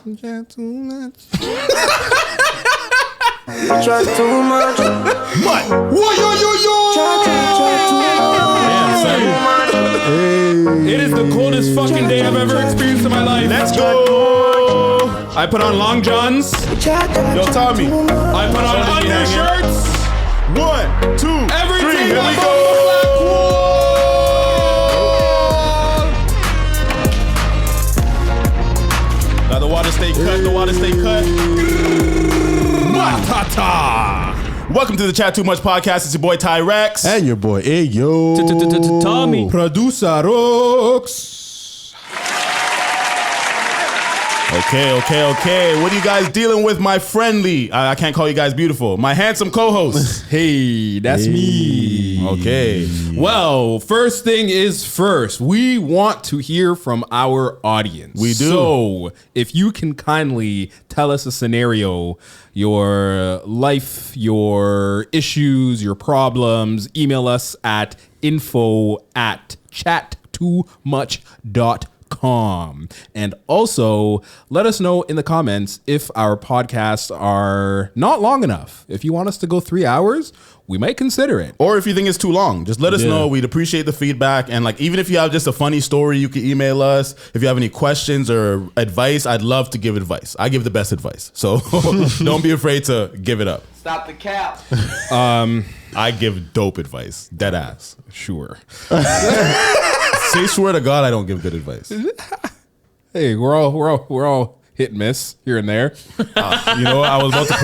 Chat2Much. Chat2Much. What? Yo. Damn, son. Hey. It is the coldest fucking day I've ever experienced in my life. Let's go. I put on long johns. Yo, Tommy. I put on undershirts. 1, 2, Everything 3. Here we above go. the black wall. Now the water stay cut. The water stay cut. Matata. Welcome to the Chat2Much podcast. It's your boy Tyrex And your boy, hey yo, Tommy. Producer Rocks. Okay. What are you guys dealing with, my friendly? I can't call you guys beautiful. My handsome co-host. Hey, that's me. Okay. Well, first thing is first. We want to hear from our audience. We do. So, if you can kindly tell us a scenario, your life, your issues, your problems, email us at info@chat2much.com. And also let us know in the comments if our podcasts are not long enough. If you want us to go 3 hours, we might consider it. Or if you think it's too long, just let us know. We'd appreciate the feedback. And like, even if you have just a funny story, you can email us. If you have any questions or advice, I'd love to give advice. I give the best advice. So don't be afraid to give it up. Stop the cap. I give dope advice. Dead ass. Sure. Say swear to God, I don't give good advice. Hey, we're all hit and miss here and there. You know what? I was about to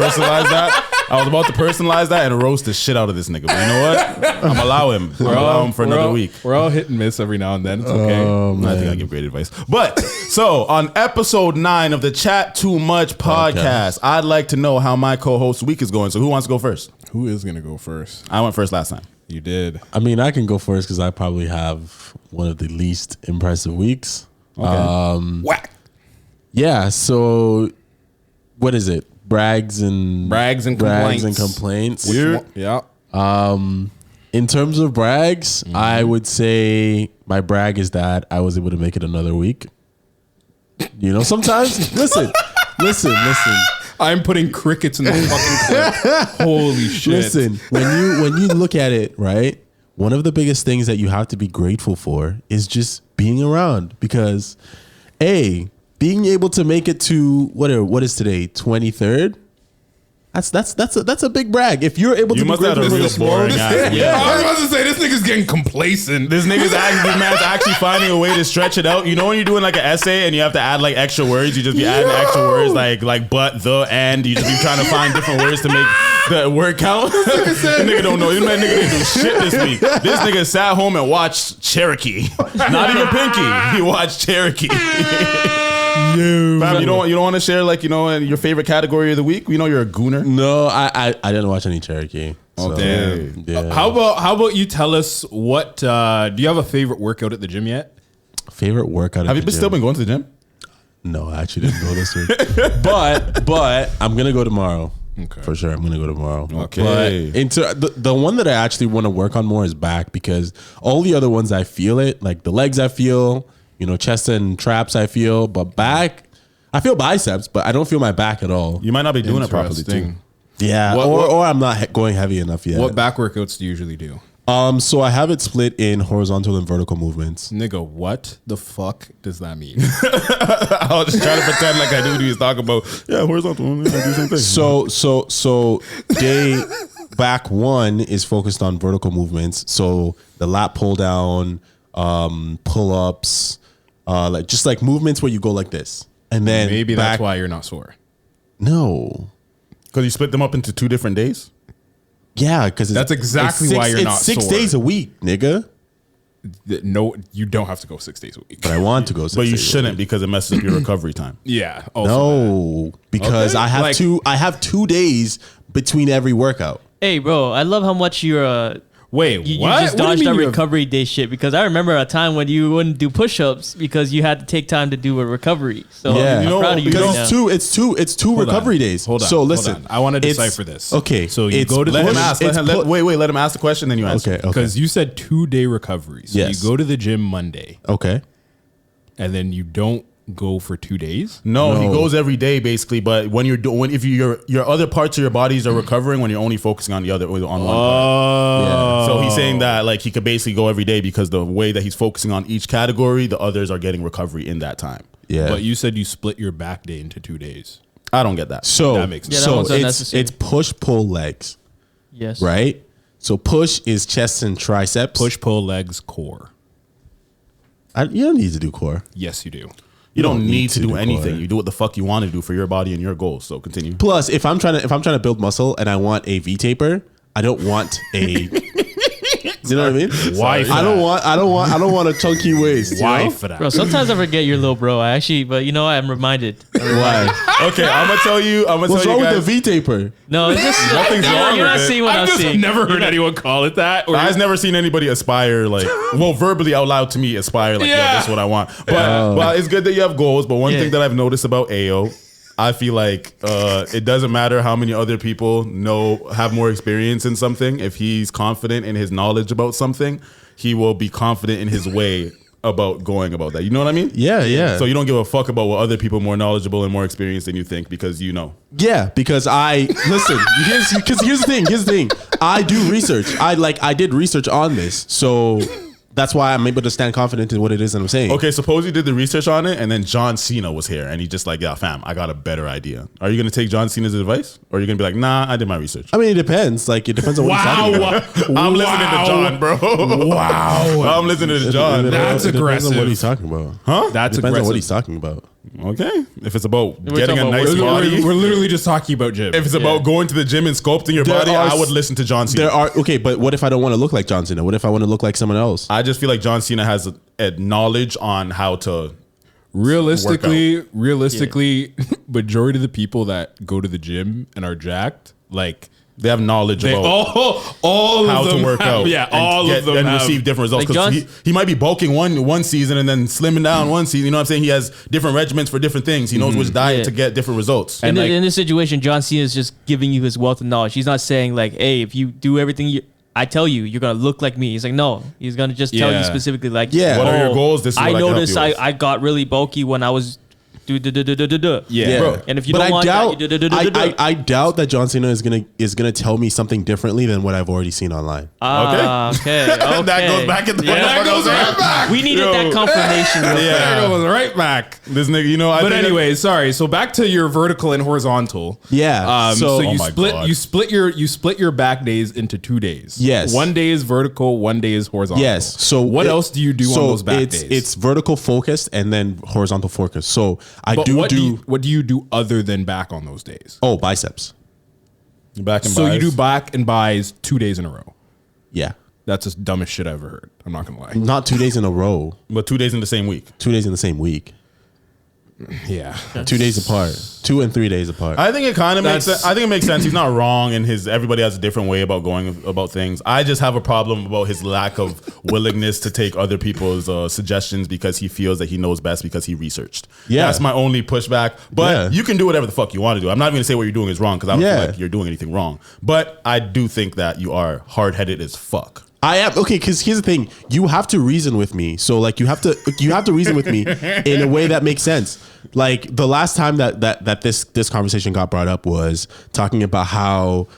personalize that and roast the shit out of this nigga. But you know what? I'm allow him. I'm allow him for another week. We're all hit and miss every now and then. It's okay. I think I give great advice. But so on episode 9 of the Chat2Much podcast, I'd like to know how my co-host week is going. So who wants to go first? Who is going to go first? I went first last time. You did. I mean, I can go first because I probably have one of the least impressive weeks. Okay. Whack. Yeah. So, what is it? Brags and complaints. Weird. Yeah. In terms of brags, I would say my brag is that I was able to make it another week. You know, sometimes listen. I'm putting crickets in the fucking clip. Holy shit. Listen, when you look at it, right? One of the biggest things that you have to be grateful for is just being around, because being able to make it to what is today, 23rd? That's a big brag. If you're able to be grateful for this boring ass. Yeah. I was about to say, this nigga's getting complacent. This man's actually finding a way to stretch it out. You know when you're doing like an essay and you have to add like extra words, you just be adding extra words like but, the, and. You just be trying to find different words to make the word count. The nigga don't know. This nigga didn't do shit this week. This nigga sat home and watched Cherokee. Not even Pinky. He watched Cherokee. Fam, you don't want to share like, you know, your favorite category of the week? We know you're a gooner. No, I didn't watch any Cherokee. So, damn. Yeah. How about you tell us what do you have a favorite workout at the gym yet? Favorite workout? Have you still been going to the gym? No, I actually didn't go this week. but I'm gonna go tomorrow. Okay. For sure, I'm gonna go tomorrow. Okay. But into the one that I actually want to work on more is back, because all the other ones I feel it, like the legs I feel. You know, chest and traps I feel, but back, I feel biceps, but I don't feel my back at all. You might not be doing it properly too. Yeah, or I'm not going heavy enough yet. What back workouts do you usually do? So I have it split in horizontal and vertical movements. Nigga, what the fuck does that mean? I was just trying to pretend like I knew what he was talking about. Yeah, horizontal. I do the same thing. So day back 1 is focused on vertical movements. So the lat pull down, pull ups. Like movements where you go like this, and then maybe that's why you're not sore. No, because you split them up into 2 different days. Yeah, because that's exactly why you're not sore. It's 6 days a week, nigga. No, you don't have to go 6 days a week. But I want to go 6 days. But you shouldn't, because it messes up your recovery time. Yeah. No, because I have I have 2 days between every workout. Hey, bro, I love how much you're Wait, you what? just dodged that recovery day shit, because I remember a time when you wouldn't do push-ups because you had to take time to do a recovery. So I'm proud of you. Because it's two recovery days. Hold on. So listen, I want to decipher this. Okay. So you go to let him ask. Let him ask the question, then you answer. Okay. Because you said 2 day recovery. So yes. you go to the gym Monday. Okay. And then you don't go for 2 days? No, he goes every day basically. But when you're doing, if your other parts of your bodies are recovering, when you're only focusing on one part. Yeah. So he's saying that like he could basically go every day because the way that he's focusing on each category, the others are getting recovery in that time. Yeah. But you said you split your back day into 2 days. I don't get that. So That makes sense. Yeah, that so one's unnecessary. it's push pull legs, Yes. right? So push is chest and triceps. Push, pull, legs, core. You don't need to do core. Yes, you do. You don't need to do core. anything. You do what the fuck you want to do for your body and your goals. So continue. Plus, if I'm trying to build muscle and I want a V taper, I don't want a. You know what I mean? Why? I don't want a chunky waist. you Why know? for that? Bro, sometimes I forget your little bro. But you know what? I'm reminded. Why? Okay, I'm gonna tell you. What's wrong with the V taper? No, it's just Nothing's wrong You're with not it. seeing what I'm I've seeing. never heard anyone call it that. Or I've never seen anybody aspire verbally out loud to me aspire like, Yeah. yo, this is what I want. But it's good that you have goals. But one thing that I've noticed about Ayo, I feel like it doesn't matter how many other people have more experience in something. If he's confident in his knowledge about something, he will be confident in his way about going about that. You know what I mean? Yeah. So you don't give a fuck about what other people more knowledgeable and more experienced than you think because you know. Yeah, because listen. Here's the thing. I do research. I did research on this, so that's why I'm able to stand confident in what it is that I'm saying. Okay, suppose you did the research on it and then John Cena was here and he just like, yeah, fam, I got a better idea. Are you going to take John Cena's advice? Or are you going to be like, nah, I did my research? I mean, it depends. Like, it depends on what he's talking about. I'm listening to John, bro. Wow. I'm listening to John. That's It depends on aggressive. what he's talking about. Huh? That's Depends on what he's aggressive. talking about. Okay. If it's about getting talking a about nice working out. body, We're literally just talking about gym. if it's about going to the gym and sculpting your There body, are I would listen to John Cena. But what if I don't want to look like John Cena? What if I want to look like someone else? I just feel like John Cena has a knowledge on how to. realistically, majority of the people that go to the gym and are jacked, like They have knowledge they about all how of them to work have, out. Yeah, and all of them and have. receive different results. Like Because he might be bulking one season and then slimming down one season. You know what I'm saying? He has different regimens for different things. He knows which diet Yeah. to get different results. In, like- in this situation, John Cena is just giving you his wealth of knowledge. He's not saying like, "Hey, if you do everything I tell you, you're gonna look like me." He's like, "No." He's gonna just tell Yeah. you specifically, like, Yeah. What are your "Oh, goals? This is I what I can help noticed you with." I got really bulky when I was Yeah. Bro. And if you But don't want doubt, that, I doubt that John Cena is gonna tell me something differently than what I've already seen online. okay. That goes back in the That goes right back. We needed that confirmation. real quick. There it goes right back. This nigga, you know. But anyway, sorry. So back to your vertical and horizontal. Yeah. So So- you Oh my God. split your back days into 2 days. Yes. 1 day is vertical, 1 day is horizontal. Yes. So what else do you do on those back it's, days? It's vertical focused and then horizontal focused. So I But do what do you do other than back on those days? biceps. back and So you buys. do back and buys 2 days in a row. Yeah. That's the dumbest shit I ever heard. I'm not gonna lie. Not 2 days in a row. but 2 days in the same week. 2 days in the same week. Yeah. 2 days apart. 2 and 3 days apart. I think it kind of makes That's- sense. I think it makes sense. He's not wrong in everybody has a different way about going about things. I just have a problem about his lack of willingness to take other people's suggestions because he feels that he knows best because he researched. Yeah. That's my only pushback. But Yeah. you can do whatever the fuck you want to do. I'm not going to say what you're doing is wrong because I don't Yeah. feel like you're doing anything wrong. But I do think that you are hard-headed as fuck. I am okay because here's the thing: you have to reason with me. So like you have to reason with me in a way that makes sense. Like the last time that this conversation got brought up was talking about how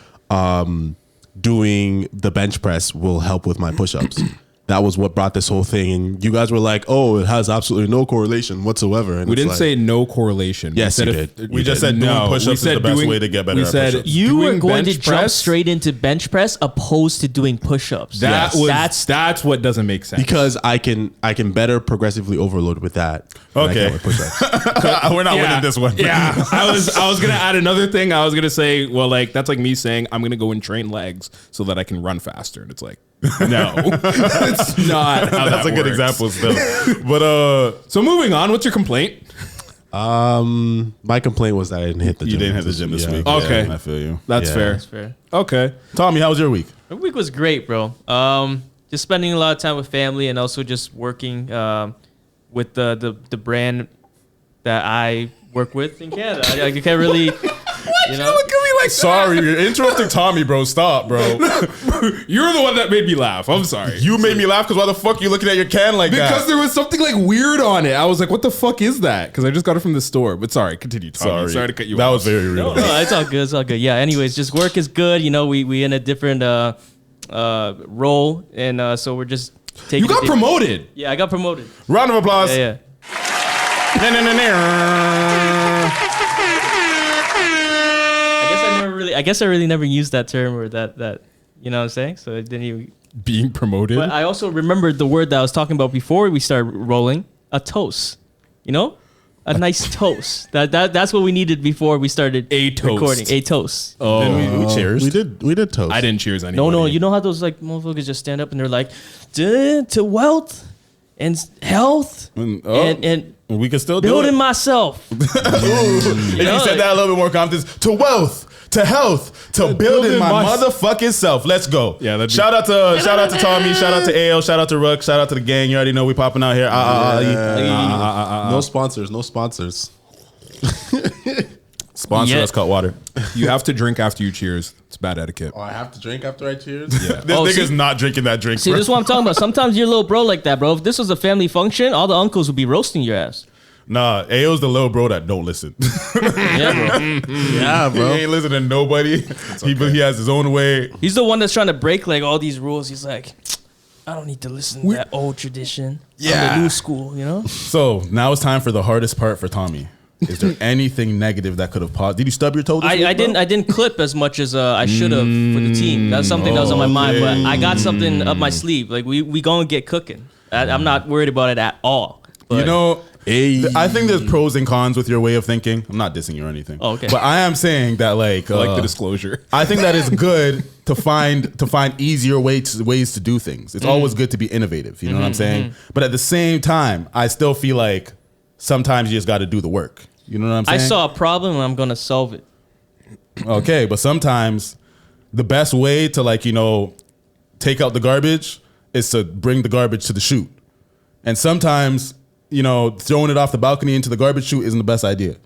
doing the bench press will help with my push-ups. That was what brought this whole thing, and you guys were like, "Oh, it has absolutely no correlation whatsoever." And We it's didn't like- say no correlation. Yes, we you said did. We just said doing push-ups is the best way to get better We at said push-ups. You were doing going to bench jump press, straight into bench press opposed to doing push-ups. That's what doesn't make sense. because I can better progressively overload with that. than I can Okay. with push-ups. We're not winning this one. Yeah, I was gonna add another thing. I was gonna say, well, like that's like me saying I'm gonna go and train legs so that I can run faster, and it's like, no, it's not. How That's that a good works. example still. But So moving on, what's your complaint? My complaint was that I didn't hit the gym. you didn't hit the gym this Yeah. week. Okay. Yeah, I feel you. That's Yeah. fair. That's fair. Okay. Tommy, how was your week? The week was great, bro. Just spending a lot of time with family and also just working with the brand that I work with in Canada. I can't really, you know. Look at me like Sorry, you're interrupting Tommy, bro. Stop, bro. You're the one that made me laugh. I'm sorry. You made me laugh because why the fuck you looking at your can like that? Because there was something like weird on it. I was like, what the fuck is that? Because I just got it from the store. But sorry, continue, Tommy. Sorry to cut you off. That was very real. No, it's all good. It's all good. Yeah. Anyways, just work is good. You know, we in a different role, and so we're just taking. You got promoted. Yeah, I got promoted. Round of applause. Yeah. I guess I really never used that term or that. You know what I'm saying? So it didn't even. Being promoted. But I also remembered the word that I was talking about before we started rolling. A toast. You know? A nice toast. That's what we needed before we started recording. A toast. Oh, then we cheers. We did toast. I didn't cheers anybody. No. You know how those like motherfuckers just stand up and they're like, to wealth and health and we can still do building it. myself. If you said that a little bit more confidence, to wealth, to health, to building my motherfucking self. Let's go. Yeah, shout out to Tommy, shout out to AL, shout out to Rook, shout out to the gang. You already know we popping out here. No sponsors. Sponsor us, Cut Water. You have to drink after you cheers. It's bad etiquette. Oh, I have to drink after I cheers? Yeah. This nigga's not drinking that drink. See, bro. this is what I'm talking about. Sometimes you're a little bro like that, bro. If this was a family function, all the uncles would be roasting your ass. Nah, AO's the little bro that don't listen. Yeah, bro. Yeah, bro. He ain't listening to nobody. He has his own way. He's the one that's trying to break like all these rules. He's like, I don't need to listen to that old tradition. I'm the new school, you know? So now it's time for the hardest part for Tommy. Is there anything negative that could have paused? Did you stub your toe this week, I didn't clip as much as I should have for the team. That's something that was on my mind, but I got something up my sleeve. Like we gonna get cooking. I'm not worried about it at all. But You know, I think there's pros and cons with your way of thinking. I'm not dissing you or anything. Oh, okay. But I am saying that like the disclosure. I think that it's good to find easier ways to do things. It's always good to be innovative. You know what I'm saying? But at the same time, I still feel like sometimes you just got to do the work. You know what I'm saying? I saw a problem and I'm gonna solve it. Okay, but sometimes the best way to like, you know, take out the garbage is to bring the garbage to the chute. And sometimes, you know, throwing it off the balcony into the garbage chute isn't the best idea.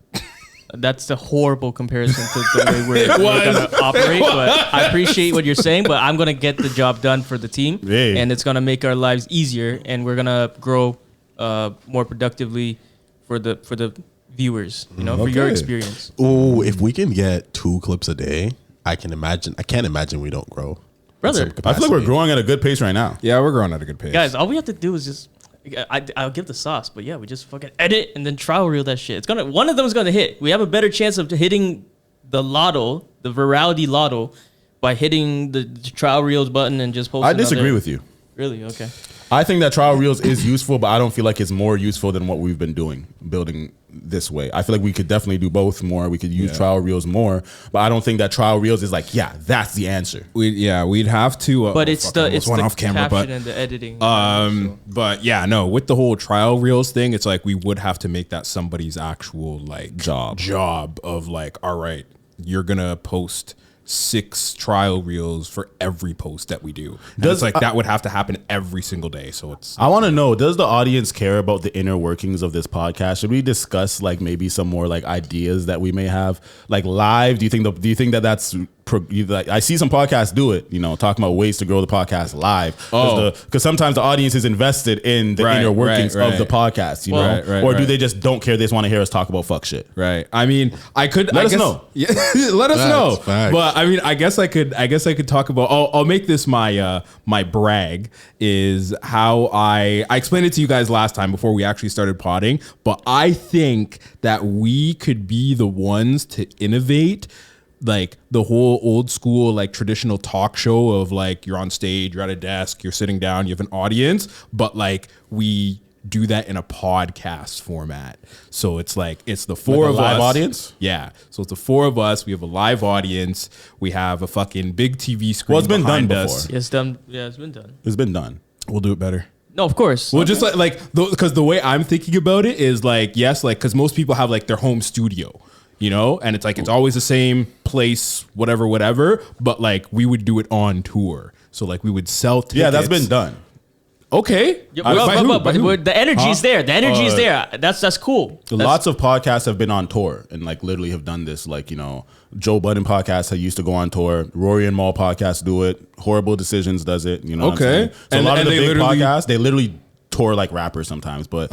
That's a horrible comparison to the way we're gonna operate. But I appreciate what you're saying. But I'm gonna get the job done for the team, and it's gonna make our lives easier, and we're gonna grow more productively for the viewers. You know, for your experience. Ooh, if we can get 2 clips a day, I can't imagine we don't grow. Brother, I feel like we're growing at a good pace right now. Yeah, we're growing at a good pace. guys, all we have to do is just. I'll give the sauce, but yeah, we just fucking edit and then trial reel that shit. One of them is gonna hit. We have a better chance of hitting the virality lotto, by hitting the trial reels button and just posting. I disagree with you. Really? Okay. I think that trial reels is useful, but I don't feel like it's more useful than what we've been doing, building this way. I feel like we could definitely do both more. We could use trial reels more, but I don't think that trial reels is like, that's the answer. We'd have to. But it's the off camera, caption and the editing. But yeah, no, with the whole trial reels thing, it's like we would have to make that somebody's actual like job of like, all right, you're gonna post 6 trial reels for every post that we do. That would have to happen every single day. So I want to know, does the audience care about the inner workings of this podcast? Should we discuss like maybe some more like ideas that we may have like live? Do you think that that's I see some podcasts do it, you know, talking about ways to grow the podcast live. Because sometimes the audience is invested in the inner workings of the podcast, you know, or do they just don't care? They just want to hear us talk about fuck shit. Right. I mean, let us know. Yeah, let us know. But I mean, I guess I could talk about. I'll make this my my brag is how I explained it to you guys last time before we actually started podding. But I think that we could be the ones to innovate. Like the whole old school, like traditional talk show of like you're on stage, you're at a desk, you're sitting down, you have an audience, but like we do that in a podcast format. So it's like it's the 4 of us. Live audience? Yeah. So it's the 4 of us. We have a live audience. We have a fucking big TV screen. Well, it's been done before. It's done. Yeah, it's been done. It's been done. We'll do it better. No, of course. Well, just like because the way I'm thinking about it is like, yes, like because most people have like their home studio. You know, and it's like it's always the same place, whatever. But like we would do it on tour, so like we would sell tickets. Yeah, that's been done. Okay. Yeah, By who? By who? the energy is there. The energy is there. That's cool. Lots of podcasts have been on tour and like literally have done this. Like, you know, Joe Budden podcast used to go on tour. Rory and Maul podcast do it. Horrible Decisions does it. You know, okay. So a lot of the big podcasts, they literally tour like rappers sometimes. But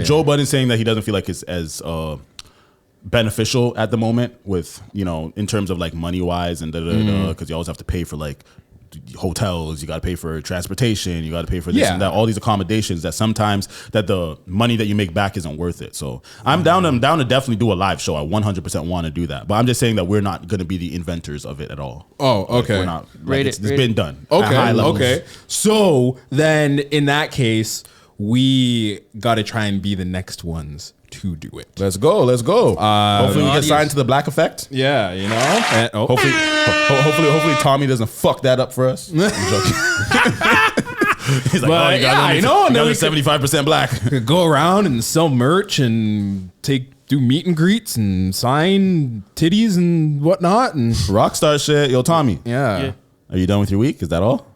Joe Budden saying that he doesn't feel like it's as beneficial at the moment with, you know, in terms of like money wise and because you always have to pay for like hotels, you got to pay for transportation, you got to pay for this and that, all these accommodations that sometimes that the money that you make back isn't worth it. So I'm down to definitely do a live show. I 100% want to do that, but I'm just saying that we're not going to be the inventors of it at all. Oh, okay. We're not. Like, it's been done. Okay. Okay. So then in that case, we got to try and be the next ones to do it. Let's go. Hopefully we get signed to the Black Effect. Yeah, you know. And, Hopefully Tommy doesn't fuck that up for us. I'm joking. He's like, but, you know, and then 75% black. Could go around and sell merch and do meet and greets and sign titties and whatnot and rockstar shit. Yo, Tommy. Yeah. Are you done with your week? Is that all?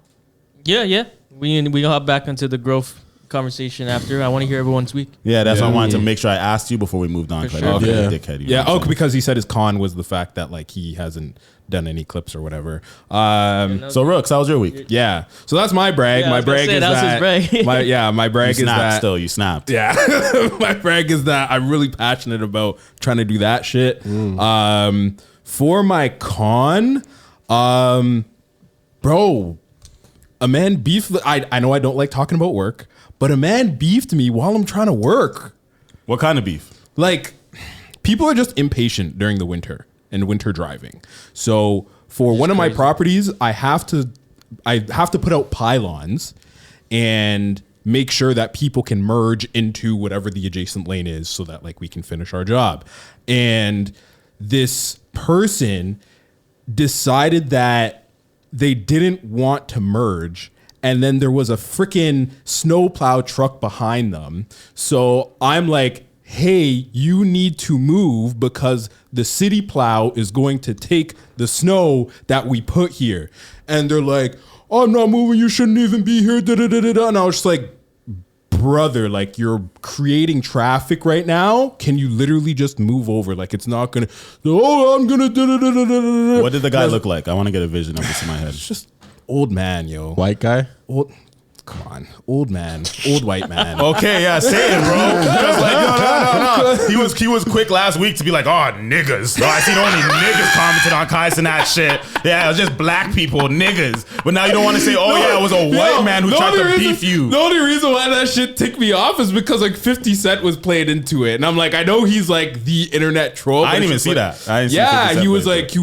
Yeah. We gonna hop back into the growth conversation after. I want to hear everyone's week. Yeah, that's why I wanted to make sure I asked you before we moved on. For sure. Dickhead. Because he said his con was the fact that like he hasn't done any clips or whatever. So Rooks, how was your week? Yeah. So that's my brag. Yeah, my brag is that. His brag. my brag is that. Still, you snapped. Yeah. My brag is that I'm really passionate about trying to do that shit. For my con, bro, a man beefed. I know I don't like talking about work, but a man beefed me while I'm trying to work. What kind of beef? Like, people are just impatient during the winter and winter driving. So for one of my properties, I have to put out pylons and make sure that people can merge into whatever the adjacent lane is so that like we can finish our job. And this person decided that they didn't want to merge, and then there was a freaking snowplow truck behind them. So I'm like, hey, you need to move because the city plow is going to take the snow that we put here. And they're like, I'm not moving, you shouldn't even be here. And I was just like, brother, like, you're creating traffic right now. Can you literally just move over? Like, it's not gonna, I'm gonna What did the guy look like? I want to get a vision of this in my head. It's just old man, yo. White guy? Come on, old man, old white man. Okay, yeah, say it, bro. Just like, no. He was quick last week to be like, oh, niggas. No, I seen only niggas commented on Kais and that shit. Yeah, it was just black people, niggas. But now you don't want to say, oh, yeah, it was a white man who tried to beef you. The only reason why that shit ticked me off is because like 50 Cent was played into it. And I'm like, I know he's like the internet troll. I didn't even see that. Yeah, he was like,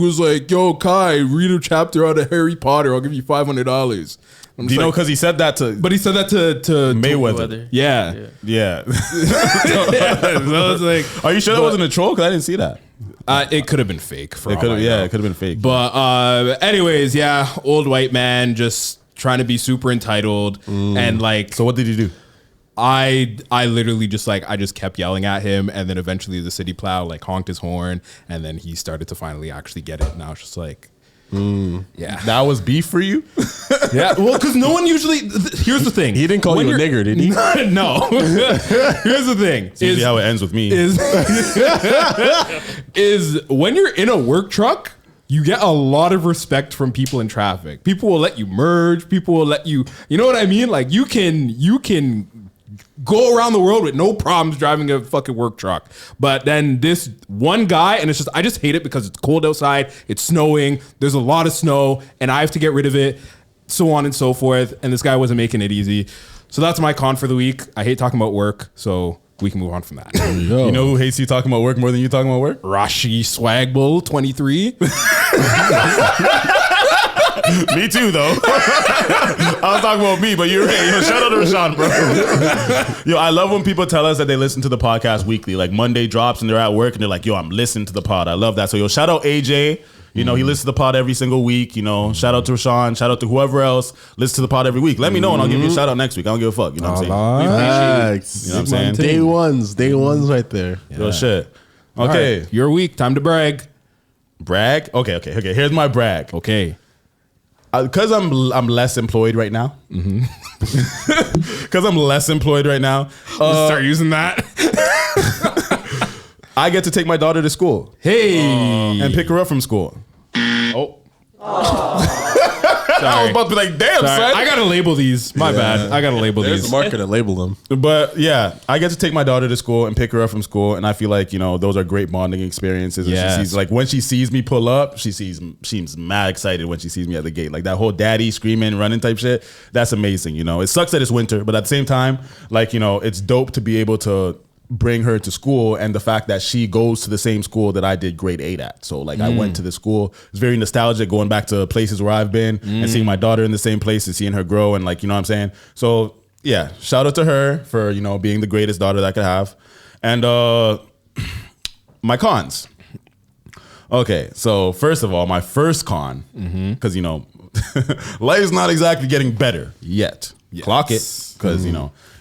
yo, Kai, read a chapter out of Harry Potter. I'll give you $500. Do you know because he said that to? But he said that to Mayweather. Yeah. So it's like, are you sure that wasn't a troll? Because I didn't see that. It could have been fake. It could have been fake. But anyways, yeah, old white man just trying to be super entitled and like. So what did you do? I literally just like I just kept yelling at him, and then eventually the city plow like honked his horn, and then he started to finally actually get it, and I was just like. Yeah, that was beef for you. Yeah, well, because no one usually. Here's the thing. He didn't call you a nigger, did he? No. Here's the thing. It's usually how it ends with me. Is when you're in a work truck, you get a lot of respect from people in traffic. People will let you merge. People will let you. You know what I mean? Like you can go around the world with no problems driving a fucking work truck. But then this one guy, and I just hate it because it's cold outside, it's snowing, there's a lot of snow, and I have to get rid of it, so on and so forth. And this guy wasn't making it easy. So that's my con for the week. I hate talking about work, so we can move on from that. You know who hates you talking about work more than you talking about work? Rashi Swagbull 23. Me too, though. I was talking about me, but you're right. Yo, shout out to Rashawn, bro. Yo, I love when people tell us that they listen to the podcast weekly. Like Monday drops and they're at work and they're like, yo, I'm listening to the pod. I love that. So, yo, shout out AJ. You know, he listens to the pod every single week. You know, shout out to Rashawn. Shout out to whoever else listens to the pod every week. Let me know and I'll give you a shout out next week. I don't give a fuck. You know what I'm saying? We appreciate it. You know what I'm saying? Day ones right there. Yo, shit. Okay. Right. Your week. Time to brag. Brag? Okay. Here's my brag. Okay. Because I'm less employed right now. Because I'm less employed right now. Start using that. I get to take my daughter to school. Hey. And pick her up from school. Oh. I was about to be like, damn, son. I gotta label these. My bad. I gotta label There's these. a marker to label them. But yeah, I get to take my daughter to school and pick her up from school, and I feel like those are great bonding experiences. And Yes. she sees, like, when she sees me pull up, she's mad excited when she sees me at the gate. Like that whole daddy screaming, running type shit. That's amazing. It sucks that it's winter, but at the same time, like it's dope to be able to bring her to school, and the fact that she goes to the same school that I did grade 8 at. So like I went to the school. It's very nostalgic going back to places where I've been and seeing my daughter in the same place and seeing her grow, and like, what I'm saying? So yeah, shout out to her for, being the greatest daughter that I could have. And my cons. Okay, so first of all, my first con, because life's not exactly getting better yet. Yes. Clock it, because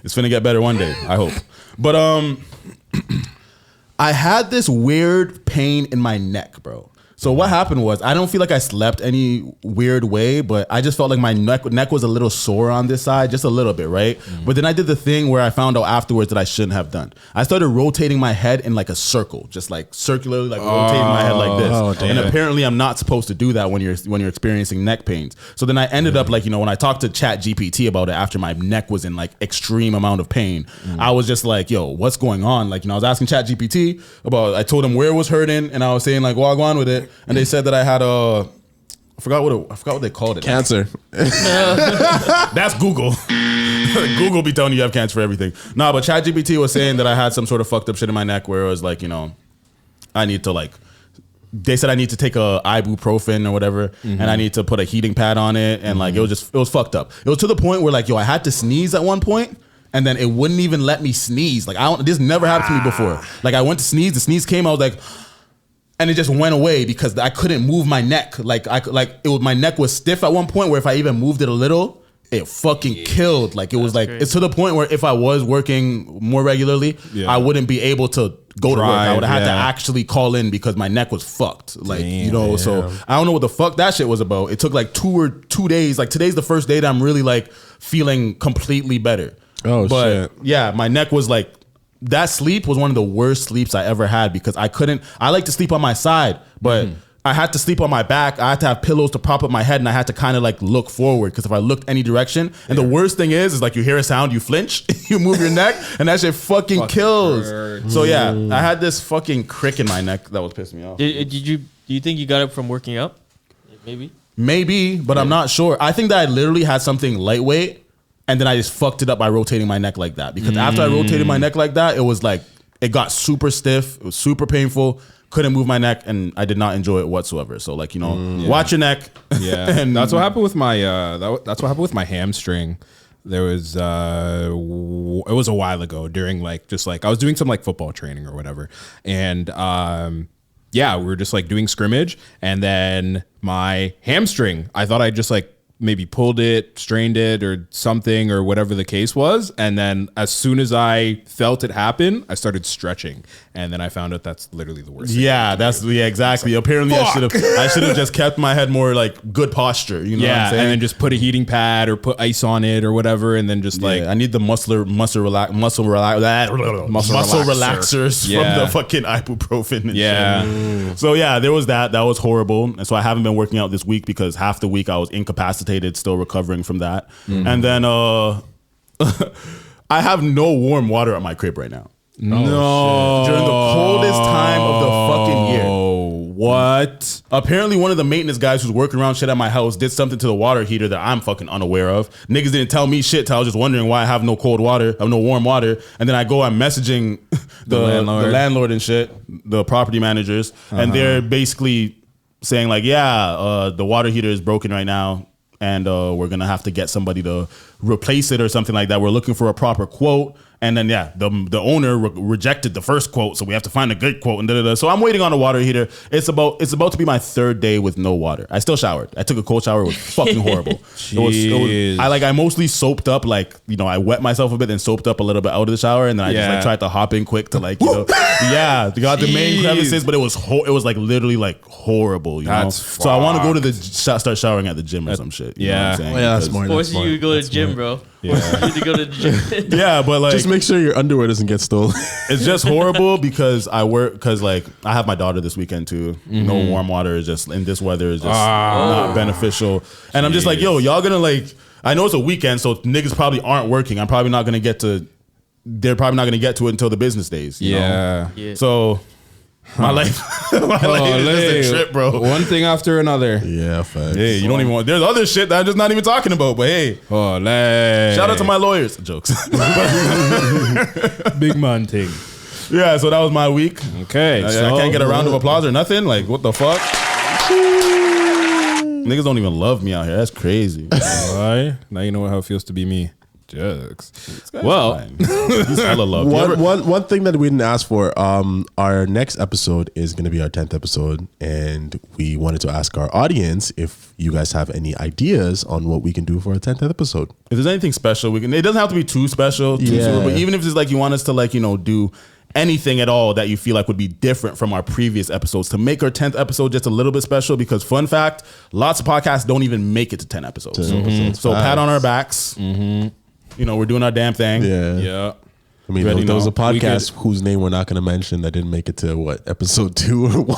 it's finna get better one day, I hope. But I had this weird pain in my neck, bro. So what happened was, I don't feel like I slept any weird way, but I just felt like my neck was a little sore on this side, just a little bit, right? But then I did the thing where I found out afterwards that I shouldn't have done. I started rotating my head in like a circle, just like circularly, like rotating my head like this. And apparently I'm not supposed to do that when you're experiencing neck pains. So then I ended up like, when I talked to Chat2Much about it after my neck was in like extreme amount of pain, I was just like, yo, what's going on? Like, I was asking Chat2Much about, I told him where it was hurting, and I was saying like, well, go on with it. And they said that I had I forgot what they called it. Cancer. That's Google. Google be telling you have cancer for everything. Nah, but Chat2Much was saying that I had some sort of fucked up shit in my neck where it was like, I need to like, they said I need to take a ibuprofen or whatever, and I need to put a heating pad on it, and like it was fucked up. It was to the point where like, yo, I had to sneeze at one point, and then it wouldn't even let me sneeze. Like this never happened to me before. Like I went to sneeze, the sneeze came, I was like, and it just went away because I couldn't move my neck. My neck was stiff at one point where if I even moved it a little, it fucking killed. Like it was like, crazy. It's to the point where if I was working more regularly, I wouldn't be able to go to work. I would have had to actually call in because my neck was fucked. Like, so I don't know what the fuck that shit was about. It took like 2 days. Like today's the first day that I'm really like feeling completely better. Oh, but shit. Yeah, my neck was like, that sleep was one of the worst sleeps I ever had because I like to sleep on my side, but I had to sleep on my back. I had to have pillows to prop up my head, and I had to kind of like look forward because if I looked any direction, and the worst thing is like you hear a sound, you flinch, you move your neck, and that shit fucking kills. Hurts. So yeah, I had this fucking crick in my neck that was pissing me off. Do you think you got it from working out? Maybe, but I'm not sure. I think that I literally had something lightweight, and then I just fucked it up by rotating my neck like that. Because after I rotated my neck like that, it was like, it got super stiff. It was super painful. Couldn't move my neck, and I did not enjoy it whatsoever. So like, watch your neck. Yeah. And that's what happened with my, that's what happened with my hamstring. There was, it was a while ago during like, just like, I was doing some like football training or whatever. And, yeah, we were just like doing scrimmage, and then my hamstring, I thought I just like maybe pulled it, strained it or something or whatever the case was. And then as soon as I felt it happen, I started stretching. And then I found out that's literally the worst. Yeah, exactly. Like, apparently I should have just kept my head more like good posture. You know what I'm saying? And then just put a heating pad or put ice on it or whatever. And then just like, I need the muscle relaxers from the fucking ibuprofen and shit. So yeah, there was that. That was horrible. And so I haven't been working out this week because half the week I was incapacitated, still recovering from that. And then I have no warm water at my crib right now. No. During the coldest time of the fucking year. What? Apparently one of the maintenance guys who's working around shit at my house did something to the water heater that I'm fucking unaware of. Niggas didn't tell me shit till I was just wondering why I have no cold water, I have no warm water. And then I'm messaging the landlord and shit, the property managers, and they're basically saying like, the water heater is broken right now, and we're gonna have to get somebody to replace it or something like that. We're looking for a proper quote, And then the owner rejected the first quote, so we have to find a good quote and da. So I'm waiting on a water heater. It's about to be my third day with no water. I still showered. I took a cold shower. It was fucking horrible. I mostly soaped up, like, you know, I wet myself a bit and soaped up a little bit out of the shower, and then I just like tried to hop in quick to, like, you know, got the main crevices, but it was like literally like horrible. You know, so I want to go to start showering at the gym or some shit. You know what I'm saying? That's more. Forcing you to go to the gym, bro. Forcing you to go to the gym. Yeah, but like, just make sure your underwear doesn't get stolen. It's just horrible because like I have my daughter this weekend too. No warm water is just in this weather is just not beneficial. And I'm just like, yo, y'all gonna like, I know it's a weekend, so niggas probably aren't working. They're probably not gonna get to it until the business days. You know? So my life is just a trip, bro. One thing after another. Yeah, facts. Hey, you don't even want. There's other shit that I'm just not even talking about. But hey, shout out to my lawyers. Jokes. Big man thing. Yeah, so that was my week. Okay, I can't get a round of applause or nothing. Like, what the fuck? Niggas don't even love me out here. That's crazy. Why? Now you know how it feels to be me. Jokes. Well, he's hella love. One thing that we didn't ask for, our next episode is going to be our 10th episode, and we wanted to ask our audience if you guys have any ideas on what we can do for our 10th episode. If there's anything special, we can. It doesn't have to be too special, super, but even if it's like you want us to, like, you know, do anything at all that you feel like would be different from our previous episodes to make our 10th episode just a little bit special, because fun fact, lots of podcasts don't even make it to 10 episodes. So pat on our backs. You know, we're doing our damn thing. Yeah. I mean, there was a podcast whose name we're not going to mention that didn't make it to episode 2 or 1.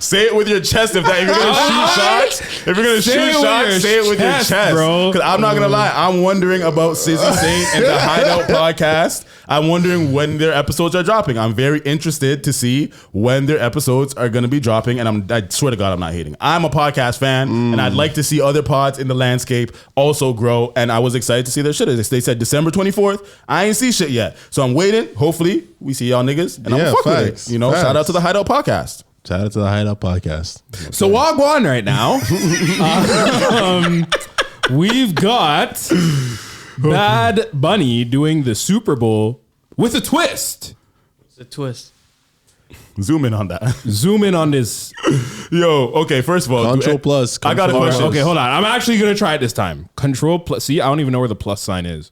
Say it with your chest if you're gonna shoot shots. If you're gonna shoot shots, say it with your chest, bro. Because I'm not gonna lie, I'm wondering about Sizzy Saint and the Hideout podcast. I'm wondering when their episodes are dropping. I'm very interested to see when their episodes are gonna be dropping. And I swear to God, I'm not hating. I'm a podcast fan, and I'd like to see other pods in the landscape also grow. And I was excited to see their shit. They said December 24th. I ain't see shit yet, so I'm waiting. Hopefully, we see y'all niggas, and I'm gonna fuck with it. You know, shout out to the Hideout podcast. Shout out to the Hideout podcast. So Wagwan right now, we've got Bad Bunny doing the Super Bowl with a twist. It's a twist. Zoom in on that. Zoom in on this. Yo, okay, first of all, Control plus. I got a question. Okay, hold on. I'm actually going to try it this time. Control plus. See, I don't even know where the plus sign is.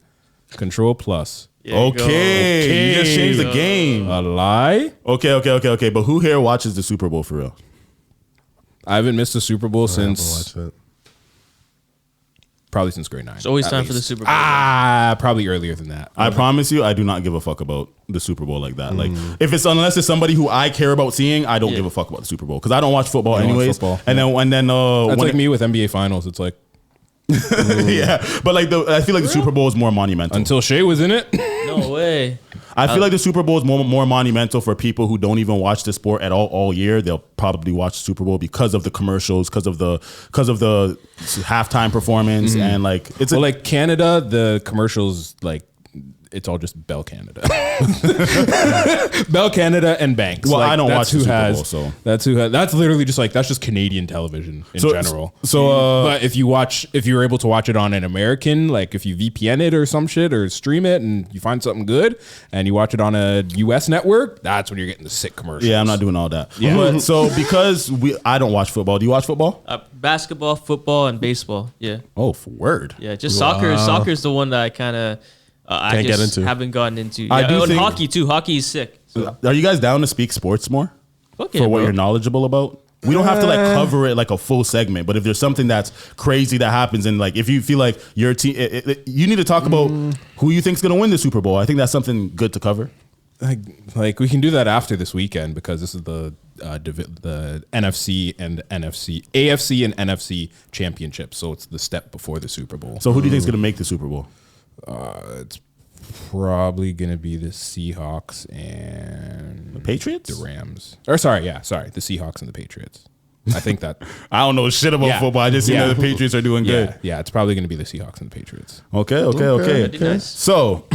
Control plus. Okay, you just changed the game. A lie? Okay. But who here watches the Super Bowl for real? I haven't missed the Super Bowl since probably since grade 9. It's always time for the Super Bowl. Probably earlier than that. I promise you, I do not give a fuck about the Super Bowl like that. Like, unless it's somebody who I care about seeing, I don't give a fuck about the Super Bowl because I don't watch football anyways. And then that's like me with NBA Finals. It's like. Yeah, but like I feel like the Super Bowl is more monumental. Until Shay was in it. No way. I feel like the Super Bowl is more monumental for people who don't even watch the sport at all year. They'll probably watch the Super Bowl because of the commercials, because of the halftime performance, and like it's like Canada, the commercials, like it's all just Bell Canada. Bell Canada and Banks. Well, like, I don't watch the Super Bowl, so that's literally just like that's just Canadian television in general. So but if you're able to watch it on an American, like if you VPN it or some shit or stream it and you find something good and you watch it on a US network, that's when you're getting the sick commercials. Yeah, I'm not doing all that. Yeah. But so because I don't watch football. Do you watch football? Basketball, football, and baseball. Yeah. Oh, for word. Yeah, just soccer. Soccer is the one that I kind of I just get into. haven't gotten into. I Yeah, do and think- hockey too. Hockey is sick. So. Are you guys down to speak sports more? Okay, for what bro. you're knowledgeable about? We don't have to like cover it like a full segment, but if there's something that's crazy that happens, and like if you feel like your team, you need to talk about who you think's gonna win the Super Bowl. I think that's something good to cover. Like we can do that after this weekend because this is the NFC and AFC and NFC championship. So it's the step before the Super Bowl. So who do you think is gonna make the Super Bowl? It's probably gonna be the Seahawks and The Patriots? the Rams. Or the Seahawks and the Patriots. I think that. I don't know shit about football. I just see that the Patriots are doing good. Yeah, it's probably gonna be the Seahawks and the Patriots. Okay. That'd be nice. So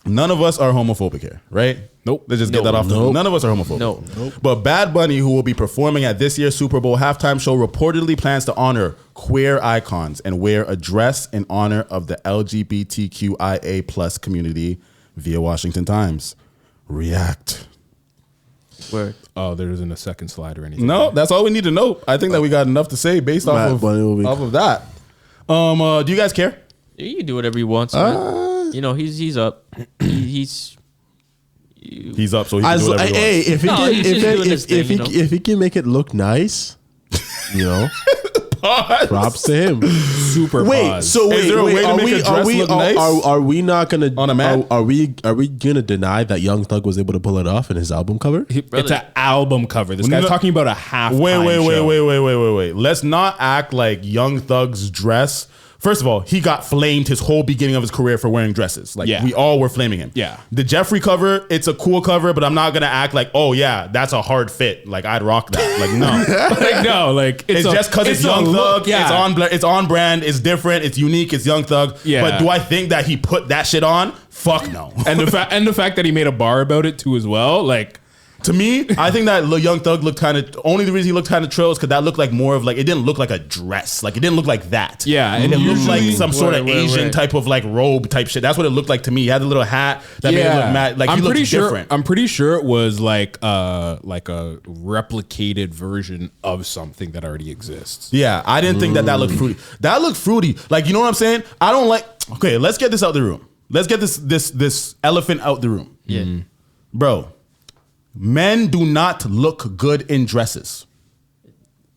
None of us are homophobic here, right? Nope. Let's just get that off. None of us are homophobic. No. But Bad Bunny, who will be performing at this year's Super Bowl halftime show, reportedly plans to honor queer icons and wear a dress in honor of the LGBTQIA plus community via Washington Times. React. Word. Oh, there isn't a second slide or anything. No, that's all we need to know. I think that we got enough to say based off of that. Do you guys care? You can do whatever you want. Man. You know, he's up. He's up, so he can do whatever he wants. If he can make it look nice, you know, props to him. Super. Is there a way to make a dress look nice? Are we not gonna on a man? Are we gonna deny that Young Thug was able to pull it off in his album cover? It's an album cover. This guy's talking about a half. Wait. Let's not act like Young Thug's dress. First of all, he got flamed his whole beginning of his career for wearing dresses. Like, we all were flaming him. Yeah. The Jeffrey cover, it's a cool cover, but I'm not going to act like, oh, yeah, that's a hard fit. Like, I'd rock that. Like, no. It's just because it's Young Thug. Yeah. It's on brand. It's different. It's unique. It's Young Thug. Yeah. But do I think that he put that shit on? Fuck no. And the fact that he made a bar about it, too, as well. Like, to me, I think that Young Thug looked kind of, only the reason he looked kind of trill is because that looked like more of like, it didn't look like a dress. Like, it didn't look like that. Yeah. And it looked like some sort of Asian type of like robe type shit. That's what it looked like to me. He had a little hat that made it look mad. Like, he looked different. I'm pretty sure it was like a replicated version of something that already exists. Yeah. I didn't think that looked fruity. That looked fruity. Like, you know what I'm saying? I don't like, okay, let's get this out the room. Let's get this elephant out the room. Yeah. Bro. Men do not look good in dresses.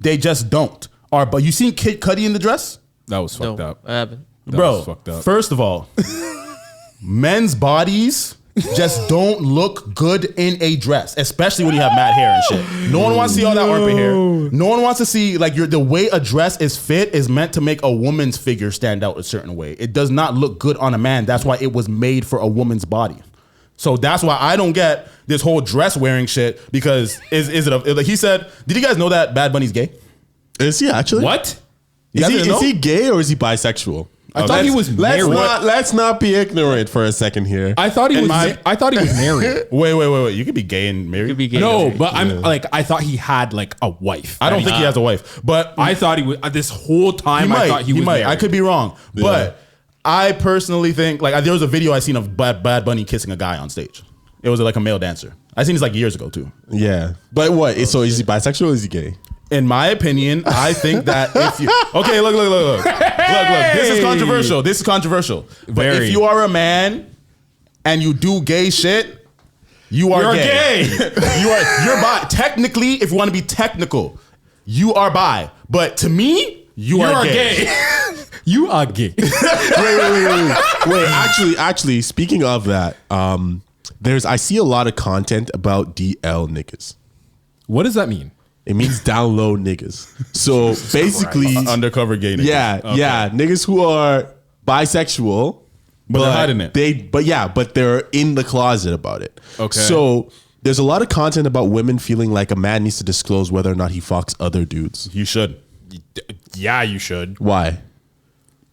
They just don't. But you seen Kid Cudi in the dress? That was fucked up. I haven't. Bro, first of all, men's bodies just don't look good in a dress, especially when you have mad hair and shit. No one wants to see all that armpit hair. No one wants to see, like, the way a dress is fit is meant to make a woman's figure stand out a certain way. It does not look good on a man. That's why it was made for a woman's body. So that's why I don't get this whole dress wearing shit, because is it like he said, did you guys know that Bad Bunny's gay? Is he actually? What? Is he gay or is he bisexual? I thought he was married. Let's not be ignorant for a second here. I thought he was married. Wait. You could be gay and married. You could be gay. No, but I'm like, I thought he had like a wife. I don't think he has a wife, but I thought he was this whole time. I thought he was married. I could be wrong, but I personally think, like, there was a video I seen of Bad Bunny kissing a guy on stage. It was like a male dancer. I seen this like years ago too. Yeah, but what? So is he bisexual or is he gay? In my opinion, I think that if you look, this is controversial. But if you are a man and you do gay shit, you're gay. You're bi. Technically, if you want to be technical, you are bi. But to me, you are gay. You are gay. Wait. Actually, speaking of that, I see a lot of content about DL niggas. What does that mean? It means down low niggas. So basically, undercover gay niggas. Yeah, niggas who are bisexual, but they're hiding it. But they're in the closet about it. Okay. So there's a lot of content about women feeling like a man needs to disclose whether or not he fucks other dudes. You should. Yeah, you should. Why?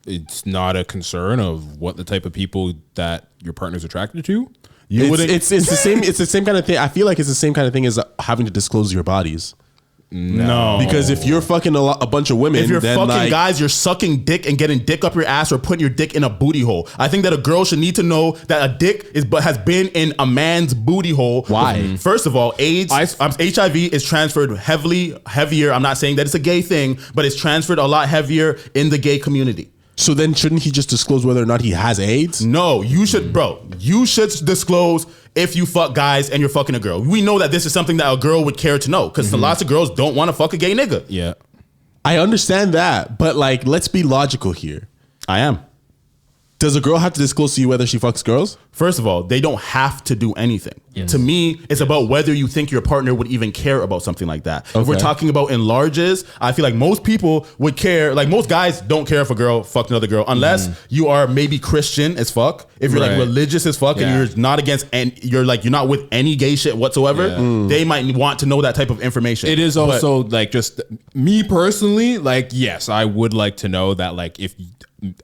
It's not a concern of what the type of people that your partner's attracted to. It's the same. It's the same kind of thing. I feel like it's the same kind of thing as having to disclose your bodies. No, because if you're fucking a bunch of women, if you're then fucking guys, you're sucking dick and getting dick up your ass or putting your dick in a booty hole. I think that a girl should need to know that a dick has been in a man's booty hole. Why? First of all, HIV is transferred heavier. I'm not saying that it's a gay thing, but it's transferred a lot heavier in the gay community. So then shouldn't he just disclose whether or not he has AIDS? No, you should, bro. You should disclose if you fuck guys and you're fucking a girl. We know that this is something that a girl would care to know, because lots of girls don't want to fuck a gay nigga. Yeah. I understand that, but like, let's be logical here. I am. Does a girl have to disclose to you whether she fucks girls? First of all, they don't have to do anything. Yes. To me, it's about whether you think your partner would even care about something like that. Okay. If we're talking about enlarges, I feel like most people would care. Like, most guys don't care if a girl fucked another girl, unless you are maybe Christian as fuck. If you're like religious as fuck and you're not against, and you're not with any gay shit whatsoever, they might want to know that type of information. It is also like, just me personally, like, yes, I would like to know that, like, if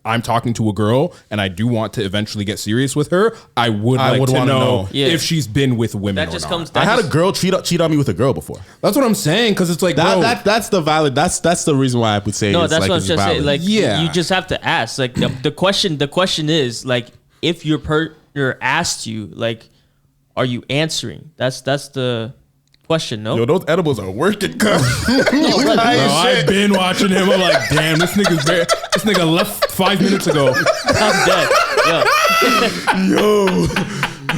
I'm talking to a girl and I do want to eventually get serious with her, I would like to wanna know Yeah. if she's been with women That or just not. comes. I had a girl cheat on me with a girl before. That's what I'm saying, because it's like, bro, That's the valid. That's the reason why I would say No, it's that's like what I'm it's just saying. valid. Like, Yeah. you just have to ask. Like, the question is like, if your partner asked you, like, are you answering? That's the question. No. Yo, those edibles are working. bro, I've been watching him. I'm like, damn, this nigga left 5 minutes ago. I'm dead. Yo.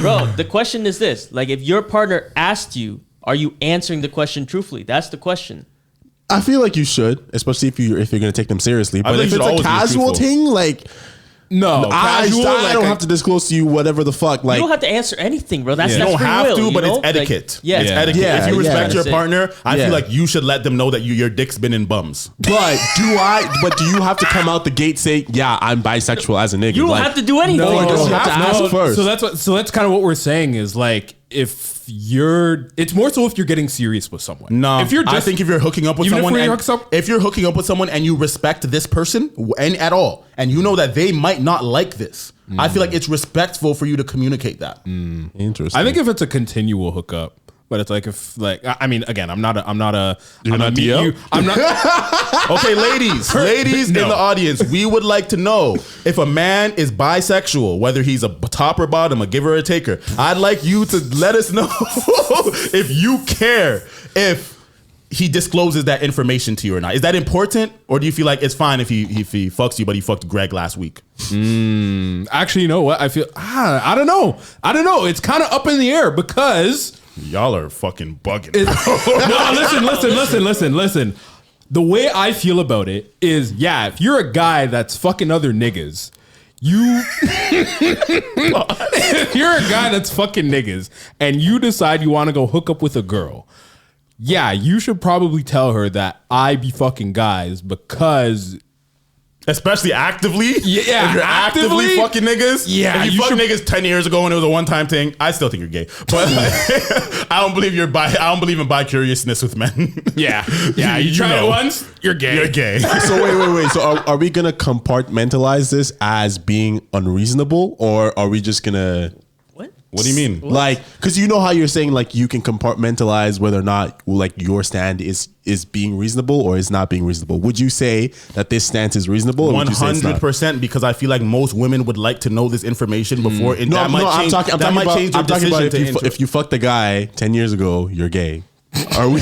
Bro, the question is this. Like, if your partner asked you, are you answering the question truthfully? That's the question. I feel like you should, especially if you're going to take them seriously. But think if you it's should a always be casual truthful. thing, like No, casual, I don't like, have to disclose to you whatever the fuck. Like You don't have to answer anything, bro. That's You that's don't free have will, to, you but know? it's etiquette. Like, yeah, It's Yeah. etiquette. Yeah, If you yeah. respect your That's it. partner, I Yeah. feel like you should let them know that your dick's been in bums. But do you have to come out the gate say, yeah, I'm bisexual as a nigga? You don't Like, have to do anything. No, you bro. don't have to ask first. So that's kind of what we're saying is like, if it's more so if you're getting serious with someone. No, if you're I think if you're hooking up with even if someone, we're and, hooks up- if you're hooking up with someone and you respect this person and at all, and you know that they might not like this, I feel like it's respectful for you to communicate that. Interesting. I think if it's a continual hookup, but it's like if like I mean again, I'm not a You're not DL? I'm not Okay, ladies in No. the audience, we would like to know if a man is bisexual, whether he's a top or bottom, a giver or a taker. I'd like you to let us know if you care if he discloses that information to you or not. Is that important, or do you feel like it's fine if he fucks you, but he fucked Greg last week? actually, you know what? I feel I don't know. It's kind of up in the air because Y'all are fucking bugging. no, listen. The way I feel about it is, yeah, if you're a guy that's fucking other niggas, if you're a guy that's fucking niggas and you decide you want to go hook up with a girl, yeah, you should probably tell her that I be fucking guys because Especially actively. Yeah, If you're actively actively, fucking niggas. yeah, If you you fucked should- niggas 10 years ago and it was a one-time thing, I still think you're gay. But like, I don't believe I don't believe in bi-curiousness with men. yeah, you try know. it once, you're gay. You're gay. So wait. So are we gonna compartmentalize this as being unreasonable, or are we just gonna What do you mean? like? Because you know how you're saying like you can compartmentalize whether or not like your stand is being reasonable or is not being reasonable. Would you say that this stance is reasonable? Or would you say it's not? 100%, because I feel like most women would like to know this information before. And that might change, I'm talking that might about, change their I'm talking about decision to if you fucked a guy 10 years ago, you're gay. Are we?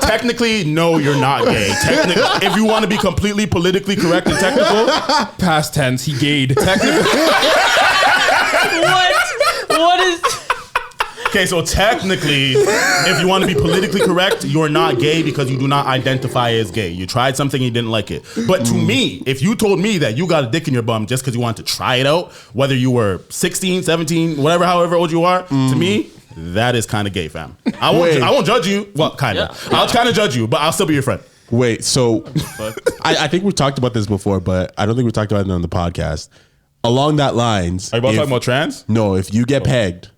technically, no, you're not gay. If you want to be completely politically correct and technical, Past tense, he gayed. What is? okay, so technically, if you want to be politically correct, you're not gay because you do not identify as gay. You tried something, you didn't like it. But to me, if you told me that you got a dick in your bum just because you wanted to try it out, whether you were 16, 17, whatever, however old you are, to me, that is kind of gay, fam. I won't judge you. Well, kind of. Yeah. I'll kind of judge you, but I'll still be your friend. Wait, so I think we've talked about this before, but I don't think we talked about it on the podcast. Along that lines, Are you about talking about trans? No, if you get pegged,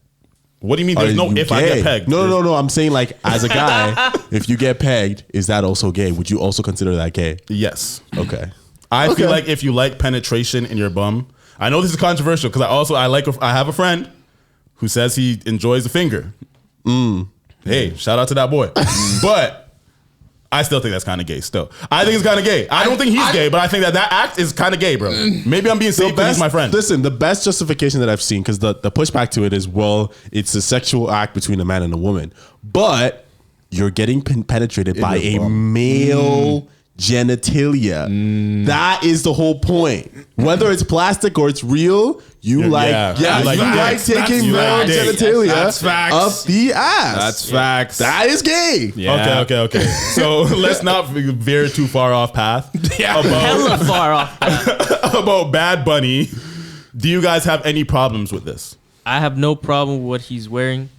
What do you mean are there's no you if I gay? get pegged? No. I'm saying like as a guy, if you get pegged, is that also gay? Would you also consider that gay? Yes. Okay. I Okay. feel like if you like penetration in your bum, I know this is controversial because I have a friend who says he enjoys the finger. Hey, shout out to that boy. But I still think that's kind of gay. Still, I think it's kind of gay. I don't think he's gay, but I think that act is kind of gay, bro. Maybe I'm being safe because he's my friend. Listen, the best justification that I've seen, because the pushback to it is, well, it's a sexual act between a man and a woman, but you're getting penetrated by your a bum. male genitalia. That is the whole point. Whether it's plastic or it's real, you You like taking you male like dick. genitalia That's facts. up the ass. That's facts. That is gay. Yeah. Okay. So let's not veer too far off path. Yeah. Hella far off. About Bad Bunny. Do you guys have any problems with this? I have no problem with what he's wearing.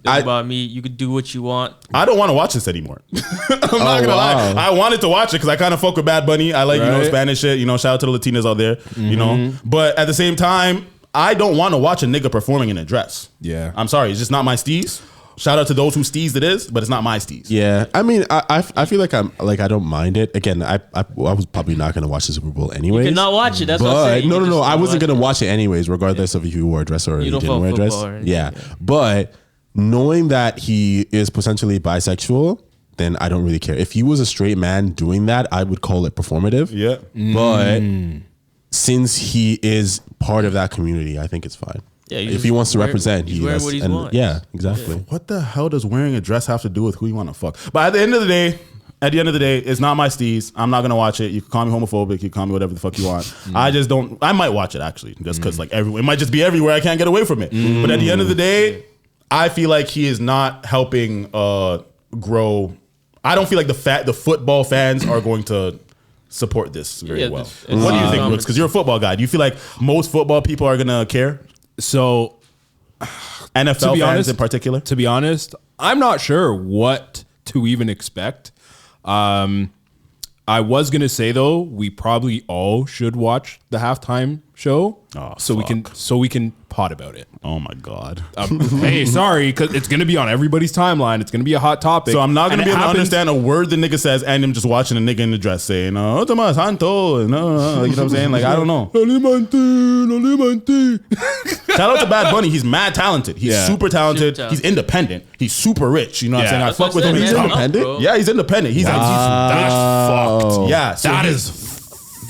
It's I- about me. You could do what you want. I don't want to watch this anymore. I'm not gonna wow. lie. I wanted to watch it because I kind of fuck with Bad Bunny. I like Right. Spanish shit. Shout out to the Latinas out there. But at the same time, I don't want to watch a nigga performing in a dress. Yeah. I'm sorry, it's just not my steez. Shout out to those who steez it is, but it's not my steez. Yeah, I mean, I feel like I don't mind it. Again, I was probably not going to watch the Super Bowl anyways. You cannot watch it. That's what I'm But saying. no, I wasn't going to watch it anyways, regardless of if you wore a dress or You you don't didn't follow wear a dress. football or anything, Yeah, yeah. but knowing that he is potentially bisexual, then I don't really care. If he was a straight man doing that, I would call it performative. Yeah. But since he is part of that community, I think it's fine. Yeah, If he wants to represent, he's wearing what he wants. Yeah, exactly. What the hell does wearing a dress have to do with who you want to fuck? But at the end of the day, it's not my steez. I'm not gonna watch it. You can call me homophobic. You can call me whatever the fuck you want. I just don't. I might watch it actually, just because like it might just be everywhere. I can't get away from it. But at the end of the day, I feel like he is not helping grow. I don't feel like the football fans are going to support this very well. What do you think, Brooks? Because you're a football guy. Do you feel like most football people are gonna care? So, NFL fans in particular? To be honest, I'm not sure what to even expect. I was gonna say though, we probably all should watch the halftime show, so we can pot about it. Oh my god! Hey, sorry, because it's gonna be on everybody's timeline. It's gonna be a hot topic. So I'm not gonna be able to understand a word the nigga says, and him just watching a nigga in the dress saying, "Oh, Tomas Santo," no, you know what I'm saying? Like I don't know. Shout out to Bad Bunny. He's mad talented. He's super talented. He's independent. He's super rich. You know what I'm saying? I fuck with him. He's independent. Yeah, he's independent. He's that's fucked. Yeah, so that is.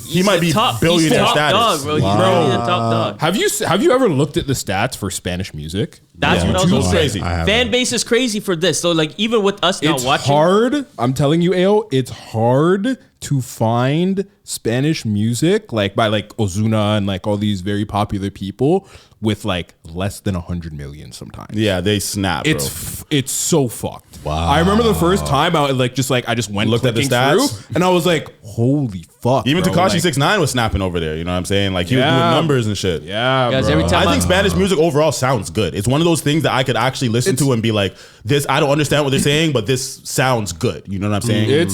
He might be billionaire top status. dog, bro. He's really the top dog. Have you ever looked at the stats for Spanish music? That's what I was gonna say. Crazy. Fan base is crazy for this. So like even with us not It's watching, hard. I'm telling you, Ao, it's hard to find Spanish music like by like Ozuna and like all these very popular people with like less than 100 million sometimes. Yeah, they snap. Bro. It's so fucked. Wow. I remember the first time I just went Looked at the clicking stats? through, and I was like, holy fuck. Even bro. Tekashi Like, 6ix9ine was snapping over there. You know what I'm saying? Like he was doing Yeah. numbers and shit. Yeah, guys, bro. every time I think Spanish music overall sounds good. It's one of those things that I could actually listen to and be like, "This I don't understand what they're saying, but this sounds good." You know what I'm saying?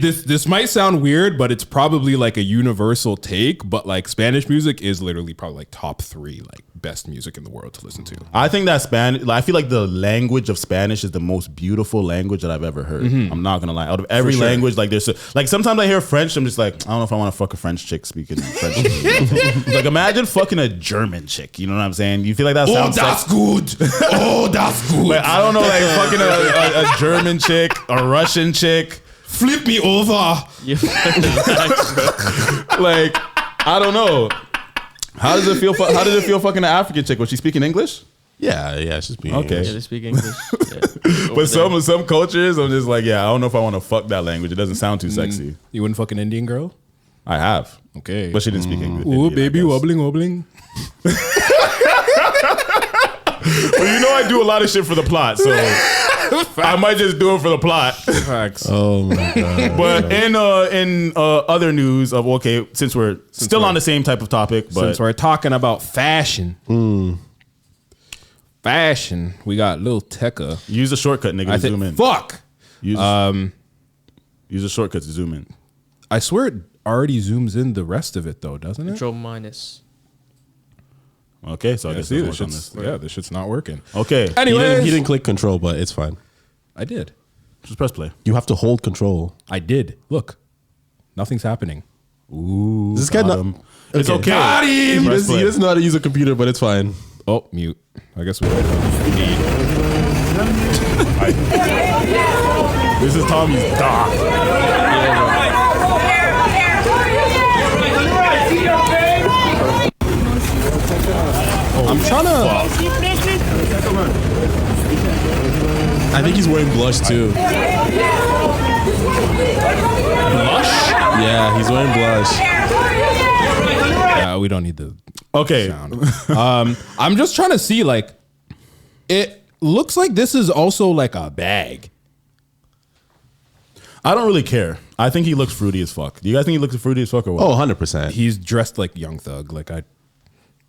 This might sound weird, but it's probably like a universal take. But like Spanish music is literally probably like top 3 like best music in the world to listen to. I think that Spanish. I feel like the language of Spanish is the most beautiful language that I've ever heard. I'm not gonna lie. Out of every language, like there's like sometimes I hear French. I'm just like, I don't know if I want to fuck a French chick speaking French. Like imagine fucking a German chick. You know what I'm saying? You feel like that sounds good. Oh, that's good. Like, I don't know, like fucking a German chick, a Russian chick. Flip me over. Like I don't know. How does it feel? How did it feel fucking an African chick? Was she speaking English? Yeah, it's just being Okay. Yeah, they speak English. Yeah. But some cultures, I'm just like, yeah, I don't know if I want to fuck that language. It doesn't sound too sexy. You wouldn't fuck an Indian girl? I have, Okay. but she didn't speak English. Ooh, Indian, I baby, guess. wobbling. Well, you know I do a lot of shit for the plot, so I might just do it for the plot. Facts. Oh my god! But in other news of since we're still on the same type of topic, but Since we're talking about fashion, we got Lil Tecca. use a shortcut, nigga, to zoom in. Fuck. Use a shortcut to zoom in. I swear it already zooms in the rest of it though, doesn't it? Control minus. Okay, so I guess See, we'll this work on shit's, this. yeah, this shit's not working. Okay, He Anyways, didn't click control, but it's fine. I did. just press play. You have to hold control. I did. Look, nothing's happening. Ooh, This guy got not- him. It's okay. Got him! He Press doesn't, play. he doesn't know how to use a computer, but it's fine. Oh, mute. I guess we. This is Tommy's doc. I'm trying to. I think he's wearing blush too. Blush? Yeah, he's wearing blush. Yeah, we don't need the Okay, sound. I'm just trying to see, like, it looks like this is also like a bag. I don't really care. I think he looks fruity as fuck. Do you guys think he looks fruity as fuck or what? Oh, 100%. He's dressed like Young Thug. Like,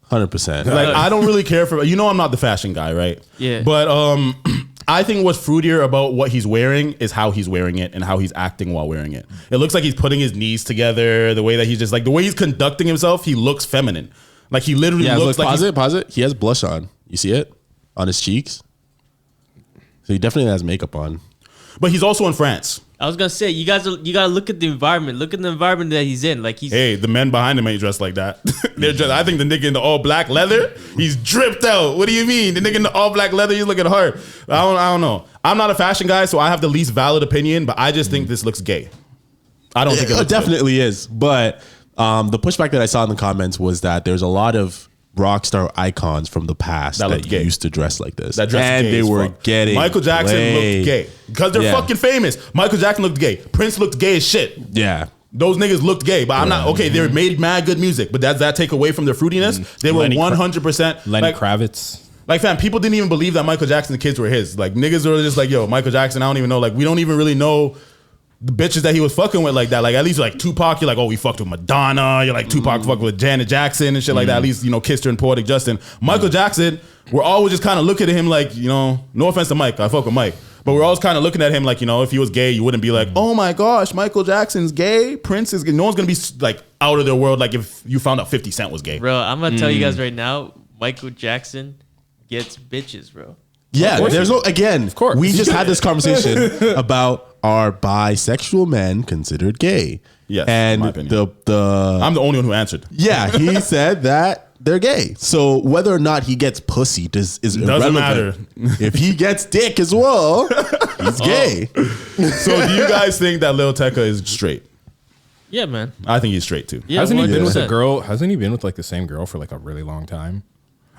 100%. Like I don't really care for. You know, I'm not the fashion guy, right? Yeah. But I think what's fruitier about what he's wearing is how he's wearing it and how he's acting while wearing it. It looks like he's putting his knees together. The way that he's just like the way he's conducting himself, he looks feminine. Like he literally Yeah, looks look, like pause it. He has blush on. You see it? On his cheeks? He definitely has makeup on. But he's also in France. I was gonna say you gotta look at the environment. Look at the environment that he's in. Like he's Hey, the men behind him ain't dressed like that. They're just, I think the nigga in the all black leather, he's dripped out. What do you mean? The nigga in the all black leather, he's looking hard. I don't know. I'm not a fashion guy, so I have the least valid opinion, but I just think this looks gay. I don't think it looks definitely is. But the pushback that I saw in the comments was that there's a lot of rock star icons from the past that used to dress like this. That and gay they were getting Michael Jackson looked gay. Because they're fucking famous. Michael Jackson looked gay. Prince looked gay as shit. Yeah. Those niggas looked gay, but I'm not okay. They made mad good music, but does that take away from their fruitiness? They were 100% Lenny Kravitz. Like, fam, people didn't even believe that Michael Jackson's kids were his. Like, niggas were just like, yo, Michael Jackson, I don't even know. Like, we don't even really know the bitches that he was fucking with like that. Like, at least like Tupac, you're like, oh, he fucked with Madonna. You're like, Tupac fucked with Janet Jackson and shit like that. At least, you know, kissed her in Poetic Justin. Michael Jackson, we're always just kind of looking at him like, you know, no offense to Mike, I fuck with Mike. But we're always kind of looking at him like, you know, if he was gay, you wouldn't be like, oh my gosh, Michael Jackson's gay, Prince is gay. No one's going to be like out of their world like if you found out 50 Cent was gay. Bro, I'm going to tell you guys right now, Michael Jackson gets bitches, bro. Yeah, there's no, again, of course. We just had this conversation about are bisexual men considered gay? Yes, and in my opinion. I'm the only one who answered. Yeah, he said that they're gay. So whether or not he gets pussy is doesn't matter. If he gets dick as well, he's gay. So do you guys think that Lil Tecca is straight? Yeah, man. I think he's straight too. Yeah, Hasn't he been with 100%. a girl? Hasn't he been with like the same girl for like a really long time?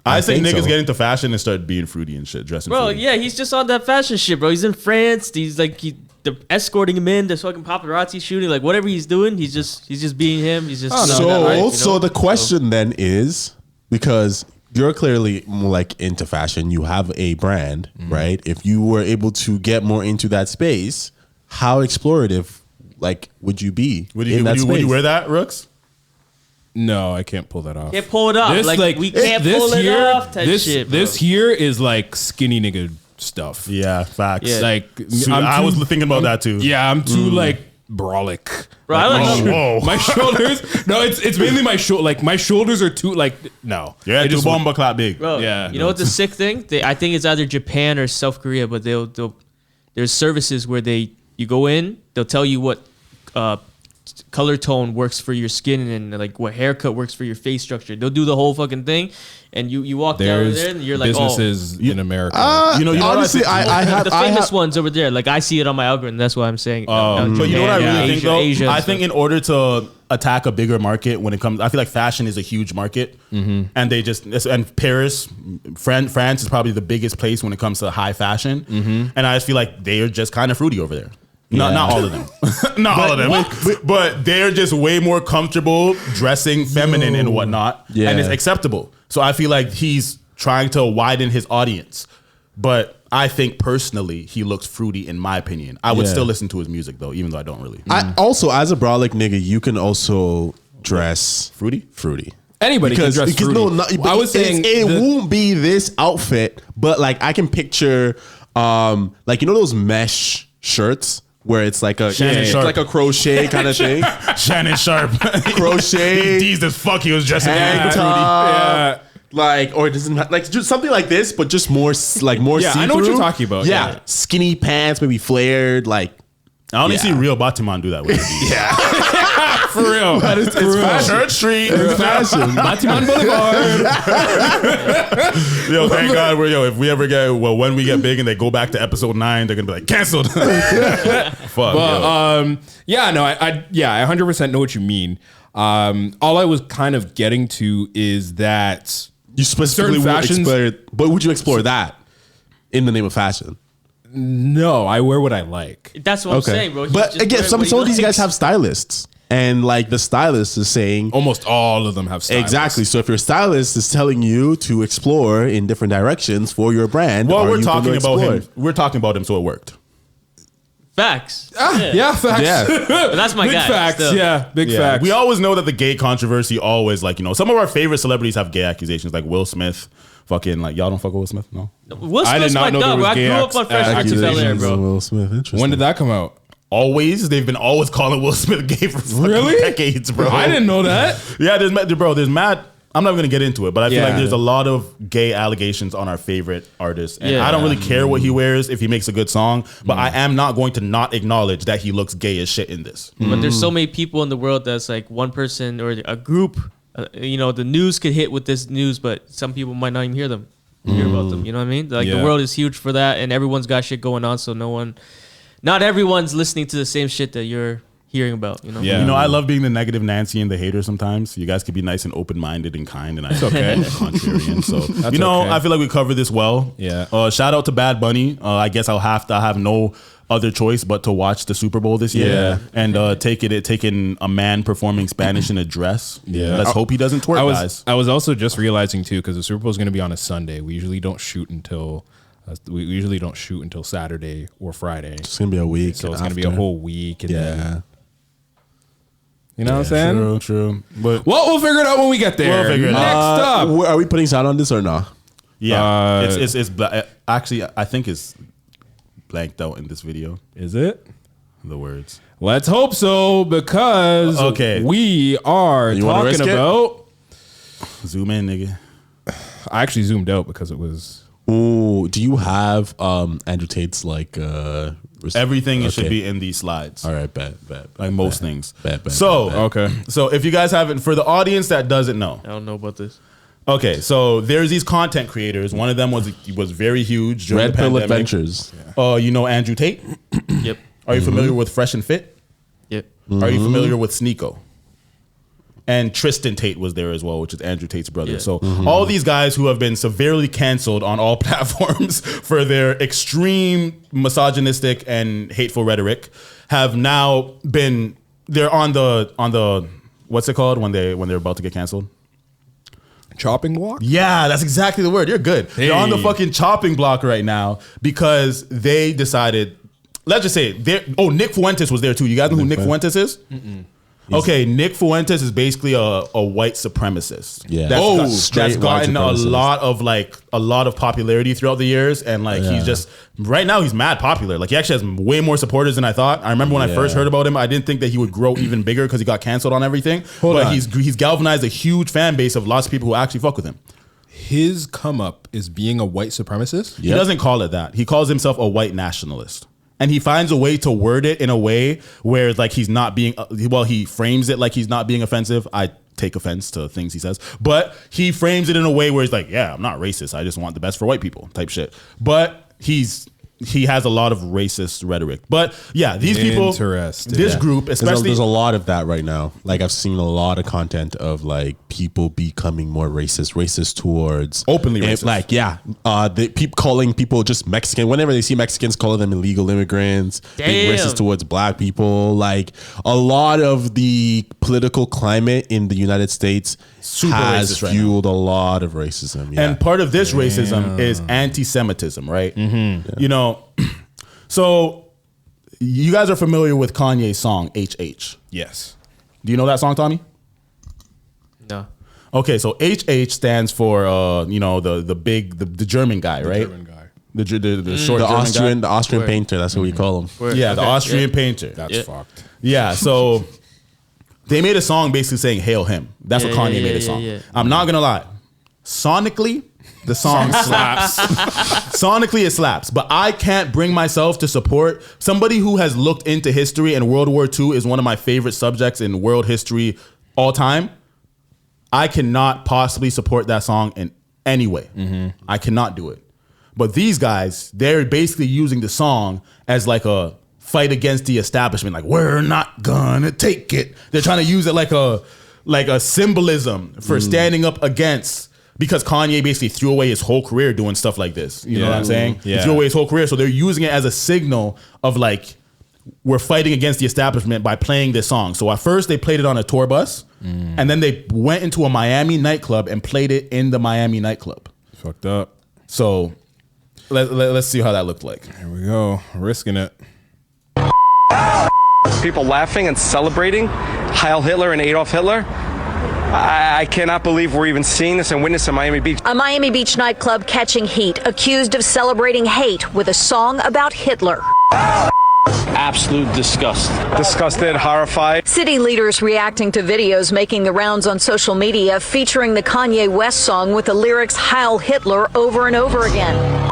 I think niggas so. get into fashion and start being fruity and shit, dressing Bro, fruity. yeah, he's just on that fashion shit, bro. He's in France. He's like they're escorting him in. There's fucking paparazzi shooting. Like whatever he's doing, he's just being him. He's just So the question then is, because you're clearly like into fashion, you have a brand, right? If you were able to get more into that space, how explorative like would you be? Would you wear that, Rooks? No, I can't pull that off. Can't pull it off. We can't pull it off. Type shit, bro. This here is like skinny nigga stuff. Yeah, facts. Yeah. Like I was thinking about that too. Yeah, I'm too like brolic. Bro, I like whoa. My shoulders. No, it's mainly my shoulder. Like my shoulders are too like no. Yeah, too bomba clap big. Bro, Yeah. you know what's a sick thing? I think it's either Japan or South Korea, but there's services where you go in, they'll tell you what color tone works for your skin and like what haircut works for your face structure. They'll do the whole fucking thing, and you walk down there and you're like, businesses in America. Honestly, I have the famous ones over there. Like I see it on my algorithm. That's why I'm saying. But you know what I really think though? Asia I think in order to attack a bigger market when it comes, I feel like fashion is a huge market, and and Paris, France is probably the biggest place when it comes to high fashion, and I just feel like they are just kind of fruity over there. Not all of them. Not all of them. But they're just way more comfortable dressing feminine and whatnot. Yeah. And it's acceptable. So I feel like he's trying to widen his audience. But I think personally, he looks fruity in my opinion. I would still listen to his music though, even though I don't really. I also, as a brolic nigga, you can also dress Fruity? Anybody can dress fruity. I was saying it won't be this outfit, but like I can picture, like you know those mesh shirts where it's like a like a crochet kind of thing. Shannon Sharp. Crochet. He teased as fuck. He was dressing Tank fruity. top. Like, or it doesn't like just something like this, but just more like more. Yeah, I know what you're talking about. Yeah, skinny pants, maybe flared. Like, I only see real Batiman do that with it. For real. it's fashion. Church Street. It's fashion. Batiman Boulevard. Yo, thank God if we ever when we get big and they go back to episode 9, they're gonna be like canceled. Fuck. But I 100% know what you mean. All I was kind of getting to is that You specifically certain would fashions. explore, but would you explore that in the name of fashion? No, I wear what I like. That's what I'm saying, bro. He's But just again, wearing some what he of these guys likes. have stylists, and like the stylist is saying Almost all of them have stylists. exactly. So if your stylist is telling you to explore in different directions for your brand, well, are we're you talking gonna about explore? him. We're talking about him, so it worked. Facts. Yeah, facts. Yeah. But that's my Big guy. facts. still. Yeah, big Yeah, facts. we always know that the gay controversy always some of our favorite celebrities have gay accusations, like Will Smith. Fucking like y'all don't fuck with Will Smith, no? Will I did Smith's not my know there dog, was bro. I gay grew up on Fresh Prince of Bel-Air, Accusations bro. of Will Smith. Interesting. When did that come out? Always, they've been always calling Will Smith gay for fucking Really? decades, bro. I didn't know that. Yeah, there's mad. I'm not going to get into it, but I feel Yeah. like there's a lot of gay allegations on our favorite artist. And Yeah. I don't really care what he wears if he makes a good song, but I am not going to not acknowledge that he looks gay as shit in this. But there's so many people in the world that's like one person or a group. The news could hit with this news, but some people might not even hear about them. You know what I mean? Like Yeah. the world is huge for that, and everyone's got shit going on. So not everyone's listening to the same shit that you're hearing about. You know? Yeah. You know, I love being the negative Nancy and the hater sometimes. You guys could be nice and open-minded and kind, and I'm okay. Contrarian. So, That's you know, okay. I feel like we covered this well. Yeah. Shout out to Bad Bunny. I guess I'll have no other choice but to watch the Super Bowl this year Yeah. and take in a man performing Spanish in a dress. Yeah. Let's hope he doesn't twerk, guys. I was also just realizing too, because the Super Bowl is going to be on a Sunday. We usually don't shoot until Saturday or Friday. It's gonna be a week. So it's going to be a whole week. And Yeah. then, you know what I'm saying? True. But Well, we'll figure it out when we get there. We'll figure it Next out. up. Are we putting sound on this or not? yeah, actually, I think it's blanked out in this video. Is it? The words. Let's hope so, because Okay. we are You wanna talking risk it? about. Zoom in, nigga. I actually zoomed out because it was. Ooh, do you have Andrew Tate's like Everything should Okay. be in these slides. All right, bet. Like most things. Bet. So, Okay. So if you guys haven't, for the audience that doesn't know, I don't know about this. okay, so there's these content creators. One of them was very huge during Red the Pill pandemic. Adventures. You know Andrew Tate? Yep. Are you familiar with Fresh and Fit? Yep. Are you familiar with Sneeko? And Tristan Tate was there as well, which is Andrew Tate's brother. Yeah. So all these guys who have been severely canceled on all platforms for their extreme misogynistic and hateful rhetoric have now been they're on the what's it called when they're about to get canceled? Chopping block? Yeah, that's exactly the word. You're good. They're on the fucking chopping block right now because they decided. Let's just say Nick Fuentes was there too. You guys know who Nick Fuentes is? Okay, Nick Fuentes is basically a white supremacist. Yeah. That's Straight gotten white a supremacist. lot of popularity throughout the years, and he's just right now he's mad popular. Like he actually has way more supporters than I thought. I remember when I first heard about him, I didn't think that he would grow even bigger because he got canceled on everything. But on. he's galvanized a huge fan base of lots of people who actually fuck with him. His come up is being a white supremacist? He doesn't call it that. He calls himself a white nationalist. And he finds a way to word it in a way where like he's not being, he frames it like he's not being offensive. I take offense to things he says, but he frames it in a way where he's like, yeah, I'm not racist. I just want the best for white people type shit. But he has a lot of racist rhetoric. But yeah, these people, Interesting. this Yeah. group, especially There's a lot of that right now. Like I've seen a lot of content of like people becoming more racist towards Openly and, racist. Like the people calling people just Mexican. Whenever they see Mexicans, calling them illegal immigrants. Being Damn. racist towards black people. Like a lot of the political climate in the United States Super has racist right fueled a lot of racism. Yeah. And part of this racism is anti-Semitism, right? You know, so you guys are familiar with Kanye's song HH. Yes. Do you know that song, Tommy? No. Okay, so HH stands for the German guy, right? German guy. The short the German guy. Austrian Word. painter. That's what we call him. Yeah, the Okay. Austrian painter. That's Yeah. fucked. Yeah, so they made a song basically saying "Hail him." That's what Yeah, Kanye yeah, made a yeah, song. yeah. I'm not gonna lie, sonically, the song slaps. Sonically, it slaps, but I can't bring myself to support somebody who has looked into history, and World War II is one of my favorite subjects in world history all time. I cannot possibly support that song in any way. I cannot do it. But these guys, they're basically using the song as like a fight against the establishment. Like, we're not gonna take it. They're trying to use it like a symbolism for standing up against, because Kanye basically threw away his whole career doing stuff like this. You know what I'm saying? Yeah. He threw away his whole career. So they're using it as a signal of like, we're fighting against the establishment by playing this song. So at first they played it on a tour bus, and then they went into a Miami nightclub and played it in the Miami nightclub. Fucked up. So let's see how that looked like. Here we go. Risking it. People laughing and celebrating Heil Hitler and Adolf Hitler. I cannot believe we're even seeing this and witnessing Miami Beach. A Miami Beach nightclub catching heat, accused of celebrating hate with a song about Hitler. absolute disgust. Disgusted, horrified. City leaders reacting to videos making the rounds on social media featuring the Kanye West song with the lyrics Heil Hitler over and over again.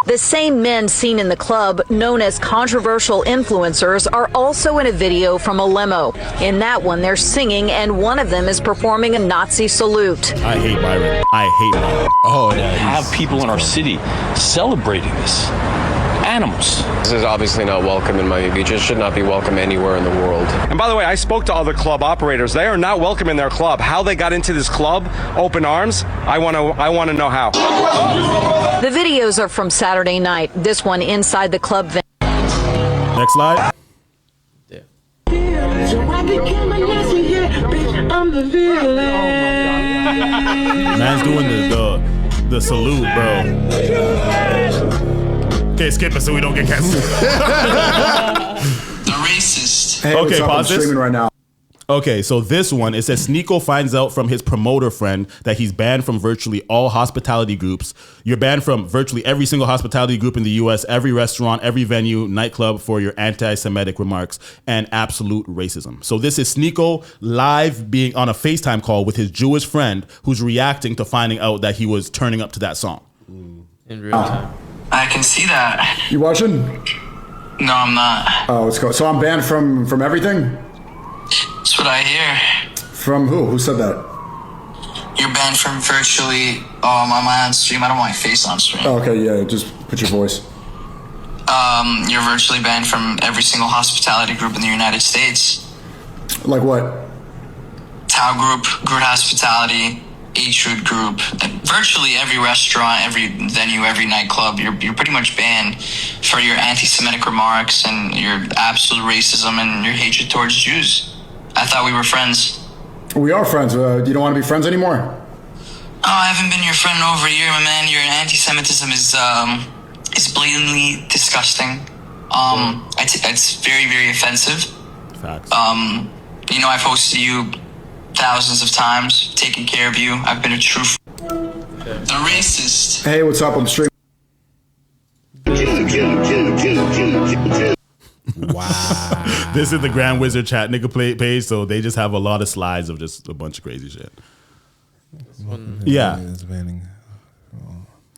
The same men seen in the club, known as controversial influencers, are also in a video from a limo. In that one, they're singing, and one of them is performing a Nazi salute. I hate Byron. I hate Byron. Oh, yeah. Have people in our city celebrating this. Animals. This is obviously not welcome in Miami Beach. It should not be welcome anywhere in the world. And by the way, I spoke to other club operators. They are not welcome in their club. How they got into this club, open arms, I want to know how. The videos are from Saturday night. This one inside the club venue. Next slide. Man's doing the salute, bro. Okay, skip it so we don't get canceled. The racist. Hey, okay, pause this. Streaming right now. Okay, so this one, it says Sneeko finds out from his promoter friend that he's banned from virtually all hospitality groups. You're banned from virtually every single hospitality group in the U.S., every restaurant, every venue, nightclub for your anti-Semitic remarks and absolute racism. So this is Sneeko live being on a FaceTime call with his Jewish friend who's reacting to finding out that he was turning up to that song. In real time. I can see that. You watching? No, I'm not. Oh, let's go. So I'm banned from everything? That's what I hear. From who? Who said that? You're banned from virtually. Oh, am I on stream? I don't want my face on stream. Oh, okay, yeah, just put your voice. You're virtually banned from every single hospitality group in the United States. Like what? Tao Group, Groot Hospitality, H-Root Group, virtually every restaurant, every venue, every nightclub, you're pretty much banned for your anti-Semitic remarks and your absolute racism and your hatred towards Jews. I thought we were friends. We are friends. You don't want to be friends anymore? Oh, I haven't been your friend in over a year, my man. Your anti-Semitism is blatantly disgusting. It's very, very offensive. Facts. I've hosted you thousands of times, taken care of you. I've been a true The racist. Hey, what's up? I'm streaming. Wow. This is the Grand Wizard Chat nigga page, so they just have a lot of slides of just a bunch of crazy shit. Yeah.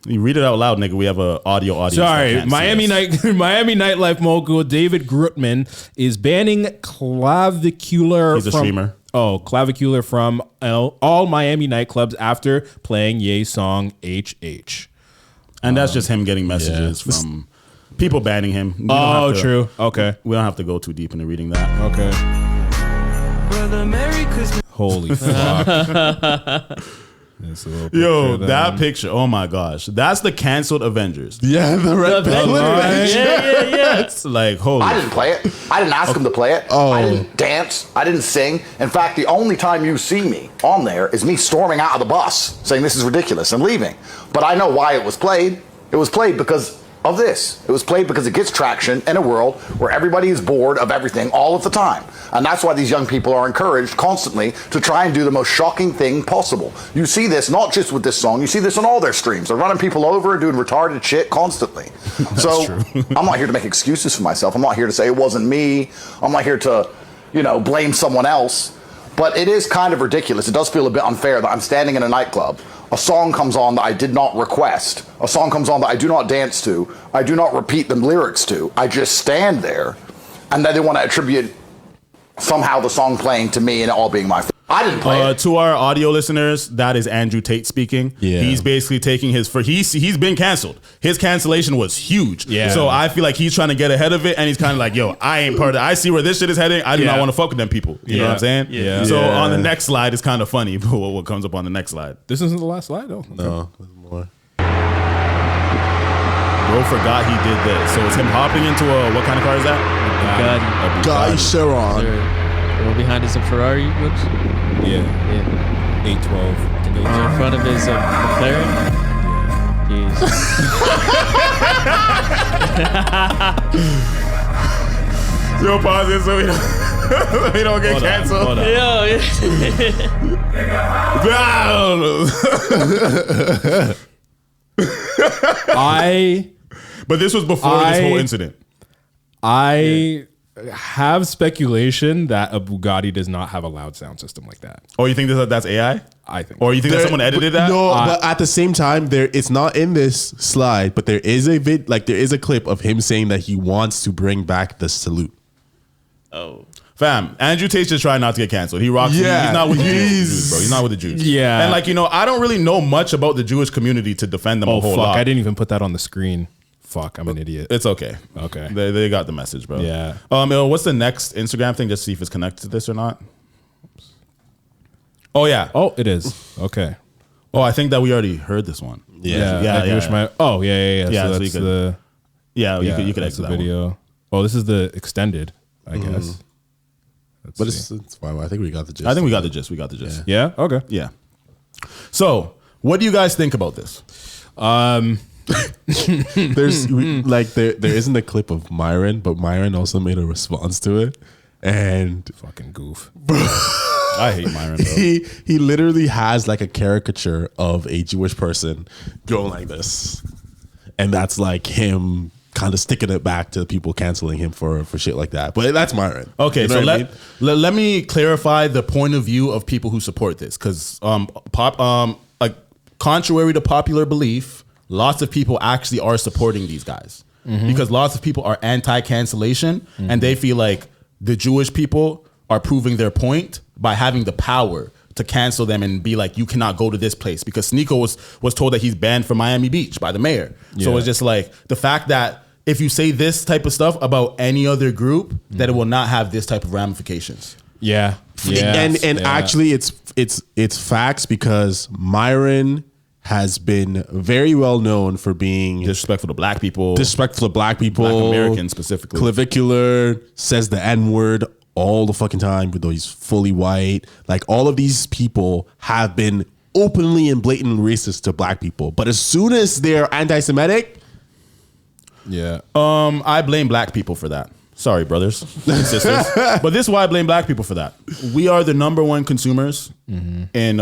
You read it out loud, nigga. We have a audio audience. Sorry, Miami nightlife mogul David Grutman is banning clavicular. He's a streamer. Oh, clavicular from all Miami nightclubs after playing Ye's song HH. And that's just him getting messages from people banning him. True. Okay. We don't have to go too deep into reading that. Okay. Brother, Merry Christmas. Holy fuck. Yo, that picture. Oh my gosh. That's the canceled Avengers. Yeah, the red pen. Yeah. It's like, holy. I didn't play it. I didn't ask him to play it. I didn't dance. I didn't sing. In fact, the only time you see me on there is me storming out of the bus saying this is ridiculous and leaving. But I know why it was played. It was played because of this. It was played because it gets traction in a world where everybody is bored of everything all of the time. And that's why these young people are encouraged constantly to try and do the most shocking thing possible. You see this not just with this song, you see this on all their streams. They're running people over and doing retarded shit constantly. So I'm not here to make excuses for myself. I'm not here to say it wasn't me. I'm not here to, blame someone else. But it is kind of ridiculous. It does feel a bit unfair that I'm standing in a nightclub. A song comes on that I did not request. A song comes on that I do not dance to. I do not repeat the lyrics to. I just stand there. And then they want to attribute somehow the song playing to me and it all being my fault. I didn't play it. To our audio listeners, that is Andrew Tate speaking. Yeah. He's basically taking he's been canceled. His cancellation was huge. Yeah. So I feel like he's trying to get ahead of it and he's kind of like, yo, I ain't part of it. I see where this shit is heading. I do not want to fuck with them people. You know what I'm saying? Yeah. So on the next slide, it's kind of funny, but what comes up on the next slide? This isn't the last slide, though. No, there's more. Bro forgot he did this. So it's him hopping into what kind of car is that? Guy Sharon. Well, behind is a Ferrari, whoops. Yeah. 812. In front of his McLaren. Jeez. Yo, pause it so we don't get canceled. Hold on. But this was before this whole incident. I have speculation that a Bugatti does not have a loud sound system like that. Or you think that's AI? I think. Or you think that someone edited that? No, but at the same time, it's not in this slide, but there is there is a clip of him saying that he wants to bring back the salute. Oh. Fam, Andrew Tate's just trying not to get canceled. He rocks. Yeah, he's not with the Jews, bro. He's not with the Jews. Yeah. And I don't really know much about the Jewish community to defend them a whole fuck, lot. I didn't even put that on the screen. Fuck, I'm an idiot. It's okay. Okay. They got the message, bro. Yeah. What's the next Instagram thing? Just see if it's connected to this or not. Oh, yeah. Oh, it is. Okay. Oh, I think that we already heard this one. Yeah. Yeah. Yeah. So so that's the. Yeah, you could that's exit the that video. one. Oh, this is the extended, I guess. But it's fine. I think we got the gist. I think we got the gist. We got the gist. Yeah. Okay. Yeah. So, what do you guys think about this? There isn't a clip of Myron, but Myron also made a response to it, and fucking goof. I hate Myron. Bro. He literally has like a caricature of a Jewish person going like this, and that's like him kind of sticking it back to people canceling him for shit like that. But that's Myron. Okay, you know so let me clarify the point of view of people who support this, because contrary to popular belief, lots of people actually are supporting these guys because lots of people are anti-cancellation and they feel like the Jewish people are proving their point by having the power to cancel them and be like, you cannot go to this place, because Sneeko was told that he's banned from Miami Beach by the mayor. So it's just like the fact that if you say this type of stuff about any other group, that it will not have this type of ramifications. Yeah. Actually it's facts, because Myron has been very well known for being disrespectful to black people, Black Americans specifically, clavicular, says the N-word all the fucking time, even though he's fully white. Like, all of these people have been openly and blatantly racist to black people. But as soon as they're anti-Semitic, I blame black people for that. Sorry, brothers and sisters. But this is why I blame black people for that. We are the number one consumers in,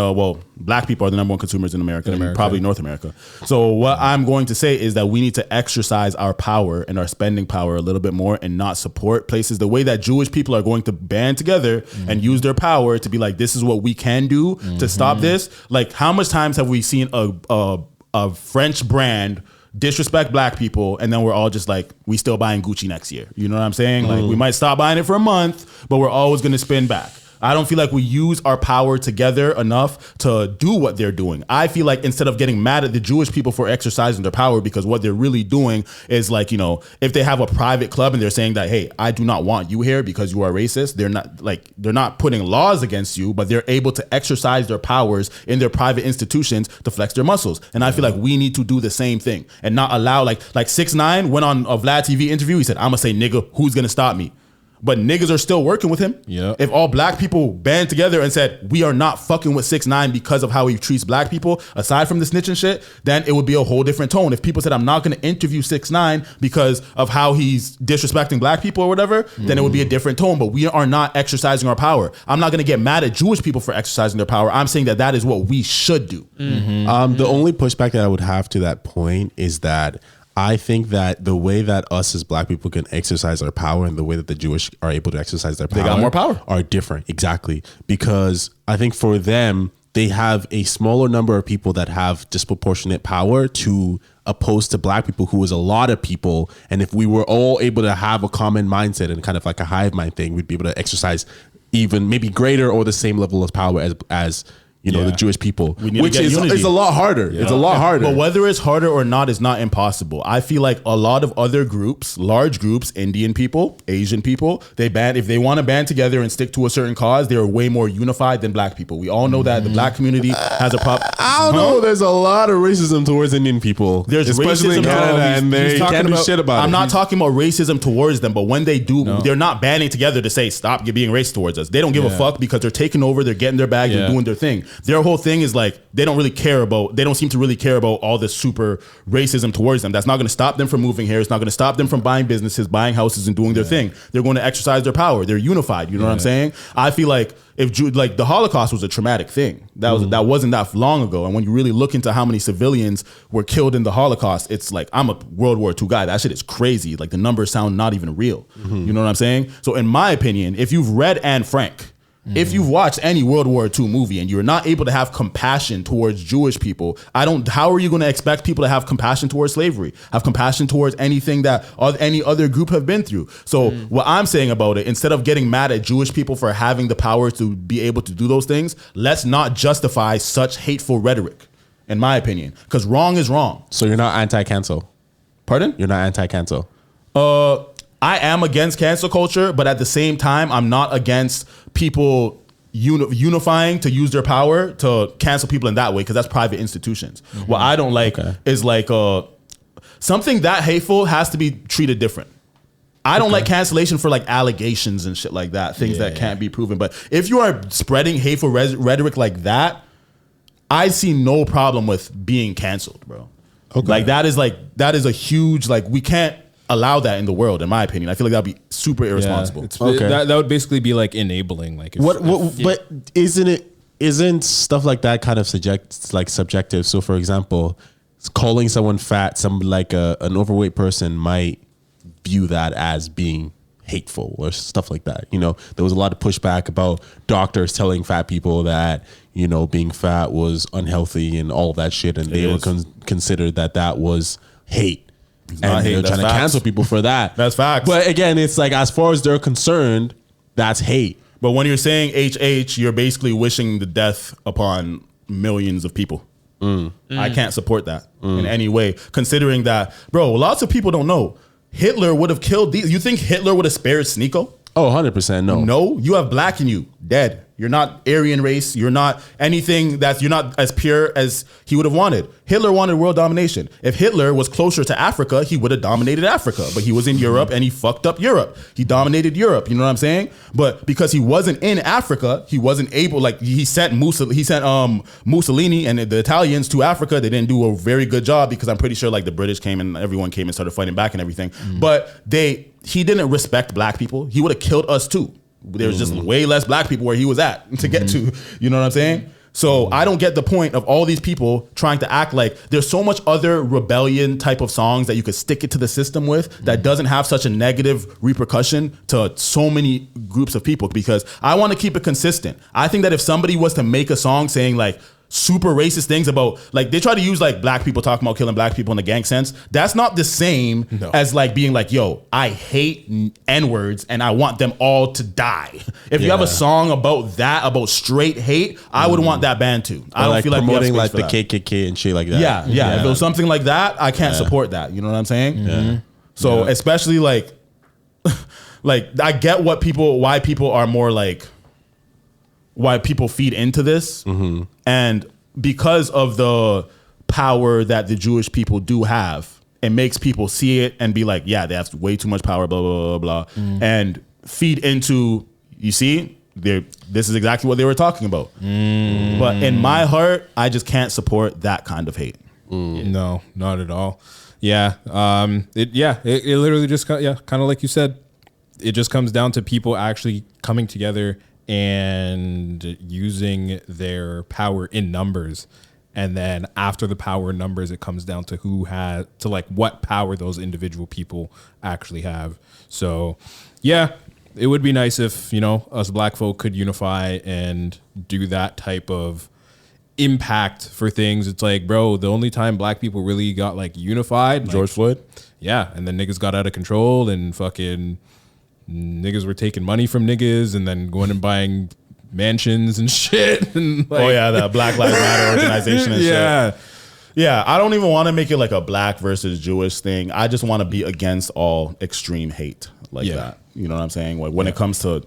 black people are the number one consumers in America, and probably North America. So what I'm going to say is that we need to exercise our power and our spending power a little bit more and not support places the way that Jewish people are going to band together and use their power to be like, this is what we can do to stop this. Like, how much times have we seen a French brand disrespect black people, and then we're all just like, we still buying Gucci next year? You know what I'm saying? Like, we might stop buying it for a month, but we're always going to spin back. I don't feel like we use our power together enough to do what they're doing. I feel like instead of getting mad at the Jewish people for exercising their power, because what they're really doing is like, if they have a private club and they're saying that, hey, I do not want you here because you are racist, they're not putting laws against you, but they're able to exercise their powers in their private institutions to flex their muscles. And I feel like we need to do the same thing and not allow, like 6ix9ine went on a Vlad TV interview. He said, I'm gonna say, nigga, who's gonna stop me? But niggas are still working with him. Yeah. If all black people band together and said, we are not fucking with 6ix9ine because of how he treats black people, aside from the snitching shit, then it would be a whole different tone. If people said, I'm not going to interview 6ix9ine because of how he's disrespecting black people or whatever, then it would be a different tone. But we are not exercising our power. I'm not going to get mad at Jewish people for exercising their power. I'm saying that is what we should do. The only pushback that I would have to that point is that I think that the way that us as black people can exercise our power and the way that the Jewish are able to exercise their power, they got more power, are different. Exactly. Because I think for them, they have a smaller number of people that have disproportionate power to opposed to black people, who is a lot of people. And if we were all able to have a common mindset and kind of like a hive mind thing, we'd be able to exercise even maybe greater or the same level of power as the Jewish people, which is a lot harder. Yeah. It's a lot harder. But whether it's harder or not is not impossible. I feel like a lot of other groups, large groups, Indian people, Asian people, if they want to band together and stick to a certain cause, they're way more unified than black people. We all know that the black community has a problem. I don't know. There's a lot of racism towards Indian people. There's especially racism in Canada, and they can't do shit about it. I'm not talking about racism towards them, but when they do, they're not banding together to say, stop being racist towards us. They don't give a fuck because they're taking over, they're getting their bag, they're doing their thing. Their whole thing is like they don't seem to really care about all this super racism towards them. That's not going to stop them from moving here. It's not going to stop them from buying businesses, buying houses, and doing their thing. They're going to exercise their power. They're unified. You know what I'm saying? I feel like if the Holocaust was a traumatic thing, that wasn't that long ago. And when you really look into how many civilians were killed in the Holocaust, it's like, I'm a World War II guy. That shit is crazy. Like the numbers sound not even real. You know what I'm saying? So in my opinion, if you've read Anne Frank, if you've watched any World War II movie and you're not able to have compassion towards Jewish people, how are you going to expect people to have compassion towards slavery, have compassion towards anything that any other group have been through? So what I'm saying about it, instead of getting mad at Jewish people for having the power to be able to do those things, let's not justify such hateful rhetoric, in my opinion, because wrong is wrong. So you're not anti-cancel? Pardon? You're not anti-cancel? I am against cancel culture, but at the same time, I'm not against people unifying to use their power to cancel people in that way, because that's private institutions. What I don't like is like something that hateful has to be treated different. I don't like cancellation for like allegations and shit like that, things that can't be proven. But if you are spreading hateful rhetoric like that, I see no problem with being canceled, bro. Like that is a huge, like, we can't allow that in the world, in my opinion. I feel like that'd be super irresponsible. That would basically be like enabling. Like, but isn't stuff like that kind of subjective? So, for example, calling someone fat, an overweight person might view that as being hateful or stuff like that. You know, there was a lot of pushback about doctors telling fat people that, you know, being fat was unhealthy and all of that shit, and they were considered that was hate. And they're trying to cancel people for that. That's facts. But again, it's like, as far as they're concerned, that's hate. But when you're saying HH, you're basically wishing the death upon millions of people. I can't support that in any way, considering that, bro, lots of people don't know. Hitler would have killed these. You think Hitler would have spared Sneeko? Oh, 100% no. No, you have black in you, dead. You're not Aryan race. You're not anything you're not as pure as he would have wanted. Hitler wanted world domination. If Hitler was closer to Africa, he would have dominated Africa. But he was in Europe and he fucked up Europe. He dominated Europe. You know what I'm saying? But because he wasn't in Africa, he wasn't able. Like, he sent Mussolini and the Italians to Africa. They didn't do a very good job, because I'm pretty sure like the British came and everyone came and started fighting back and everything. But he didn't respect black people. He would have killed us too. There's just way less black people where he was at to get to. You know what I'm saying? So I don't get the point of all these people trying to act like there's so much other rebellion type of songs that you could stick it to the system with that doesn't have such a negative repercussion to so many groups of people, because I want to keep it consistent. I think that if somebody was to make a song saying like super racist things about, like, they try to use like black people talking about killing black people in the gang sense, that's not the same as like being like, yo, I hate N-words and I want them all to die. If you have a song about that, about straight hate, I would want that banned too. I don't feel like promoting like the KKK and shit like that. Yeah. If it was something like that, I can't support that. You know what I'm saying? So especially like like, I get why people are more like, why people feed into this. And because of the power that the Jewish people do have, it makes people see it and be like, yeah, they have way too much power, blah, blah, blah, blah, and feed into, you see, this is exactly what they were talking about. But in my heart, I just can't support that kind of hate. No, not at all. Yeah. It literally just, kind of like you said, it just comes down to people actually coming together and using their power in numbers. And then after the power in numbers, it comes down to what power those individual people actually have. So yeah, it would be nice if, you know, us black folk could unify and do that type of impact for things. It's like, bro, the only time black people really got like unified, George Floyd. Yeah. And then niggas got out of control and fucking niggas were taking money from niggas and then going and buying mansions and shit. And like, the Black Lives Matter organization and shit. Yeah, I don't even want to make it like a black versus Jewish thing. I just want to be against all extreme hate like that. You know what I'm saying? Like, when it comes to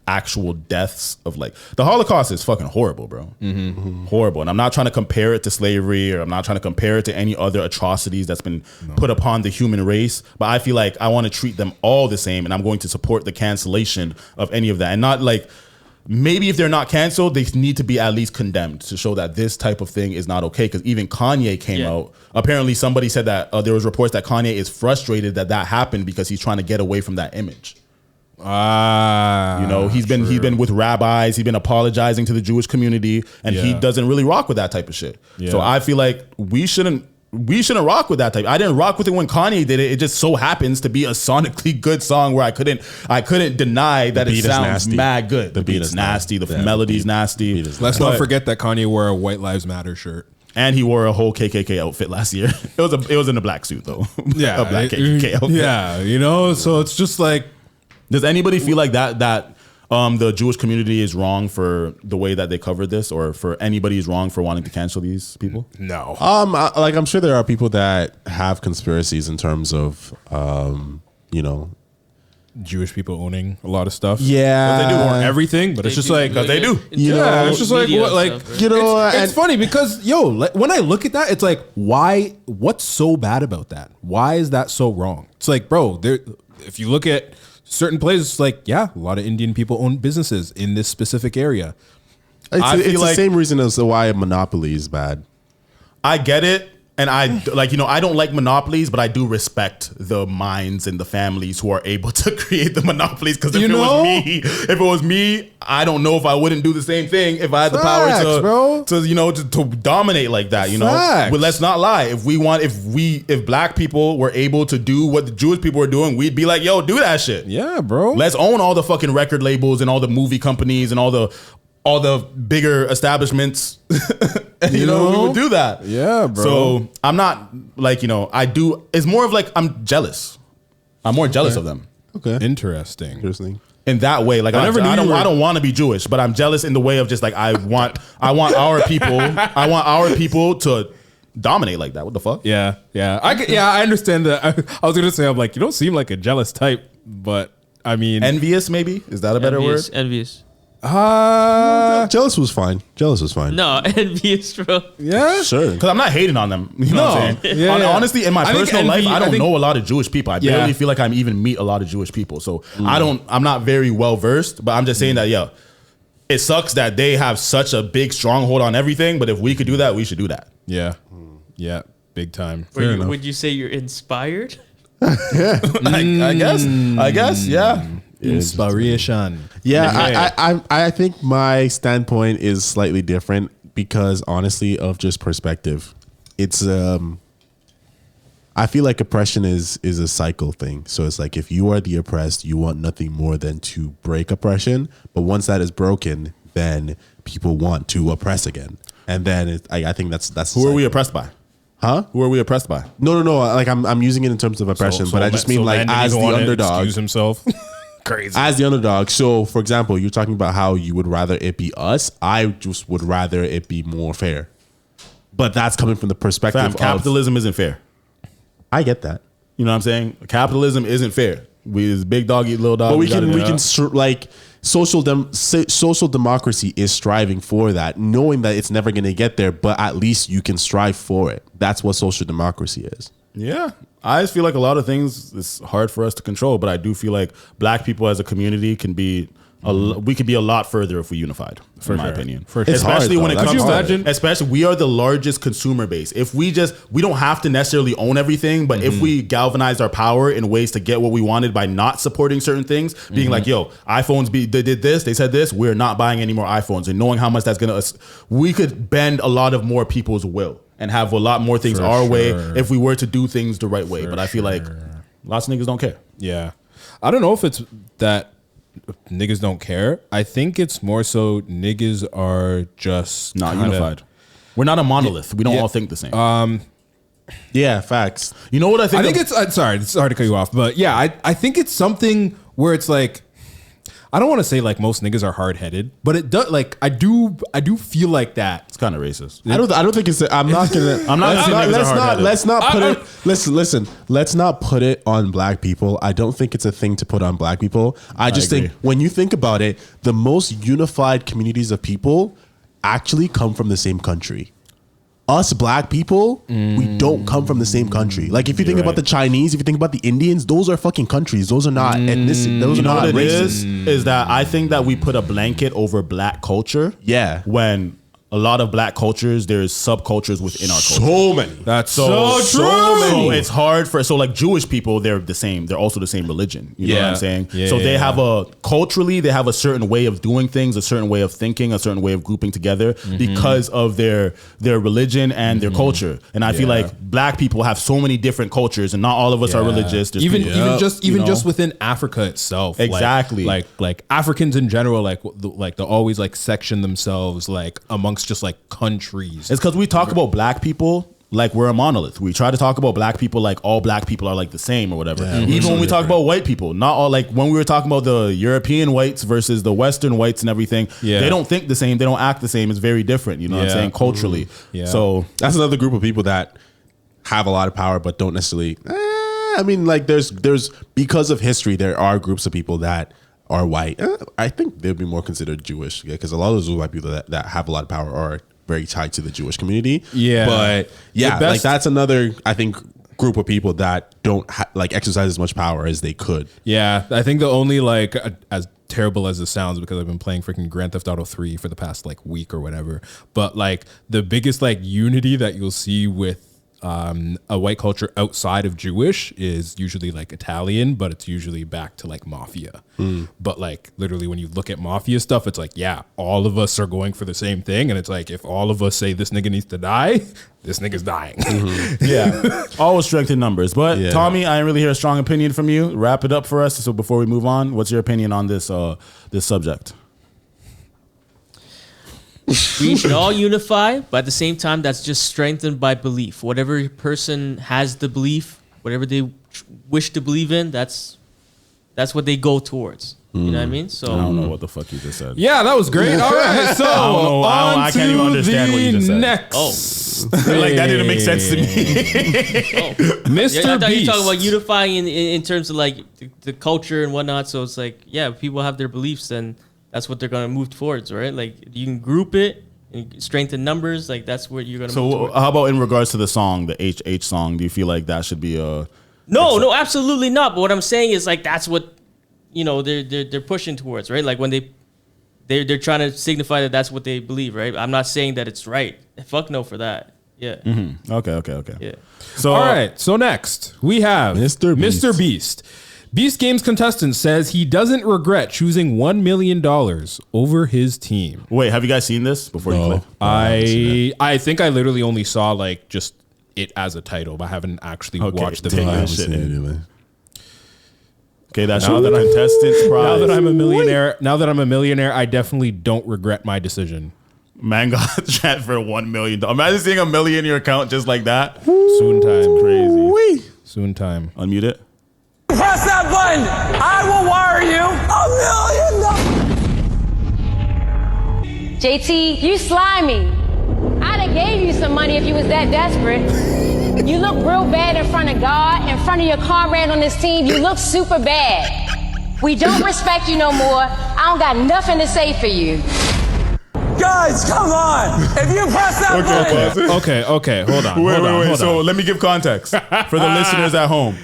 actual deaths of, like, the Holocaust is fucking horrible, bro. Horrible. And I'm not trying to compare it to slavery, or I'm not trying to compare it to any other atrocities that's been put upon the human race, but I feel like I want to treat them all the same, and I'm going to support the cancellation of any of that. And not like, maybe if they're not canceled, they need to be at least condemned to show that this type of thing is not okay. Because even Kanye came out. Apparently, somebody said that there was reports that Kanye is frustrated that happened because he's trying to get away from that image. He's been with rabbis, he's been apologizing to the Jewish community, and he doesn't really rock with that type of shit. So I feel like we shouldn't rock with that type. I didn't rock with it when Kanye did it. It just so happens to be a sonically good song where I couldn't deny that it sounds mad good. The beat is nasty, the melody's nasty. Let's not forget that Kanye wore a White Lives Matter shirt. And he wore a whole KKK outfit last year. It was in a black suit though. Yeah, a black KKK outfit. Yeah, so it's just like, does anybody feel like that the Jewish community is wrong for the way that they covered this, or for anybody is wrong for wanting to cancel these people? No. I'm sure there are people that have conspiracies in terms of, Jewish people owning a lot of stuff. Yeah, but they do own everything. But it's just like because they do. It's just like what, like It's funny because when I look at that, it's like why? What's so bad about that? Why is that so wrong? It's like, bro, if you look at certain places, it's like, a lot of Indian people own businesses in this specific area. It's the same reason as to why monopoly is bad. I get it. And I don't like monopolies, but I do respect the minds and the families who are able to create the monopolies. Because if it was me, I don't know if I wouldn't do the same thing if I had the power to dominate like that. But let's not lie. If black people were able to do what the Jewish people were doing, we'd be like, yo, do that shit. Yeah, bro. Let's own all the fucking record labels and all the movie companies and all the bigger establishments. we would do that. Yeah, bro. So I'm not like, it's more of like, I'm jealous. I'm more jealous of them. Okay. Interesting. In that way, like I don't want to be Jewish, but I'm jealous in the way of just like, I want our people to dominate like that. What the fuck? Yeah. I understand that. I was gonna say, I'm like, you don't seem like a jealous type, but I mean, envious maybe? Is that a better word? Envious. Jealous was fine. No, envious, bro. Yeah, sure. Because I'm not hating on them. You know what I'm saying? Honestly, in my personal life, I don't know a lot of Jewish people. I barely feel like I even meet a lot of Jewish people. So I'm not very well versed. But I'm just saying that it sucks that they have such a big stronghold on everything. But if we could do that, we should do that. Yeah, big time. Would you say you're inspired? I guess, yeah. Inspiration. Yeah, I think my standpoint is slightly different because honestly of just perspective. It's I feel like oppression is a cycle thing. So it's like if you are the oppressed, you want nothing more than to break oppression. But once that is broken, then people want to oppress again. And then I think that's who are we oppressed by? Huh? Who are we oppressed by? No. Like I'm using it in terms of oppression, but I just mean like as the underdog. Excuse himself. Crazy. As the underdog. So, for example, you're talking about how you would rather it be us. I just would rather it be more fair. But that's coming from the perspective of capitalism isn't fair. I get that. You know what I'm saying? Capitalism isn't fair. We big dog eat little dog. But we can like social democracy is striving for that, knowing that it's never going to get there, but at least you can strive for it. That's what social democracy is. Yeah. I just feel like a lot of things is hard for us to control, but I do feel like black people as a community can be we could be a lot further if we unified, in my opinion. Especially when it comes to, especially we are the largest consumer base. If we don't have to necessarily own everything, but if we galvanized our power in ways to get what we wanted by not supporting certain things, being like, yo, iPhones, they did this, they said this, we're not buying any more iPhones, and knowing how much that's going to, we could bend a lot of more people's will and have a lot more things way if we were to do things the right way. But I feel like lots of niggas don't care. Yeah. I don't know if it's that niggas don't care. I think it's more so niggas are just not unified. We're not a monolith. We don't all think the same. Yeah, facts. You know what I think? I think it's sorry to cut you off, but yeah, I think it's something where it's like, I don't want to say like most niggas are hard headed, but it does. Like I do feel like that. It's kind of racist. I don't think it's. I'm not gonna. Let's not put it on black people. I don't think it's a thing to put on black people. I just think when you think about it, the most unified communities of people actually come from the same country. us black people, we don't come from the same country. Like if you think about the Chinese, if you think about the Indians, those are fucking countries. Those are not ethnicity. Those are not what it races. is that I think that we put a blanket over black culture. Yeah. When a lot of black cultures, there's subcultures within our culture. So many. That's so true. So it's hard for like Jewish people. They're the same. They're also the same religion. You know what I'm saying? Yeah, so they have culturally they have a certain way of doing things, a certain way of thinking, a certain way of grouping together because of their religion and their culture. And I feel like black people have so many different cultures, and not all of us are religious. There's Even people- just within Africa itself. Exactly. Like Africans in general, like they always like section themselves like amongst just like countries. It's because we talk about black people like we're a monolith. We try to talk about black people like all black people are like the same or whatever. Even when we talk about white people, not all, like when we were talking about the European whites versus the Western whites and everything, they don't think the same, they don't act the same. It's very different, you know what I'm saying, culturally. So that's another group of people that have a lot of power but don't necessarily I mean, like there's because of history, there are groups of people that are white. I think they'd be more considered Jewish because a lot of those white people that have a lot of power are very tied to the Jewish community. Yeah. But yeah, like that's another, I think, group of people that don't like exercise as much power as they could. Yeah. I think the only like, as terrible as it sounds, because I've been playing freaking Grand Theft Auto 3 for the past like week or whatever, but like the biggest like unity that you'll see with a white culture outside of Jewish is usually like Italian, but it's usually back to like mafia. But like literally when you look at mafia stuff, it's like, yeah, all of us are going for the same thing. And it's like, if all of us say this nigga needs to die, this nigga's dying. Yeah. Always strength in numbers. But Tommy, I didn't really hear a strong opinion from you. Wrap it up for us. So before we move on, what's your opinion on this this subject? We should all unify, but at the same time, that's just strengthened by belief. Whatever person has the belief, whatever they wish to believe in, that's what they go towards. You know what I mean? So I don't know what the fuck you just said. Yeah, that was great. All right, so I can't even understand what you just said. Next, like that didn't make sense to me. Mr. I thought Beast. you talking about unifying in terms of like the culture and whatnot. So it's like, yeah, if people have their beliefs, then that's what they're gonna move towards, right? Like you can group it and strengthen numbers. Like that's what you're gonna. move towards. How about in regards to the song, the HH song? Do you feel like that should be a? No, absolutely not. But what I'm saying is like that's what they're pushing towards, right? Like when they're trying to signify that that's what they believe, right? I'm not saying that it's right. Fuck no for that. Yeah. Mm-hmm. Okay. Yeah. So all right. So next we have Mr. Beast. Beast Games contestant says he doesn't regret choosing $1 million over his team. Wait, have you guys seen this before you play? I think I literally only saw like just it as a title, but I haven't actually watched the video. Okay, that's now that contestant's prize. Now that I'm a millionaire, I definitely don't regret my decision. Man got chat for $1 million. Imagine seeing $1 million in your account just like that. Soon time. Crazy. Soon time. Unmute it. Press that button. I will wire you $1 million. JT, you slimy. I'd have gave you some money if you was that desperate. You look real bad in front of God, in front of your comrade on this team. You look super bad. We don't respect you no more. I don't got nothing to say for you. Guys, come on. If you press that button. Okay. Hold on. Wait. So let me give context for the listeners at home.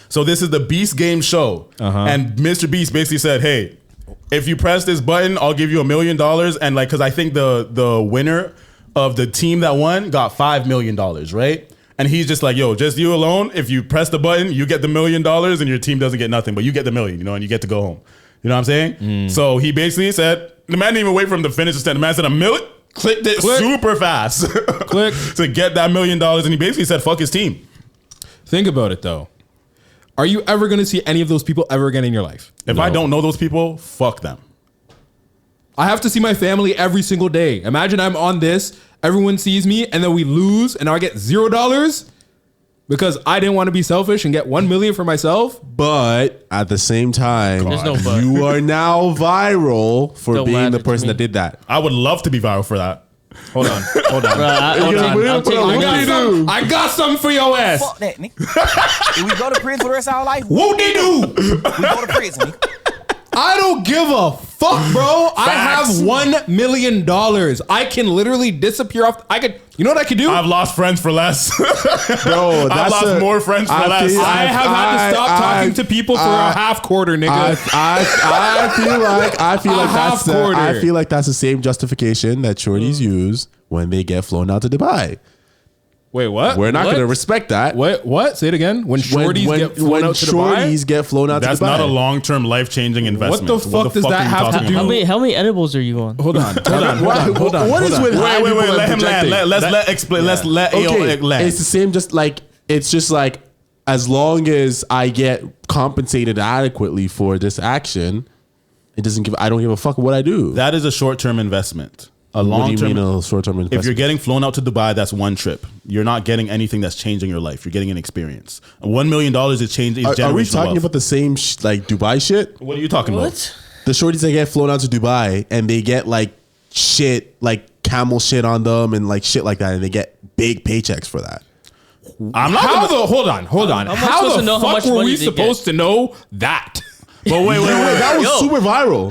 So this is the Beast Game show. And Mr. Beast basically said, hey, if you press this button, I'll give you $1 million. And like, cause I think the winner of the team that won got $5 million, right? And he's just like, yo, just you alone. If you press the button, you get the $1 million and your team doesn't get nothing, but you get the $1 million, and you get to go home. You know what I'm saying? So he basically said, the man didn't even wait for him to finish the stand. The man said $1 million, clicked it super fast. Click. To get that $1 million. And he basically said, fuck his team. Think about it though. Are you ever going to see any of those people ever again in your life? If I don't know those people, fuck them. I have to see my family every single day. Imagine I'm on this, everyone sees me, and then we lose, and now I get $0 because I didn't want to be selfish and get $1 million for myself. But at the same time, There's no but. you are now viral for being the person that did that. I would love to be viral for that. Hold on. I got something for your ass. Fuck that, nigga. If we go to prison for the rest of our life, Whoop-de-doo. we go to prison, nigga. I don't give a fuck fuck, bro? I have $1 million. I can literally disappear off. You know what I could do? I've lost friends for less. Bro, I've lost more friends for less. I have had to stop talking to people for a half quarter, nigga. I feel like that's the same justification that shorties use when they get flown out to Dubai. Wait, what? We're not going to respect that. What? Say it again. When shorties get flown out to Dubai? Get flown out to Dubai. That's not a long-term, life-changing investment. What the fuck does that have to do? How many edibles are you on? Hold on. What is with wait, let him land. Let's let AO land. It's the same, it's just like, as long as I get compensated adequately for this action, I don't give a fuck what I do. That is a short-term investment. A long-term, a short-term investment? If you're getting flown out to Dubai, that's one trip. You're not getting anything that's changing your life. You're getting an experience. $1 million is changing. Are we talking about the same Dubai shit? What are you talking about? The shorties that get flown out to Dubai and they get shit, camel shit on them and shit like that, and they get big paychecks for that. Hold on. How the fuck were we supposed to know that? But wait. That was super viral.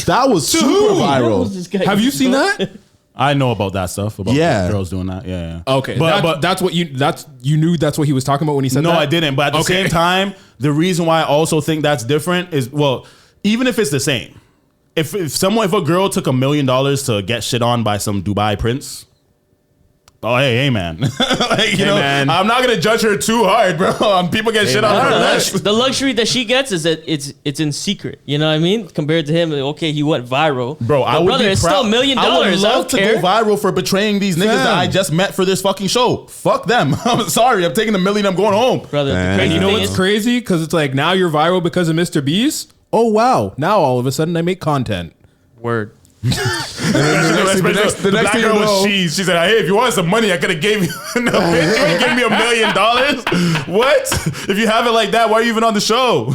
That was super viral. Have you seen that? I know about that stuff. About girls doing that. Yeah. Okay, but that's what you knew. That's what he was talking about when he said that. No, I didn't. But at the same time, the reason why I also think that's different is, well, even if it's the same, if a girl took $1 million to get shit on by some Dubai prince. Oh, hey, man. Man. I'm not gonna judge her too hard, bro. People get shit on her. The luxury that she gets is that it's in secret. You know what I mean? Compared to him, okay, he went viral. Bro, I would it's still $1 million. I would love to go viral for betraying these niggas that I just met for this fucking show. Fuck them. I'm sorry. I'm taking $1 million. I'm going home. Brother, and you know what's crazy? Because it's now you're viral because of Mr. Beast. Oh, wow. Now all of a sudden I make content. Word. The next thing you know, she said, "Hey, if you want some money, I could have gave you. No, you give me $1 million. What? If you have it like that, why are you even on the show?"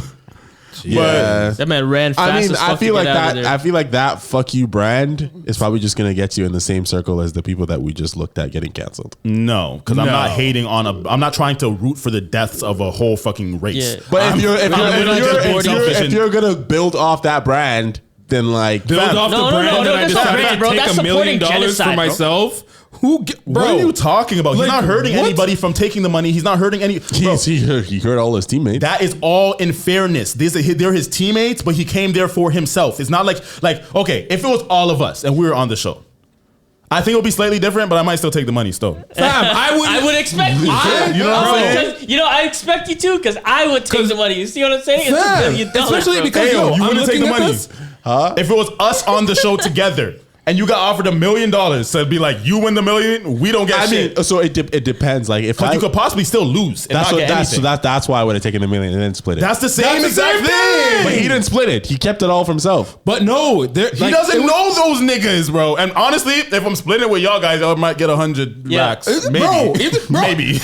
Yeah, that man ran fast. I feel like that fuck you brand is probably just gonna get you in the same circle as the people that we just looked at getting canceled. No, because I'm not hating on I'm not trying to root for the deaths of a whole fucking race. Yeah. But if you're gonna build off that brand, then build off the brand that I decided to take $1 million for myself. What are you talking about? He's not hurting anybody from taking the money. He's not hurting any. He hurt all his teammates. That is all in fairness. They're his teammates, but he came there for himself. It's not like okay, if it was all of us and we were on the show, I think it'll be slightly different, but I might still take the money still. Fam, I would expect you to. You know what I'm saying? I expect you to because I would take the money. You see what I'm saying? It's $1 million. Especially because you wouldn't take the money. Huh? If it was us on the show together and you got offered $1 million, so it'd be like you win the $1 million, we don't get shit. So it depends. If you could possibly still lose and not get anything. So that's why I would have taken $1 million and then split it. That's the same exact thing. But he didn't split it. He kept it all for himself. But no, he doesn't know those niggas, bro. And honestly, if I'm splitting it with y'all guys, I might get 100 racks. Maybe. Maybe.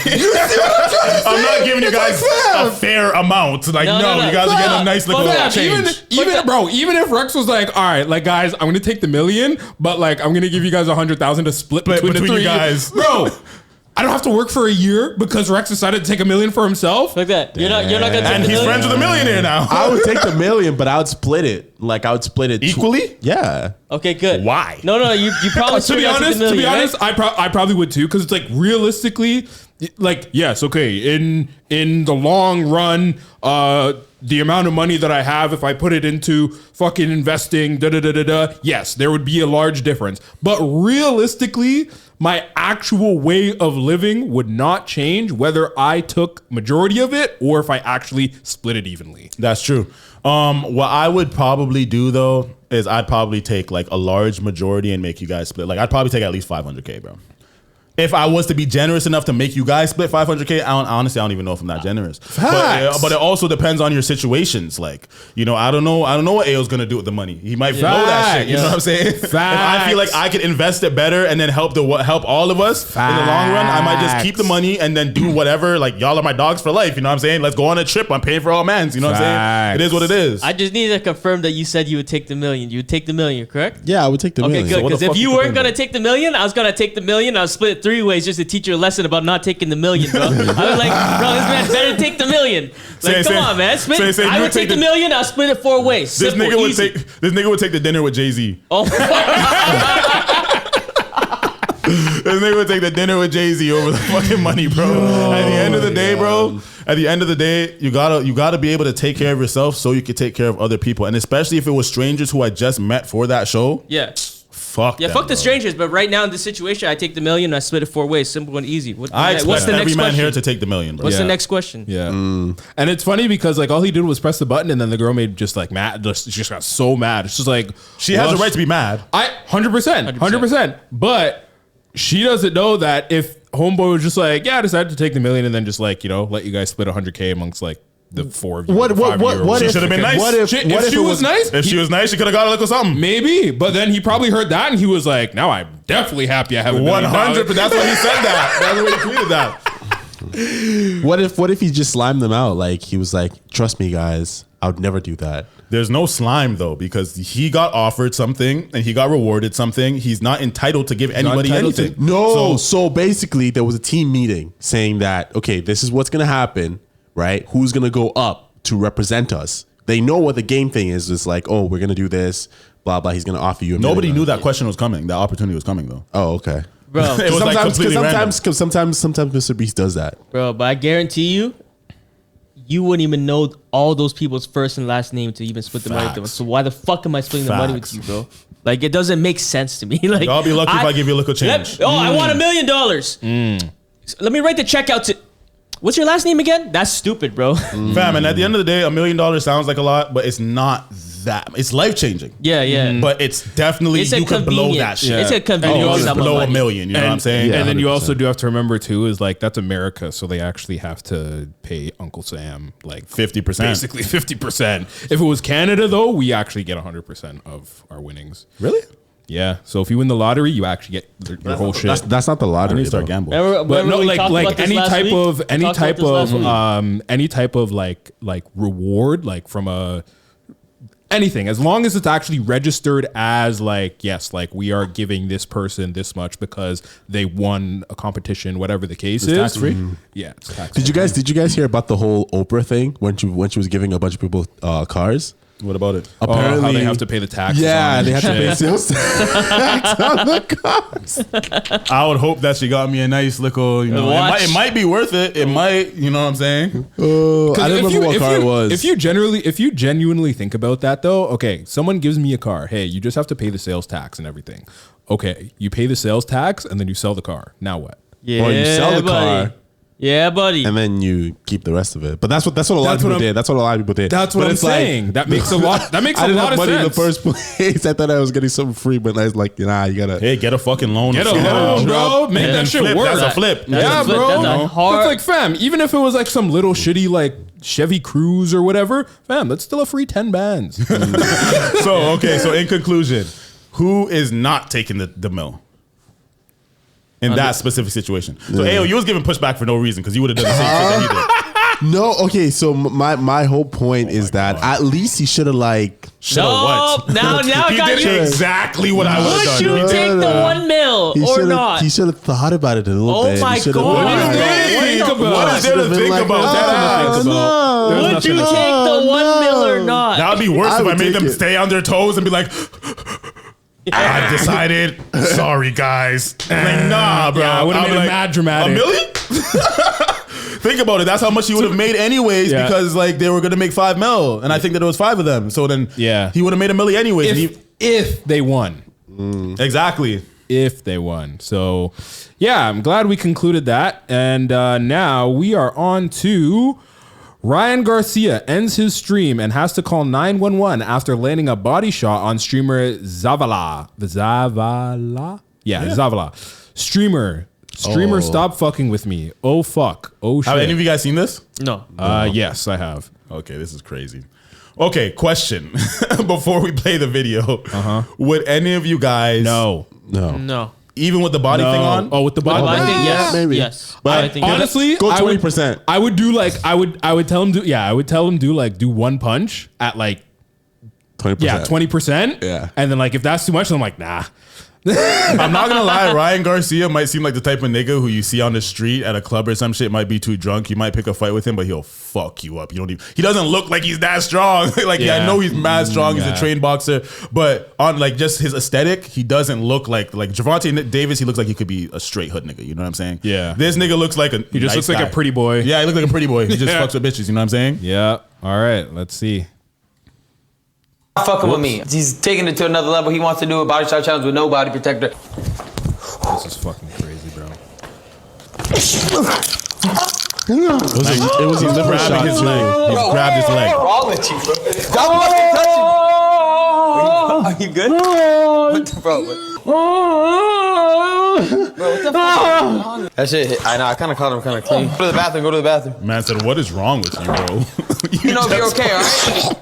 I'm not giving you guys a fair amount. You guys are getting a nice little change. Even if Rex was like, all right, guys, I'm gonna take the $1 million, but I'm gonna give you guys 100,000 to split between the three you guys, bro. I don't have to work for a year because Rex decided to take $1 million for himself. Like that. You're not gonna take and he's friends with a millionaire now. I would take the $1 million, but I would split it. I would split it equally. Yeah. Okay, good. Why? No, you probably to be honest, I probably would too, because it's realistically, yes, okay, in the long run, the amount of money that I have, if I put it into fucking investing, yes, there would be a large difference. But realistically, my actual way of living would not change whether I took majority of it or if I actually split it evenly. That's true. What I would probably do though is I'd probably take a large majority and make you guys split. I'd probably take at least $500K, bro. If I was to be generous enough to make you guys split $500K, honestly, I don't even know if I'm that generous. But it also depends on your situations. I don't know what AO's gonna do with the money. He might blow that shit. You know what I'm saying? If I feel like I could invest it better and then help all of us in the long run, I might just keep the money and then do whatever. Y'all are my dogs for life. You know what I'm saying? Let's go on a trip. I'm paying for all mans. You know what I'm saying? It is what it is. I just need to confirm that you said you would take the $1 million. You would take the $1 million, correct? Yeah, I would take the $1 million. Okay, good. Because if you weren't gonna take the $1 million, I was gonna take the $1 million. I'll split it 3 ways just to teach you a lesson about not taking the million, bro. I was like, bro, this man better take the million. Like, come on, man. I would take the million. I'll split it 4 ways. Simple, this nigga would take the dinner with Jay-Z. Oh, This nigga would take the dinner with Jay-Z over the fucking money, bro. At the end of the day, bro. At the end of the day, you gotta be able to take care of yourself so you can take care of other people, and especially if it was strangers who I just met for that show. Yeah. Fuck. Yeah, them, fuck the bro. strangers. But right now in this situation, I take the million and I split it 4 ways, simple and easy. What's the next every man here to take the million, bro. What's the next question? Yeah. And it's funny because like all he did was press the button, and then the girl made just like mad. She just got so mad. It's just like she has the right to be mad. 100%. But she doesn't know that if homeboy was just like, yeah, I decided to take the million and then just like, let you guys split 100K amongst like the 4 of you. What she should have been nice. If she was nice, if she was nice, she could have got a little something. Maybe, but then he probably heard that and he was like, now I'm definitely happy I have $1 million. 100, but that's why he said that. That's why he tweeted that. What if he just slimed them out? Like he was like, trust me, guys, I would never do that. There's no slime though, because he got offered something and he got rewarded something. He's not entitled to give anybody anything. So basically there was a team meeting saying that, okay, this is what's going to happen, right? Who's going to go up to represent us? They know what the game thing is. It's like, oh, we're going to do this, blah, blah. He's going to offer you $1 million. Nobody knew that question was coming. That opportunity was coming though. Oh, okay. Bro, it was like completely random. Sometimes Mr. Beast does that. Bro, but I guarantee you wouldn't even know all those people's first and last name to even split the money with them. So why the fuck am I splitting the money with you, bro? Like, it doesn't make sense to me. Like, I'll be lucky if I give you a little change. I want $1 million. Let me write the check out to... What's your last name again? That's stupid, bro. Fam, and at the end of the day, $1 million sounds like a lot, but it's not that. It's life changing. Yeah. But it's definitely, you could blow that shit. It's a convenience. You blow $1 million, you know what I'm saying? And then you also do have to remember too, is like, that's America. So they actually have to pay Uncle Sam like 50%. Basically 50%. If it was Canada though, we actually get 100% of our winnings. Really? Yeah. So if you win the lottery, you actually get your whole shit. That's not the lottery. I need to start gambling. But no, like any type of like reward, like from a anything, as long as it's actually registered as like, yes, like we are giving this person this much because they won a competition, whatever the case is. Tax free. Yeah, it's tax free. Did you guys hear about the whole Oprah thing when she was giving a bunch of people cars? What about it? Apparently, how they have to pay the taxes. Yeah, they have to pay shit. sales tax on the cars. I would hope that she got me a nice little, it might be worth it. It might, you know what I'm saying? I don't remember what car it was. If you genuinely think about that though, okay, someone gives me a car. Hey, you just have to pay the sales tax and everything. Okay, you pay the sales tax and then you sell the car. Now what? Yeah, or you sell the car. Yeah, buddy. And then you keep the rest of it. But that's what a lot of people did. That's what a lot of people did. That's what I'm saying. That makes a lot. That makes a lot of sense. I didn't have money in the first place. I thought I was getting something free, but I was like, nah, you gotta. Hey, get a fucking loan. Get a loan, bro. Make that shit work. That's a flip. Yeah, bro. That's like, fam. Even if it was like some little shitty like Chevy Cruze or whatever, fam, that's still a free 10 bands. So in conclusion, who is not taking the mill? In that specific situation. So, Ayo, you was giving pushback for no reason because you would have done the same shit that he did. No, okay, so my whole point is that at least he should have like... What? Now he did exactly what I would have done. Would you take the $1 million or not? He should have thought about it a little bit. Oh my God. What is there to think about? Would you take the $1 million or not? That would be worse if I made them stay on their toes and be like... I decided. Sorry, guys. Like, nah, bro. Yeah, I would have made it mad dramatic. $1 million? Think about it. That's how much he would have made anyways, because like they were gonna make $5 million, and I think that it was 5 of them. So then, he would have made $1 million anyways. If they won, exactly. If they won. So, yeah, I'm glad we concluded that, and now we are on to. Ryan Garcia ends his stream and has to call 911 after landing a body shot on streamer Zavala. Zavala? Yeah, Zavala. Streamer, stop fucking with me. Oh, fuck. Oh, shit. Have any of you guys seen this? No. Yes, I have. Okay, this is crazy. Okay, question. Before we play the video, would any of you guys... No. Even with the body thing on? Oh, with the body thing? Yes. Maybe. Yes. But honestly, go 20%. I would do like I would tell him do one punch at like 20%. Yeah, 20%. Yeah. And then like if that's too much, I'm like, nah, I'm not gonna lie, Ryan Garcia might seem like the type of nigga who you see on the street at a club or some shit, might be too drunk. You might pick a fight with him, but he'll fuck you up. He doesn't look like he's that strong. I know he's mad strong, he's a trained boxer, but on like just his aesthetic, he doesn't look like Gervonta Davis, he looks like he could be a straight hood nigga, you know what I'm saying? Yeah. This nigga looks like He just looks like a pretty boy. Yeah, he looks like a pretty boy. He just fucks with bitches, you know what I'm saying? Yeah. All right, let's see. Fucking with me. He's taking it to another level. He wants to do a body shot challenge with no body protector. This is fucking crazy, bro. It was his liver grabbing his leg. He grabbed his leg. What's wrong with you, bro? Stop touching. Are you good? What the bro? Bro, what the fuck? That shit, I know, I kind of caught him kind of clean. Go to the bathroom. Man said, what is wrong with you, bro? You know, you're okay, all right?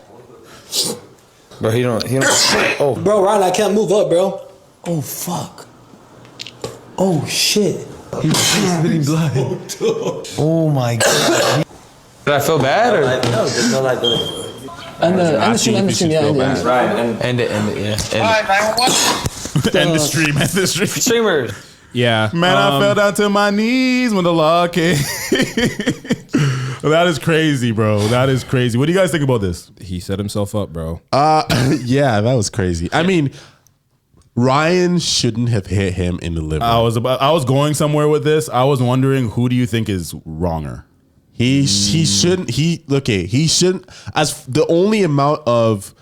Bro, he don't. Oh. Bro, Ryan, I can't move up, bro. Oh, fuck. Oh, shit. He's spitting blood. Oh, my God. Did I feel bad, or? No, there's no like the stream, yeah. Right, end it, yeah. End the stream. Streamers. Yeah. Man, I fell down to my knees when the law came. That is crazy, bro. That is crazy. What do you guys think about this? He set himself up, bro. Yeah, that was crazy. I mean, Ryan shouldn't have hit him in the liver. I was going somewhere with this. I was wondering, who do you think is wronger? He shouldn't. He shouldn't. As the only amount of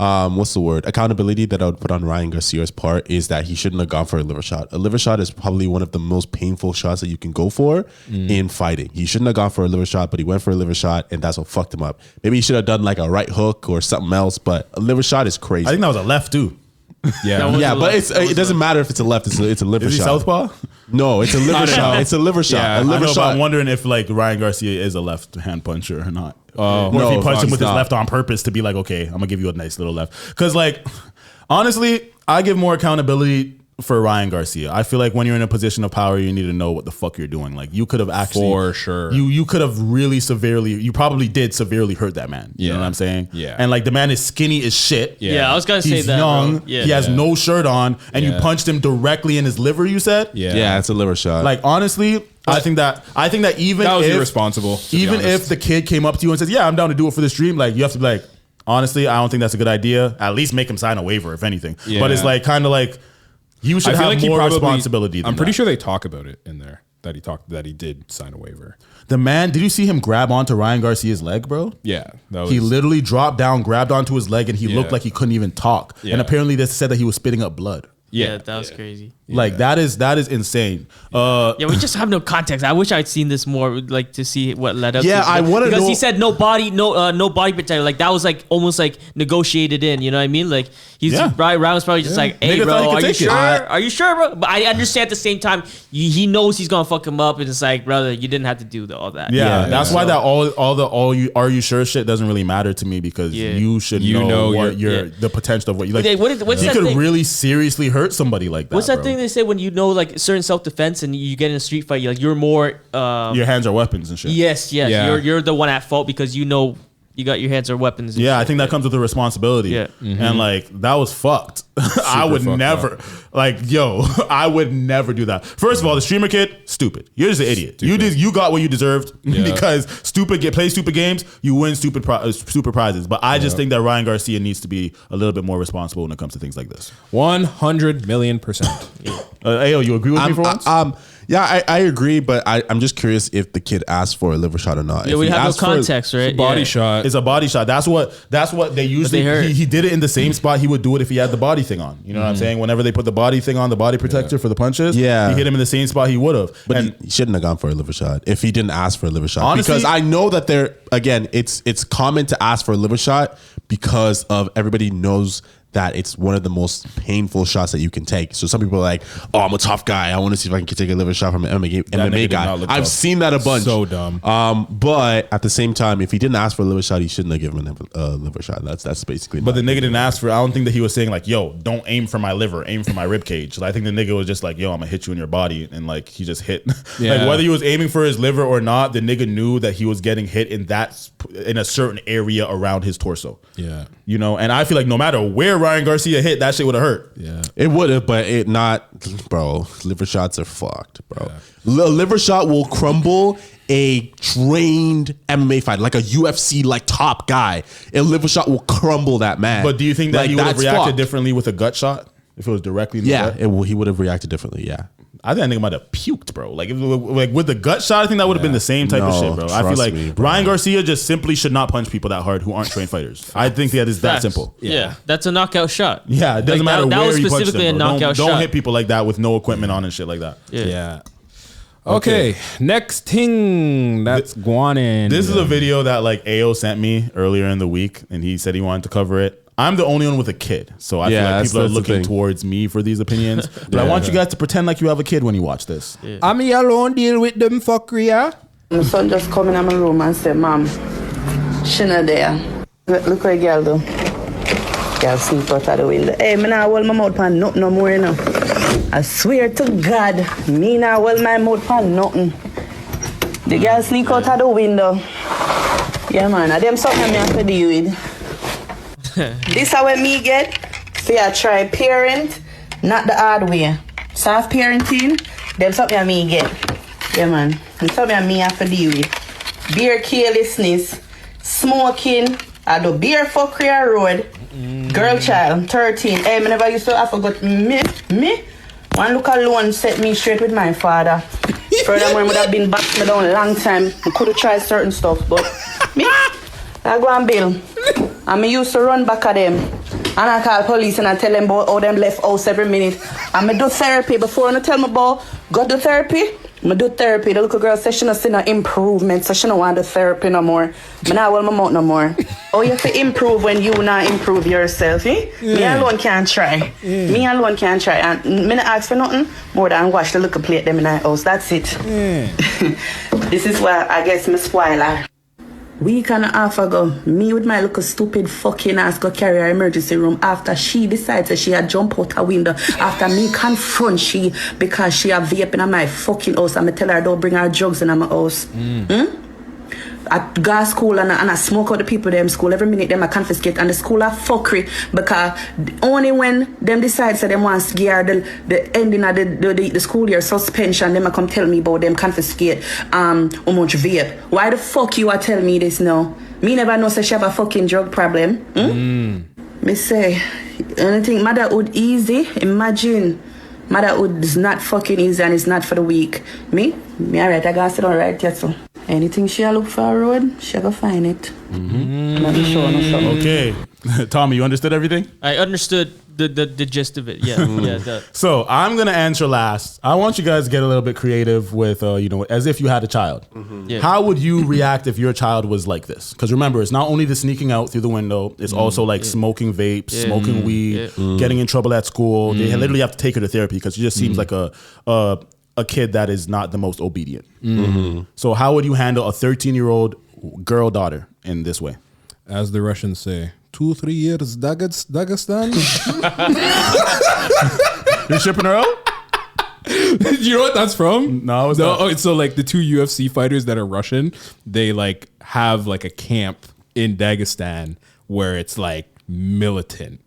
accountability that I would put on Ryan Garcia's part is that he shouldn't have gone for a liver shot. A liver shot is probably one of the most painful shots that you can go for in fighting. He shouldn't have gone for a liver shot, but he went for a liver shot, and that's what fucked him up. Maybe he should have done like a right hook or something else, but a liver shot is crazy. I think that was a left too. Yeah, but it doesn't matter if it's a left. It's a liver Is he shot. southpaw? No, it's a liver shot. It's a liver shot. Yeah, a liver shot. But I'm wondering if like Ryan Garcia is a left hand puncher or not. Or No, if he punched him with his not. left on purpose to be like, okay, I'm gonna give you a nice little left. Because like, honestly, I give more accountability for Ryan Garcia. I feel like when you're in a position of power, you need to know what the fuck you're doing. Like you could have actually, For sure. you could have really severely, you probably did severely hurt that man. You know what I'm saying? Yeah. And like the man is skinny as shit. Yeah, I was gonna say He's that, young. bro. Yeah. He has no shirt on, and you Yeah. punched him directly in his liver. You said, Yeah, it's a liver shot. like honestly, I think that even That was if irresponsible, to be even honest. if the kid came up to you and says, "Yeah, I'm down to do it for this dream," like you have to be like, honestly, I don't think that's a good idea. At least make him sign a waiver, if anything. Yeah. But it's like kind of like you should have he more probably- responsibility. I'm pretty sure they talk about it in there that he did sign a waiver. The man, did you see him grab onto Ryan Garcia's leg, bro? Yeah, that was, He literally dropped down, grabbed onto his leg, and he Yeah. looked like he couldn't even talk. Yeah. And apparently, they said that he was spitting up blood. Yeah, that was crazy. Like that is insane. Yeah, we just have no context. I wish I'd seen this more, like to see what led up. Yeah, to I wanna because know- he said no body protector. Like that was like almost like negotiated in. You know what I mean? Like he's Ryan was probably just like, hey, Nigga bro, thought he could are you take it. sure? Are you sure, bro? But I understand at the same time, he knows he's gonna fuck him up, and it's like, brother, you didn't have to do all that. Yeah, that's why that all you are you sure shit doesn't really matter to me because you should know what the potential of what you like. Okay, what's you that could thing? really seriously hurt somebody like that. What's that bro. thing they say when you know like certain self defense and you get in a street fight? You're more. Your hands are weapons and shit. Yes. Yeah. You're the one at fault because you know you got your hands are weapons. and Yeah, I shit. think that comes with a responsibility. Yeah. And like that was fucked. I would fucked never I would never do that. First of all, the streamer kid, stupid. You're just an idiot. You got what you deserved because play stupid games, you win stupid prizes. But I just think that Ryan Garcia needs to be a little bit more responsible when it comes to things like this. 100 million %. Ayo, you agree with me for once? Yeah, I agree, but I'm just curious if the kid asked for a liver shot or not. Yeah, If we he have no asked for context, right? Body shot. It's a body shot. That's what they usually. they heard. He did it in the same spot he would do it if he had the body thing on. You know what I'm saying? Whenever they put the body thing on, the body protector for the punches, he hit him in the same spot he would have. But he shouldn't have gone for a liver shot if he didn't ask for a liver shot. Honestly- because I know that it's common to ask for a liver shot because of everybody knows that it's one of the most painful shots that you can take. So some people are like, "Oh, I'm a tough guy. I want to see if I can take a liver shot from an MMA nigga did guy." not look I've tough. seen that a bunch. So dumb. But at the same time, if he didn't ask for a liver shot, he shouldn't have given him a liver shot. That's basically. But the nigga didn't ask for. I don't think that he was saying like, "Yo, don't aim for my liver, aim for my rib cage." Like, I think the nigga was just like, "Yo, I'm gonna hit you in your body," and like he just hit. Yeah. Like whether he was aiming for his liver or not, the nigga knew that he was getting hit in a certain area around his torso. Yeah. You know, and I feel like no matter where Ryan Garcia hit, that shit would have hurt. Yeah. It would have, but it not, bro. Liver shots are fucked, bro. Liver shot will crumble a trained MMA fighter, like a UFC like top guy. A liver shot will crumble that man. But do you think that like, he would have that's reacted fucked. differently with a gut shot if it was directly in the gut? He would have reacted differently. Yeah. I think that nigga might have puked, bro. Like, like with the gut shot, I think that would have been the same type of shit, bro. I feel like Ryan Garcia just simply should not punch people that hard who aren't trained fighters. I think that is that simple. Yeah, that's a knockout shot. Yeah, it doesn't matter that where was you punch specifically them, a bro. knockout Don't shot. hit people like that with no equipment on and shit like that. Yeah. Okay, next thing that's going in. This is a video that like AO sent me earlier in the week, and he said he wanted to cover it. I'm the only one with a kid, so I feel like people are looking towards me for these opinions. But I want you guys to pretend like you have a kid when you watch this. I'm me alone deal with them fuckery, yeah? My son just come in my room and say, Mom, she not there. Look what girl do. Girl sneak out of the window. Hey, me not hold my mouth pan nothing no more, you know. I swear to God, me not hold my mouth pan nothing. The girl sneak out of the window. Yeah, man, them something me have to deal with. This is what me get. So I try parent, not the hard way. Soft parenting, them something me get. Yeah, man. It's something me have to deal with. Beer carelessness, smoking, I do beer fuckery on road. Girl child, 13. Hey, I never used to have forgot me. One look alone set me straight with my father. Furthermore, I would have been back me down a long time. I could have tried certain stuff, but me, I go and bill. And me used to run back at them. And I call police and I tell them about how them left house every minute. And I do therapy. Before I tell me about go do therapy, I do therapy. The little girl says she don't see no improvement, so she don't want the therapy no more. I not hold my mouth no more. Oh, you have to improve when you not improve yourself, eh? Me alone can't try. Me alone can't try. And me not ask for nothing more than watch the little plate them in the house. That's it. This is why I guess me spoiler. Week and a half ago, me with my little stupid fucking ass go carry her emergency room after she decides that she had jump out her window after me confront she because she had vape in my fucking house and me tell her don't bring her drugs in my house. I go to school and I smoke out the people them school. Every minute them I confiscate and the school are fuckery because only when them decide so them want to gear the ending of the school year suspension, them I come tell me about them confiscate how much vape. Why the fuck you are telling me this now? Me never know say she have a fucking drug problem. Me say anything motherhood easy? Imagine. Motherhood is not fucking easy and it's not for the weak. Me alright, I gotta sit down right here so. Anything she look for a road, she go find it. Okay. Tommy, you understood everything? I understood the gist of it. Yeah. So I'm gonna answer last. I want you guys to get a little bit creative with, as if you had a child. Yeah. How would you react if your child was like this? Because remember, it's not only the sneaking out through the window. It's also like smoking vapes, smoking weed, getting in trouble at school. They literally have to take her to therapy because she just seems like a kid that is not the most obedient. So how would you handle a 13-year-old girl daughter in this way? As the Russians say, 2-3 years Dagestan. You're shipping her out? Do you know what that's from? No, it's not. Oh, it's so like the two UFC fighters that are Russian, they like have like a camp in Dagestan where it's like militant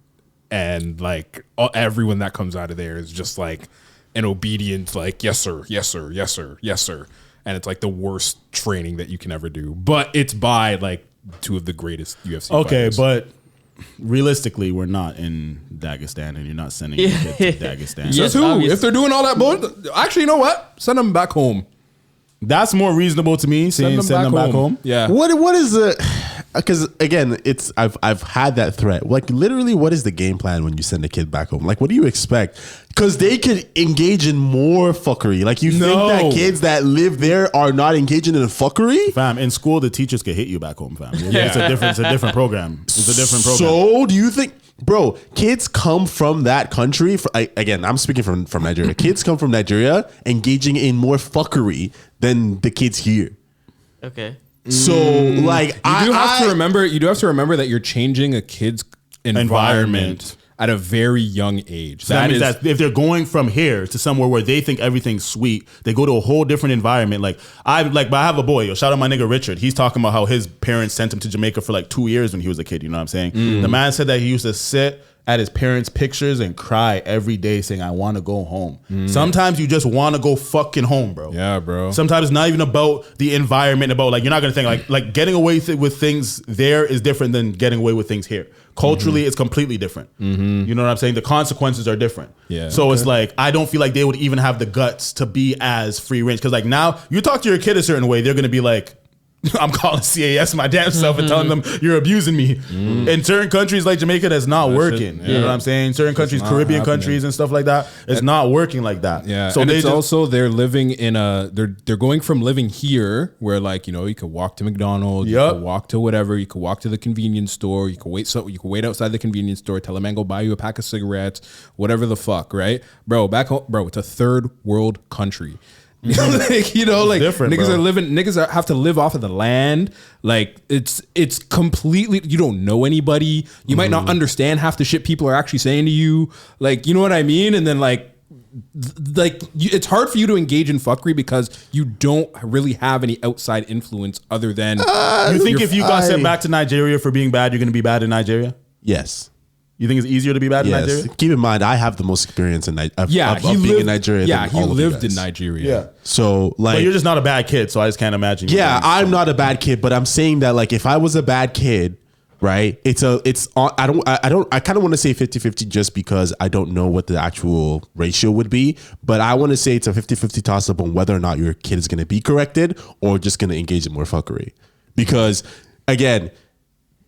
and like everyone that comes out of there is just like an obedient, like, yes, sir, yes, sir, yes, sir, yes, sir. And it's like the worst training that you can ever do. But it's by like two of the greatest UFC fighters. But realistically, we're not in Dagestan and you're not sending your kid to Dagestan. Yes, who? If they're doing all that bullshit, actually, you know what? Send them back home. That's more reasonable to me, saying send them back home. Yeah. What is the... Because again, I've had that threat. Like literally, what is the game plan when you send a kid back home? Like, what do you expect? Because they could engage in more fuckery. Like you think that kids that live there are not engaging in fuckery? Fam, in school the teachers could hit you back home, fam. It's a different program. It's a different program. So do you think, bro? Kids come from that country. Again, I'm speaking from Nigeria. Kids come from Nigeria engaging in more fuckery than the kids here. Okay. So like you do have to remember that you're changing a kid's environment at a very young age. So that means that if they're going from here to somewhere where they think everything's sweet, they go to a whole different environment. But I have a boy. Shout out my nigga Richard. He's talking about how his parents sent him to Jamaica for like 2 years when he was a kid. You know what I'm saying? The man said that he used to sit at his parents' pictures and cry every day saying, I want to go home. Sometimes you just want to go fucking home, bro. Yeah, bro. Sometimes it's not even about the environment, about like, you're not going to think like getting away with things there is different than getting away with things here. Culturally, it's completely different. You know what I'm saying? The consequences are different. Yeah. So it's like, I don't feel like they would even have the guts to be as free range. Cause like now you talk to your kid a certain way, they're going to be like, I'm calling CAS my damn self and telling them you're abusing me. In certain countries like Jamaica, that's not working. You know what I'm saying? Certain countries, Caribbean countries and stuff like that, it's not working like that. Yeah. So and they it's also they're living in they're going from living here where like, you know, you could walk to McDonald's, you could walk to whatever, you could walk to the convenience store, you could wait outside the convenience store, tell a man go buy you a pack of cigarettes, whatever the fuck, right? Bro, back home, bro, it's a third world country. Like, you know, like niggas have to live off of the land. Like it's completely, you don't know anybody. You might not understand half the shit people are actually saying to you. Like, you know what I mean? And then it's hard for you to engage in fuckery because you don't really have any outside influence other than you think if you got sent back to Nigeria for being bad, you're going to be bad in Nigeria? Yes. You think it's easier to be bad in Nigeria? Keep in mind, I have the most experience in being in Nigeria. Yeah, he lived in Nigeria. Yeah. So like, but you're just not a bad kid, so I just can't imagine. Yeah, I'm not a bad kid, but I'm saying that like if I was a bad kid, right? I kind of want to say 50-50 just because I don't know what the actual ratio would be, but I want to say it's a 50-50 toss up on whether or not your kid is going to be corrected or just going to engage in more fuckery. Because again,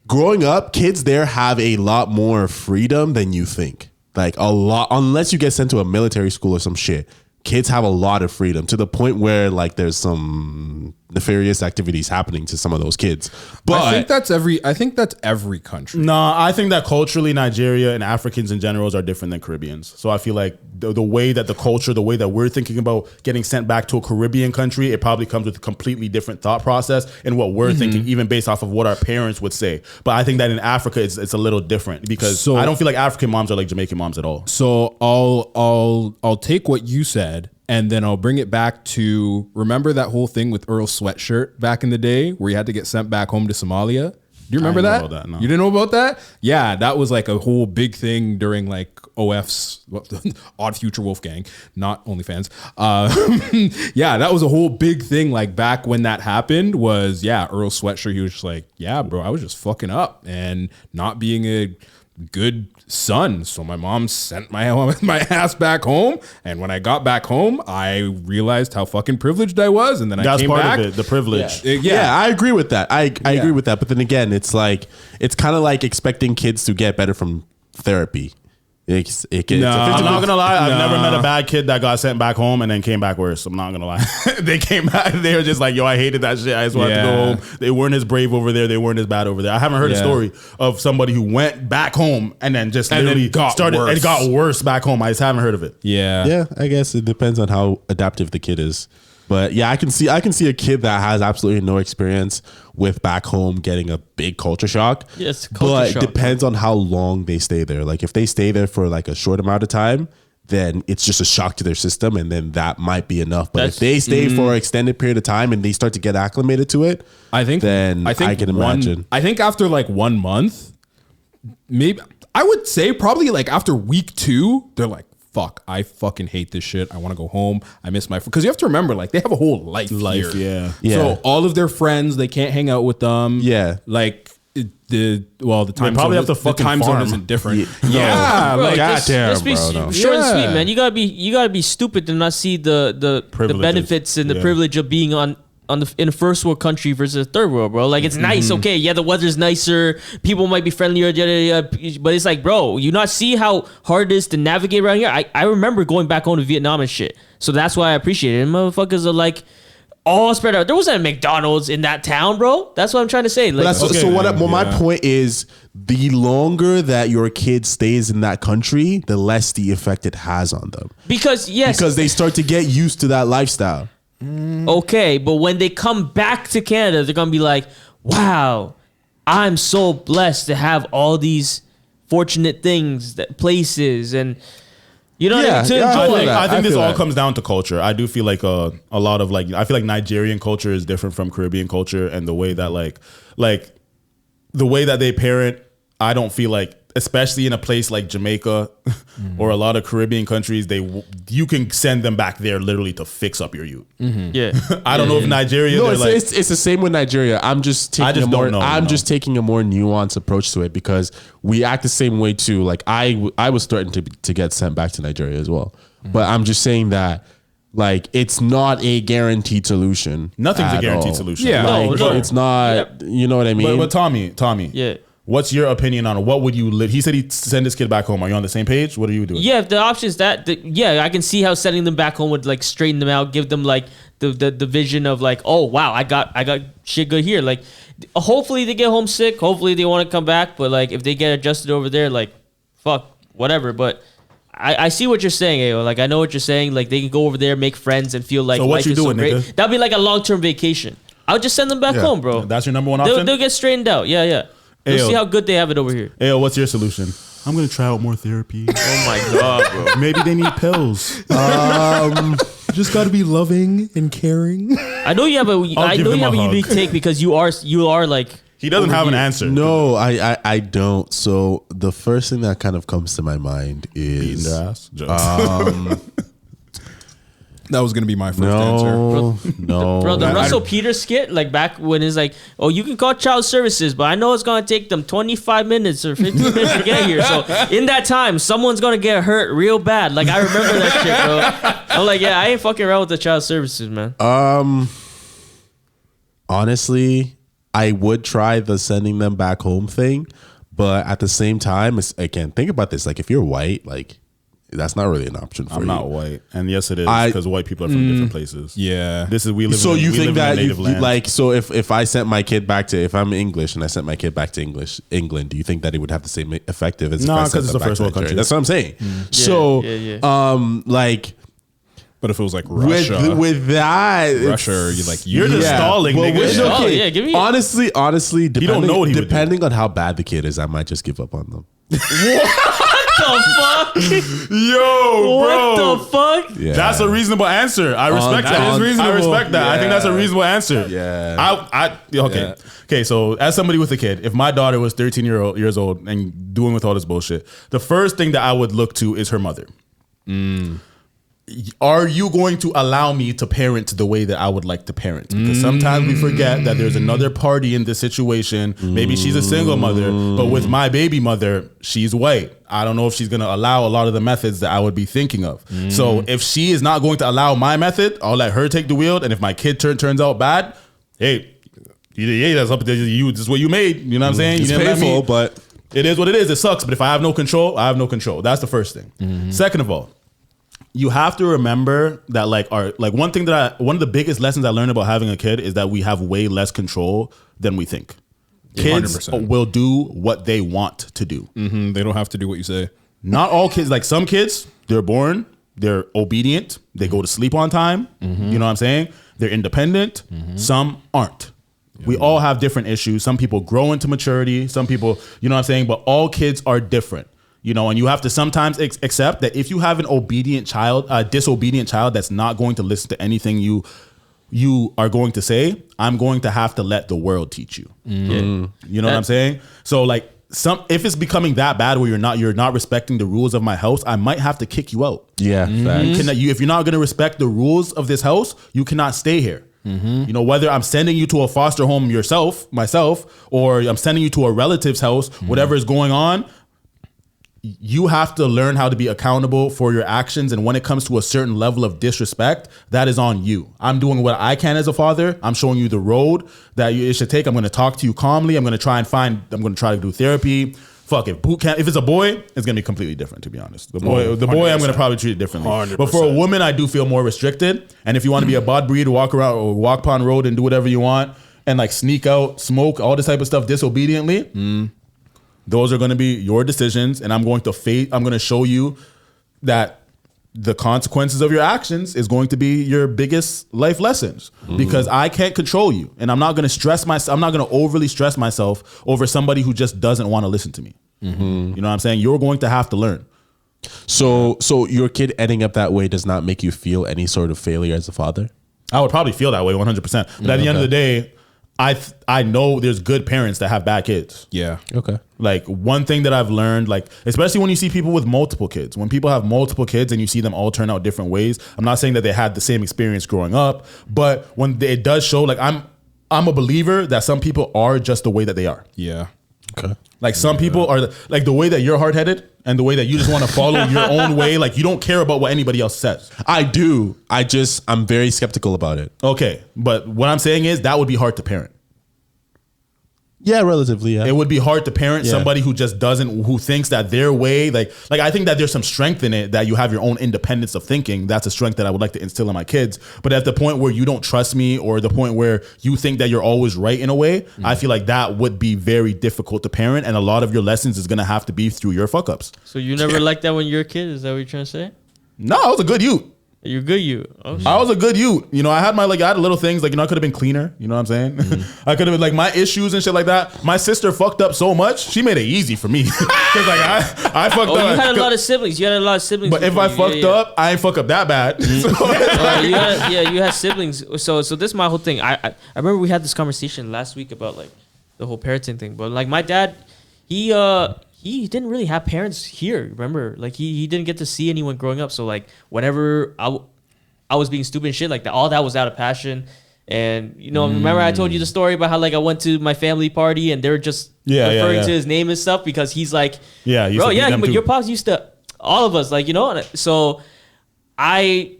growing up, kids there have a lot more freedom than you think. Like a lot, unless you get sent to a military school or some shit. Kids have a lot of freedom to the point where like there's some nefarious activities happening to some of those kids. But I think that's every country. No, I think that culturally Nigeria and Africans in general are different than Caribbeans. So I feel like the way that the culture, the way that we're thinking about getting sent back to a Caribbean country, it probably comes with a completely different thought process and what we're thinking, even based off of what our parents would say. But I think that in Africa, it's a little different because I don't feel like African moms are like Jamaican moms at all. So I'll take what you said and then I'll bring it back to, remember that whole thing with Earl Sweatshirt back in the day where you had to get sent back home to Somalia? Do you remember that? Know about that, no. You didn't know about that? Yeah, that was like a whole big thing during like OF's Odd Future Wolfgang, not OnlyFans. Yeah, that was a whole big thing. Like back when that happened was, Earl Sweatshirt. He was just like, yeah, bro, I was just fucking up and not being a good son. So my mom sent my ass back home. And when I got back home, I realized how fucking privileged I was. And then I came back. That's part of it, the privilege. Yeah, I agree with that. I agree with that. But then again, it's like, it's kind of like expecting kids to get better from therapy. I'm not gonna lie. I've never met a bad kid that got sent back home and then came back worse. I'm not gonna lie. They came back. They were just like, yo, I hated that shit. I just wanted to go home. They weren't as brave over there. They weren't as bad over there. I haven't heard a story of somebody who went back home and then just literally got worse back home. I just haven't heard of it. Yeah. I guess it depends on how adaptive the kid is. But yeah, I can see a kid that has absolutely no experience with back home getting a big culture shock. Yes, but it depends on how long they stay there. Like if they stay there for like a short amount of time, then it's just a shock to their system, and then that might be enough. But if they stay for an extended period of time and they start to get acclimated to it, I think I can imagine. I think after like 1 month, maybe I would say probably like after week 2, they're like, fuck, I fucking hate this shit. I want to go home. I miss my friends. Because you have to remember, like, they have a whole life here. Yeah. So all of their friends, they can't hang out with them. Yeah. Like, the time probably zone, have to fucking the time zone farm. isn't different. Bro, like, just be bro. short and sweet, man. You gotta be stupid to not see the benefits and the privilege of being in a first world country versus a third world, bro. Like it's nice, okay. Yeah, the weather's nicer. People might be friendlier, but it's like, bro, you not see how hard it is to navigate around here. I remember going back home to Vietnam and shit. So that's why I appreciate it. And motherfuckers are like all spread out. There wasn't a McDonald's in that town, bro. That's what I'm trying to say. Like, my point is, the longer that your kid stays in that country, the less the effect it has on them. Because they start to get used to that lifestyle. Okay, but when they come back to Canada, they're gonna be like, wow, I'm so blessed to have all these fortunate things, places, and you know what I mean? To enjoy. I think this all comes down to culture. I do feel like a lot of like, I feel like Nigerian culture is different from Caribbean culture, and the way that like the way that they parent, I don't feel like especially in a place like Jamaica or a lot of Caribbean countries, you can send them back there literally to fix up your youth. Yeah, I don't know if Nigeria. No, it's the same with Nigeria. I'm just taking a more nuanced approach to it because we act the same way too. Like I was threatened to get sent back to Nigeria as well, but I'm just saying that. Like it's not a guaranteed solution. Nothing's a guaranteed solution. Yeah, like, no. It's not. You know what I mean? But Tommy, yeah. What's your opinion on what would you live? He said he'd send his kid back home. Are you on the same page? What are you doing? Yeah, if the option is that, I can see how sending them back home would like straighten them out, give them like the vision of like, oh wow, I got shit good here. Like, hopefully they get homesick. Hopefully they want to come back. But like, if they get adjusted over there, like, fuck, whatever. But I see what you're saying, Ayo. Like, I know what you're saying. Like, they can go over there, make friends, and feel like so what you doing, nigga? That'd be like a long-term vacation. I would just send them back home, bro. That's your number one option? They'll get straightened out. Yeah. You'll see how good they have it over here. Ayo, what's your solution? I'm gonna try out more therapy. Oh my god, bro. Maybe they need pills. Just gotta be loving and caring. I know you have a unique take because you are like. He doesn't have an answer. No, I don't. So the first thing that kind of comes to my mind is beating their ass. That was gonna be my first answer. Bro, the Russell Peters skit, like back when it's like, oh, you can call child services, but I know it's gonna take them 25 minutes or 15 minutes to get here. So in that time, someone's gonna get hurt real bad. Like I remember that shit, bro. I'm like, yeah, I ain't fucking around with the child services, man. Honestly, I would try the sending them back home thing, but at the same time, again, think about this. Like if you're white, like that's not really an option for you. I'm not white, and yes, it is because white people are from different places. Yeah, we live. So in, you we think live that in a native land. like so if I sent my kid back to if I'm English and I sent my kid back to England, do you think that it would have the same effective as no? Because it's a first world country. That's what I'm saying. Like. But if it was like Russia, with that, Russia, you're just stalling, nigga. Okay. Give me honestly, you don't know what he would do. Depending on how bad the kid is, I might just give up on them. What the fuck? Yo, what bro. the fuck? Yeah. That's a reasonable answer. I respect that. That is reasonable. I respect that. Yeah. I think that's a reasonable answer. Yeah. Okay, so as somebody with a kid, if my daughter was 13 years old and doing with all this bullshit, the first thing that I would look to is her mother. Are you going to allow me to parent the way that I would like to parent? Because sometimes we forget that there's another party in this situation. Maybe she's a single mother, but with my baby mother, she's white. I don't know if she's going to allow a lot of the methods that I would be thinking of. So if she is not going to allow my method, I'll let her take the wheel. And if my kid turns out bad, hey, that's up to you. This is what you made. You know what I'm saying? It's painful, but it is what it is. It sucks. But if I have no control, I have no control. That's the first thing. Second of all, you have to remember that one of the biggest lessons I learned about having a kid is that we have way less control than we think. Kids 100%. will do what they want to do. They don't have to do what you say. Not all kids. Like some kids, they're born, they're obedient, they go to sleep on time. You know what I'm saying? They're independent. Some aren't. We all have different issues. Some people grow into maturity. Some people, you know what I'm saying? But all kids are different. You know, and you have to sometimes accept that if you have an obedient child, a disobedient child that's not going to listen to anything you are going to say, I'm going to have to let the world teach you. You know what I'm saying? So like if it's becoming that bad where you're not respecting the rules of my house, I might have to kick you out. Yeah. If you're not going to respect the rules of this house, you cannot stay here. You know, whether I'm sending you to a foster home myself, or I'm sending you to a relative's house, whatever is going on, you have to learn how to be accountable for your actions. And when it comes to a certain level of disrespect, that is on you. I'm doing what I can as a father. I'm showing you the road that it should take. I'm going to talk to you calmly. I'm going to try to do therapy. Fuck, if boot camp, if it's a boy, it's going to be completely different, to be honest. The boy, I'm going to probably treat it differently. 100%. But for a woman, I do feel more restricted. And if you want to be a bod breed, walk around or walk upon road and do whatever you want and like sneak out, smoke, all this type of stuff disobediently, those are going to be your decisions, and I'm going to show you that the consequences of your actions is going to be your biggest life lessons because I can't control you, and I'm not going to stress myself. I'm not going to overly stress myself over somebody who just doesn't want to listen to me. You know what I'm saying? You're going to have to learn. So your kid ending up that way does not make you feel any sort of failure as a father? I would probably feel that way 100%. But at the end of the day, I know there's good parents that have bad kids. Yeah. Okay. Like one thing that I've learned, like especially when you see people with multiple kids, when people have multiple kids and you see them all turn out different ways. I'm not saying that they had the same experience growing up, but when it does show, like I'm a believer that some people are just the way that they are. Yeah. Okay. Like some people are like the way that you're hard-headed and the way that you just want to follow your own way. Like you don't care about what anybody else says. I do. I'm very skeptical about it. Okay. But what I'm saying is that would be hard to parent. Yeah, relatively. Yeah. It would be hard to parent somebody who just who thinks that their way, like I think that there's some strength in it that you have your own independence of thinking. That's a strength that I would like to instill in my kids. But at the point where you don't trust me or the point where you think that you're always right in a way, I feel like that would be very difficult to parent. And a lot of your lessons is going to have to be through your fuck ups. So you never liked that when you were a kid? Is that what you're trying to say? No, I was a good youth. You're good, you. Oh, I was a good youth. You know, I had little things like, you know, I could have been cleaner. You know what I'm saying? I could have been like my issues and shit like that. My sister fucked up so much. She made it easy for me. Cause like I fucked up. You had a lot of siblings. You had a lot of siblings. But if I fucked up, I ain't fuck up that bad. You had siblings. So this is my whole thing. I remember we had this conversation last week about like the whole parenting thing. But like my dad, he didn't really have parents here. Remember, like he didn't get to see anyone growing up. So like whenever I was being stupid and shit like that, all that was out of passion. And you know, remember I told you the story about how like I went to my family party and they were just referring to his name and stuff because he's like, bro, but your pops used to, all of us, like, you know. So I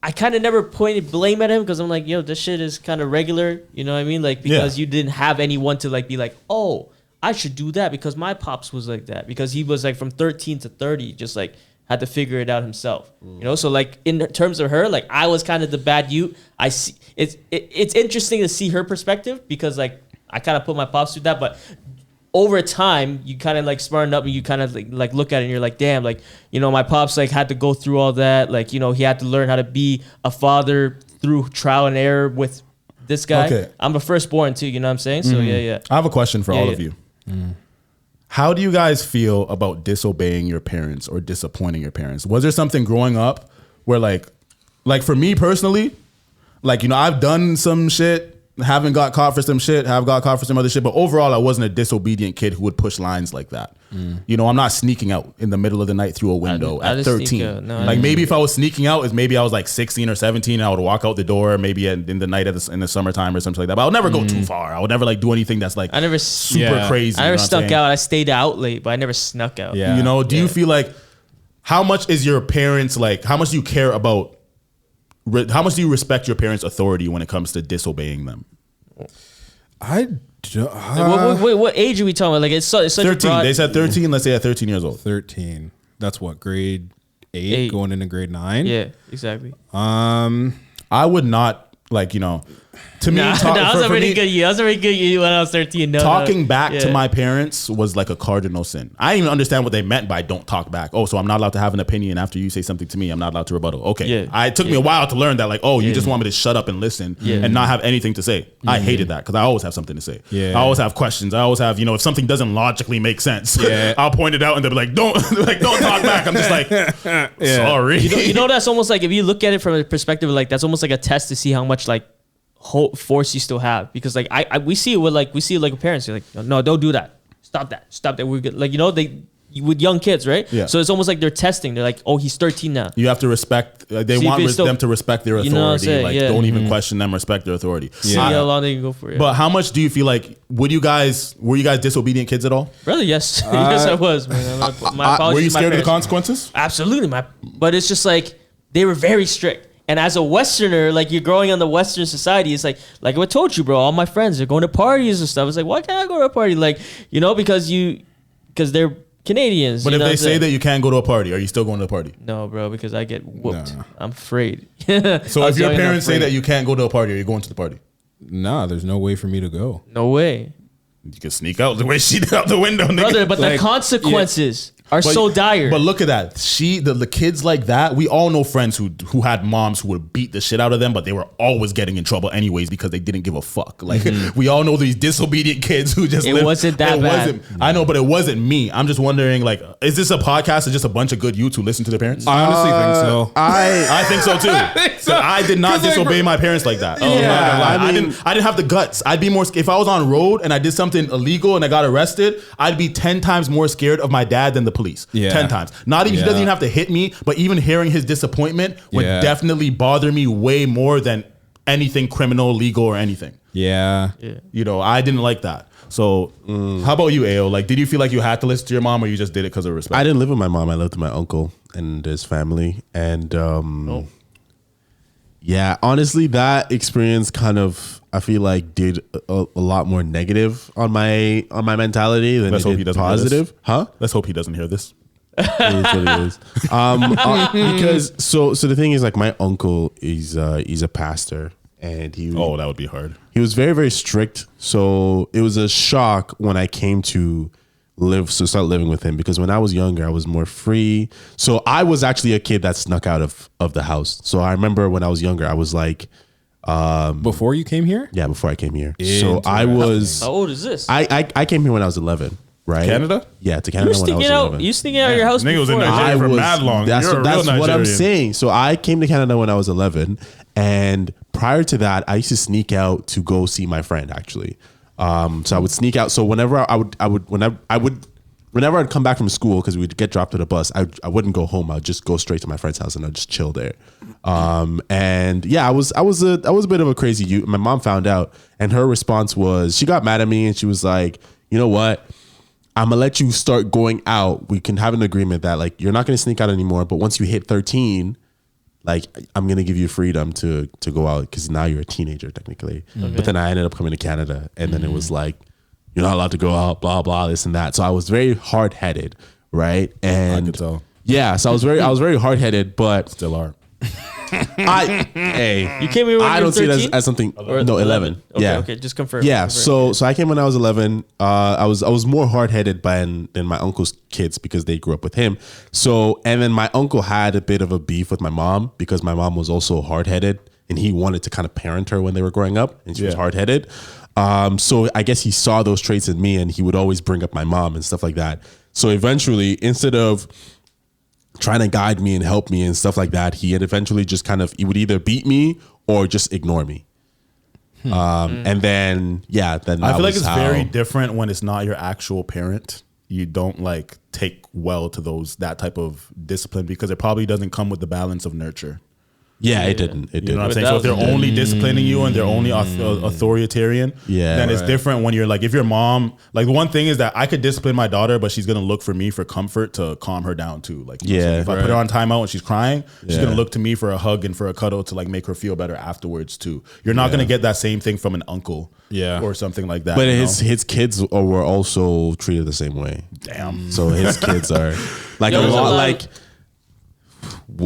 kind of never pointed blame at him because I'm like, yo, this shit is kind of regular, you know what I mean? Like because you didn't have anyone to like be like, oh, I should do that because my pops was like that, because he was like from 13 to 30, just like had to figure it out himself, you know? So like in terms of her, like I was kind of the bad youth. I see it's interesting to see her perspective because like I kind of put my pops through that, but over time you kind of like smarten up and you kind of like look at it and you're like, damn, like, you know, my pops like had to go through all that. Like, you know, he had to learn how to be a father through trial and error with this guy. Okay. I'm a firstborn too, you know what I'm saying? So yeah. I have a question for all of you. How do you guys feel about disobeying your parents or disappointing your parents? Was there something growing up where like for me personally, like, you know, I've done some shit, haven't got caught for some shit, have got caught for some other shit, but overall I wasn't a disobedient kid who would push lines like that. You know, I'm not sneaking out in the middle of the night through a window at 13. Like maybe if I was sneaking out, is maybe I was like 16 or 17 and I would walk out the door maybe in the night in the summertime or something like that. But I would never go too far. I would never like do anything that's like super crazy. I never snuck out. I stayed out late, but I never snuck out. Yeah. You know, do you feel like, how much is your parents like, how much do you care about, how much do you respect your parents' authority when it comes to disobeying them? What age are we talking about? Like it's such 13. They said 13. Let's say at 13 years old. 13. That's what, grade 8 going into grade 9? Yeah, exactly. I would not, like, you know, to me, that was a really good year. That was a really good year when I was 13. Talking back to my parents was like a cardinal sin. I didn't even understand what they meant by don't talk back. Oh, so I'm not allowed to have an opinion after you say something to me. I'm not allowed to rebuttal. Okay. It took me a while to learn that, like, oh, you just want me to shut up and listen and not have anything to say. I hated that because I always have something to say. I always have questions. I always have, you know, if something doesn't logically make sense, I'll point it out and they'll be like, don't talk back. I'm just like, sorry. You know, that's almost like, if you look at it from a perspective of like, that's almost like a test to see how much like force you still have, because like we see it with parents. You're like, no, don't do that. Stop that. We're good. Like, you know, with young kids, right? Yeah. So it's almost like they're testing. They're like, oh, he's 13 now. You have to respect. They want them to respect their authority. You know what I'm saying? Like, don't even question them. Respect their authority. See how long they can go for. But how much do you feel like? Were you guys disobedient kids at all? Really? Yes. Yes, I was. Man. My apologies. Were you scared of the consequences? Absolutely. But it's just like they were very strict. And as a Westerner, like, you're growing in the Western society, it's like I told you, bro, all my friends are going to parties and stuff. It's like, why can't I go to a party? Like, you know, because they're Canadians. But if they say that you can't go to a party, are you still going to the party? No, bro, because I get whooped. Nah. I'm afraid. So if your parents say that you can't go to a party, are you going to the party? Nah, there's no way for me to go. No way. You can sneak out the way she did out the window, nigga. Brother, but the consequences. are so dire. But look at that. The kids like that, we all know friends who had moms who would beat the shit out of them, but they were always getting in trouble anyways because they didn't give a fuck. Like we all know these disobedient kids who just wasn't that bad. I know, but it wasn't me. I'm just wondering, like, is this a podcast or just a bunch of good youths who listen to their parents? I honestly think so. I think so too. I did not disobey my parents like that. I didn't have the guts. I'd be more if I was on road and I did something illegal and I got arrested, I'd be 10 times more scared of my dad than the police. 10 times. Not even he doesn't even have to hit me, but even hearing his disappointment would definitely bother me way more than anything criminal, legal, or anything. Yeah. You know, I didn't like that. So how about you, Ao? Like, did you feel like you had to listen to your mom or you just did it because of respect? I didn't live with my mom. I lived with my uncle and his family. And yeah, honestly, that experience kind of, I feel like, did a lot more negative on my mentality than Let's it hope he did doesn't positive. Hear this. Let's hope he doesn't hear this. It is what it is. Because so the thing is, like, my uncle he's a pastor, and that would be hard. He was very, very strict. So it was a shock when I came to start living with him, because when I was younger, I was more free. So I was actually a kid that snuck out of the house. So I remember when I was younger, I was like, before you came here? Yeah, before I came here. So I was. How old is this? I came here when I was 11. Right? Canada? Yeah, to Canada when I was 11. You sneaking out of your house Nigga was in before. Nigeria for mad long. That's You're a real what I'm Nigerian. saying. So I came to Canada when I was 11, and prior to that, I used to sneak out to go see my friend. Actually, so I would sneak out. So whenever I'd come back from school, because we'd get dropped at a bus, I wouldn't go home. I'd just go straight to my friend's house and I'd just chill there. And yeah, I was a bit of a crazy youth. My mom found out, and her response was, she got mad at me and she was like, you know what? I'm gonna let you start going out. We can have an agreement that, like, you're not gonna sneak out anymore, but once you hit 13, like, I'm gonna give you freedom to go out, because now you're a teenager technically. Okay. But then I ended up coming to Canada, and then it was like, you're not allowed to go out, blah blah, this and that. So I was very hard headed, right? And I could tell. Yeah, so I was very hard headed, but still are. You came here when I you were don't see it 13? as something. Or No, 11. Okay, Yeah. okay, just confirm. Yeah, confirm. so I came when I was 11. I was more hard headed than my uncle's kids, because they grew up with him. So, and then my uncle had a bit of a beef with my mom, because my mom was also hard headed, and he wanted to kind of parent her when they were growing up, and she was hard headed. So I guess he saw those traits in me, and he would always bring up my mom and stuff like that. So eventually, instead of trying to guide me and help me and stuff like that, he would either beat me or just ignore me. And then I feel like it's very different when it's not your actual parent. You don't like take well to that type of discipline, because it probably doesn't come with the balance of nurture. Yeah, it didn't. You know what I'm saying? So if they're only disciplining you and they're only authoritarian, then it's different when you're like, if your mom, like, the one thing is that I could discipline my daughter, but she's going to look for me for comfort to calm her down too. Like, you know what I'm saying? If I put her on timeout and she's crying, she's going to look to me for a hug and for a cuddle to, like, make her feel better afterwards too. You're not going to get that same thing from an uncle or something like that. But his kids were also treated the same way. Damn. So his kids are like a lot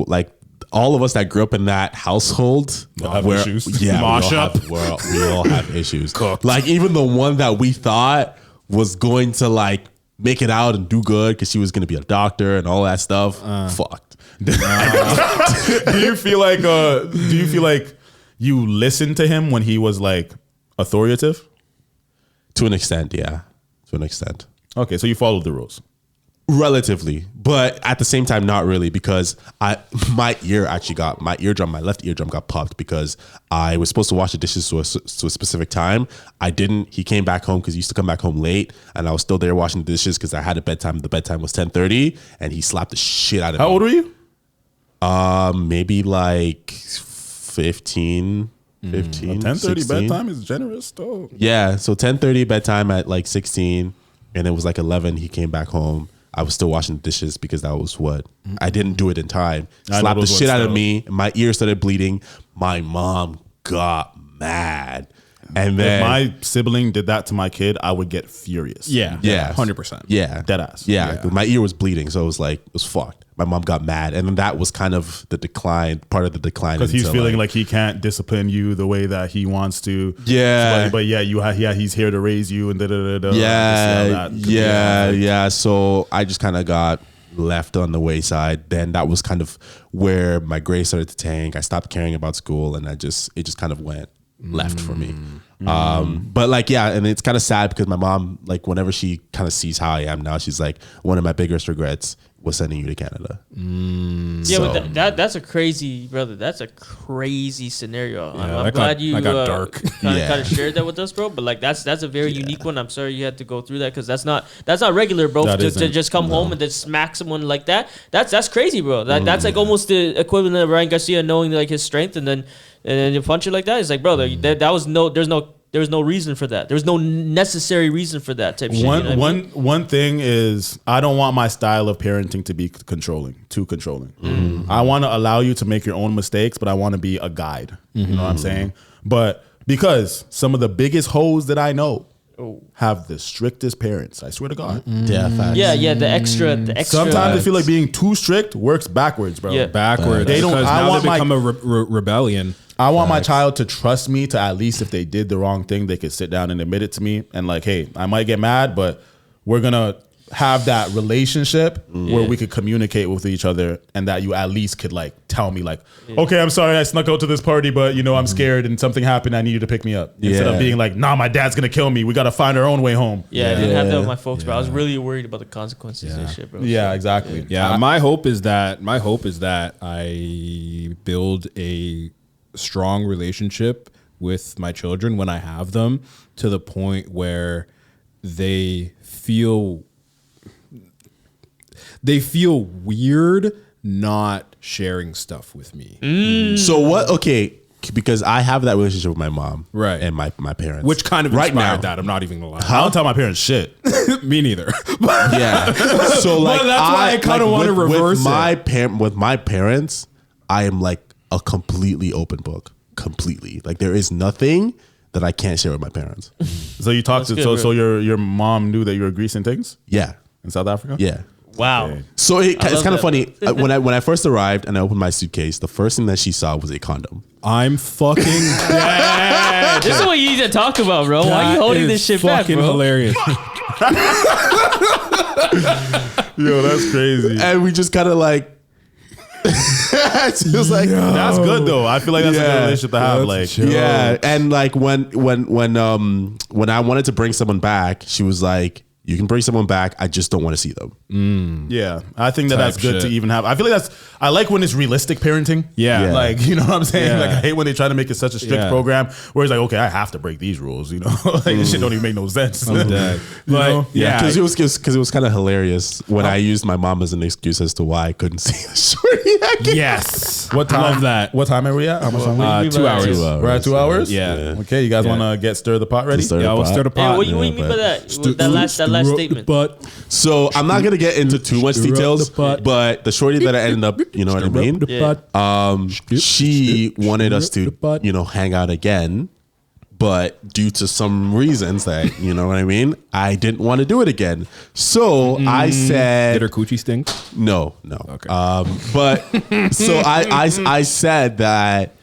like all of us that grew up in that household have issues. Yeah, Masha. we all have issues. Like, even the one that we thought was going to, like, make it out and do good because she was going to be a doctor and all that stuff, fucked. Do you feel like you listened to him when he was, like, authoritative? To an extent, yeah. To an extent. Okay, so you followed the rules. Relatively, but at the same time, not really, because my left eardrum got popped because I was supposed to wash the dishes to a specific time. I didn't. He came back home because he used to come back home late, and I was still there washing the dishes because I had a bedtime. The bedtime was 10:30, and he slapped the shit out of me. How old were you? Maybe like 15. 10:30 bedtime is generous though. Yeah, so 10:30 bedtime at like 16, and it was like 11. He came back home. I was still washing the dishes because that was what I didn't do it in time. Slapped the shit out of me. My ear started bleeding. My mom got mad. And then if my sibling did that to my kid, I would get furious. Yeah. 100%. Yeah. Deadass. Yeah. My ear was bleeding. So it was fucked. My mom got mad. And then that was kind of part of the decline. Because he's feeling like he can't discipline you the way that he wants to. Yeah. But he's here to raise you and da-da-da-da. Yeah. So I just kind of got left on the wayside, then that was kind of where my grades started to tank. I stopped caring about school, and it just kind of went left for me. But like, yeah, and it's kind of sad because my mom, like, whenever she kind of sees how I am now, she's like, one of my biggest regrets was sending you to Canada. Yeah, but that's a crazy, brother. That's a crazy scenario. Yeah, I'm glad you got dark. kind of shared that with us, bro. But like, that's a very unique one. I'm sorry you had to go through that because that's not regular, bro. To just come home and then smack someone like that. That's crazy, bro. That's like almost the equivalent of Ryan Garcia knowing like his strength and then you punch it like that. It's like, bro, there was no reason for that. There was no necessary reason for that type shit. One thing is, I don't want my style of parenting to be too controlling. I want to allow you to make your own mistakes, but I want to be a guide. You know what I'm saying? But because some of the biggest hoes that I know have the strictest parents, I swear to God. Yeah, the extra. Sometimes I feel like being too strict works backwards, bro. Yeah, backwards. They don't. I want they become a rebellion. I want my child to trust me to at least if they did the wrong thing, they could sit down and admit it to me. And like, hey, I might get mad, but we're going to have that relationship where we could communicate with each other and that you at least could like tell me like, okay, I'm sorry I snuck out to this party, but you know, I'm scared and something happened. I need you to pick me up. Instead of being like, nah, my dad's going to kill me. We got to find our own way home. Yeah, I didn't have that with my folks, bro. I was really worried about the consequences and shit, bro. Yeah, exactly. Yeah, my hope is that I build a strong relationship with my children when I have them to the point where they feel weird not sharing stuff with me. So what? Okay, because I have that relationship with my mom, right, and my parents, which kind of right inspired now. that. I'm not even gonna lie. I don't tell my parents shit. Me neither. Yeah. So like, but that's why I kind of want to reverse with my parents. I am like a completely open book. Completely, like there is nothing that I can't share with my parents. So you talked to so your mom knew that you were greasing things? Yeah, in South Africa. Yeah. Wow. Okay. So it's kind of funny. When I first arrived and I opened my suitcase, the first thing that she saw was a condom. I'm fucking dead. This is what you need to talk about, bro. Why are you holding this shit back, bro? Fucking hilarious. Yo, that's crazy. And we just kind of like. It was like that's good though. I feel like that's a good relationship to have. Like, yeah, and like when I wanted to bring someone back, she was like, "You can bring someone back. I just don't want to see them." Yeah, I think that's good to even have. I feel like I like when it's realistic parenting. Yeah. Like, you know what I'm saying? Yeah. Like, I hate when they try to make it such a strict program where it's like, okay, I have to break these rules. You know, like this shit don't even make no sense. I'm dead. But because it was kind of hilarious when I used my mom as an excuse as to why I couldn't see a shorty again. Yes. What time? Love that. What time are we at? How much time? 2 hours. We're at 2 hours. Yeah. Okay, you guys want to get stir the pot ready? We'll stir the pot. Hey, what do you mean by that? That last statement. So I'm not gonna get into too much details, but the shorty that I ended up, you know what I mean? She wanted us to, hang out again, but due to some reasons that, you know what I mean, I didn't want to do it again. So I said, did her coochie stink? No. Okay. But so I said that,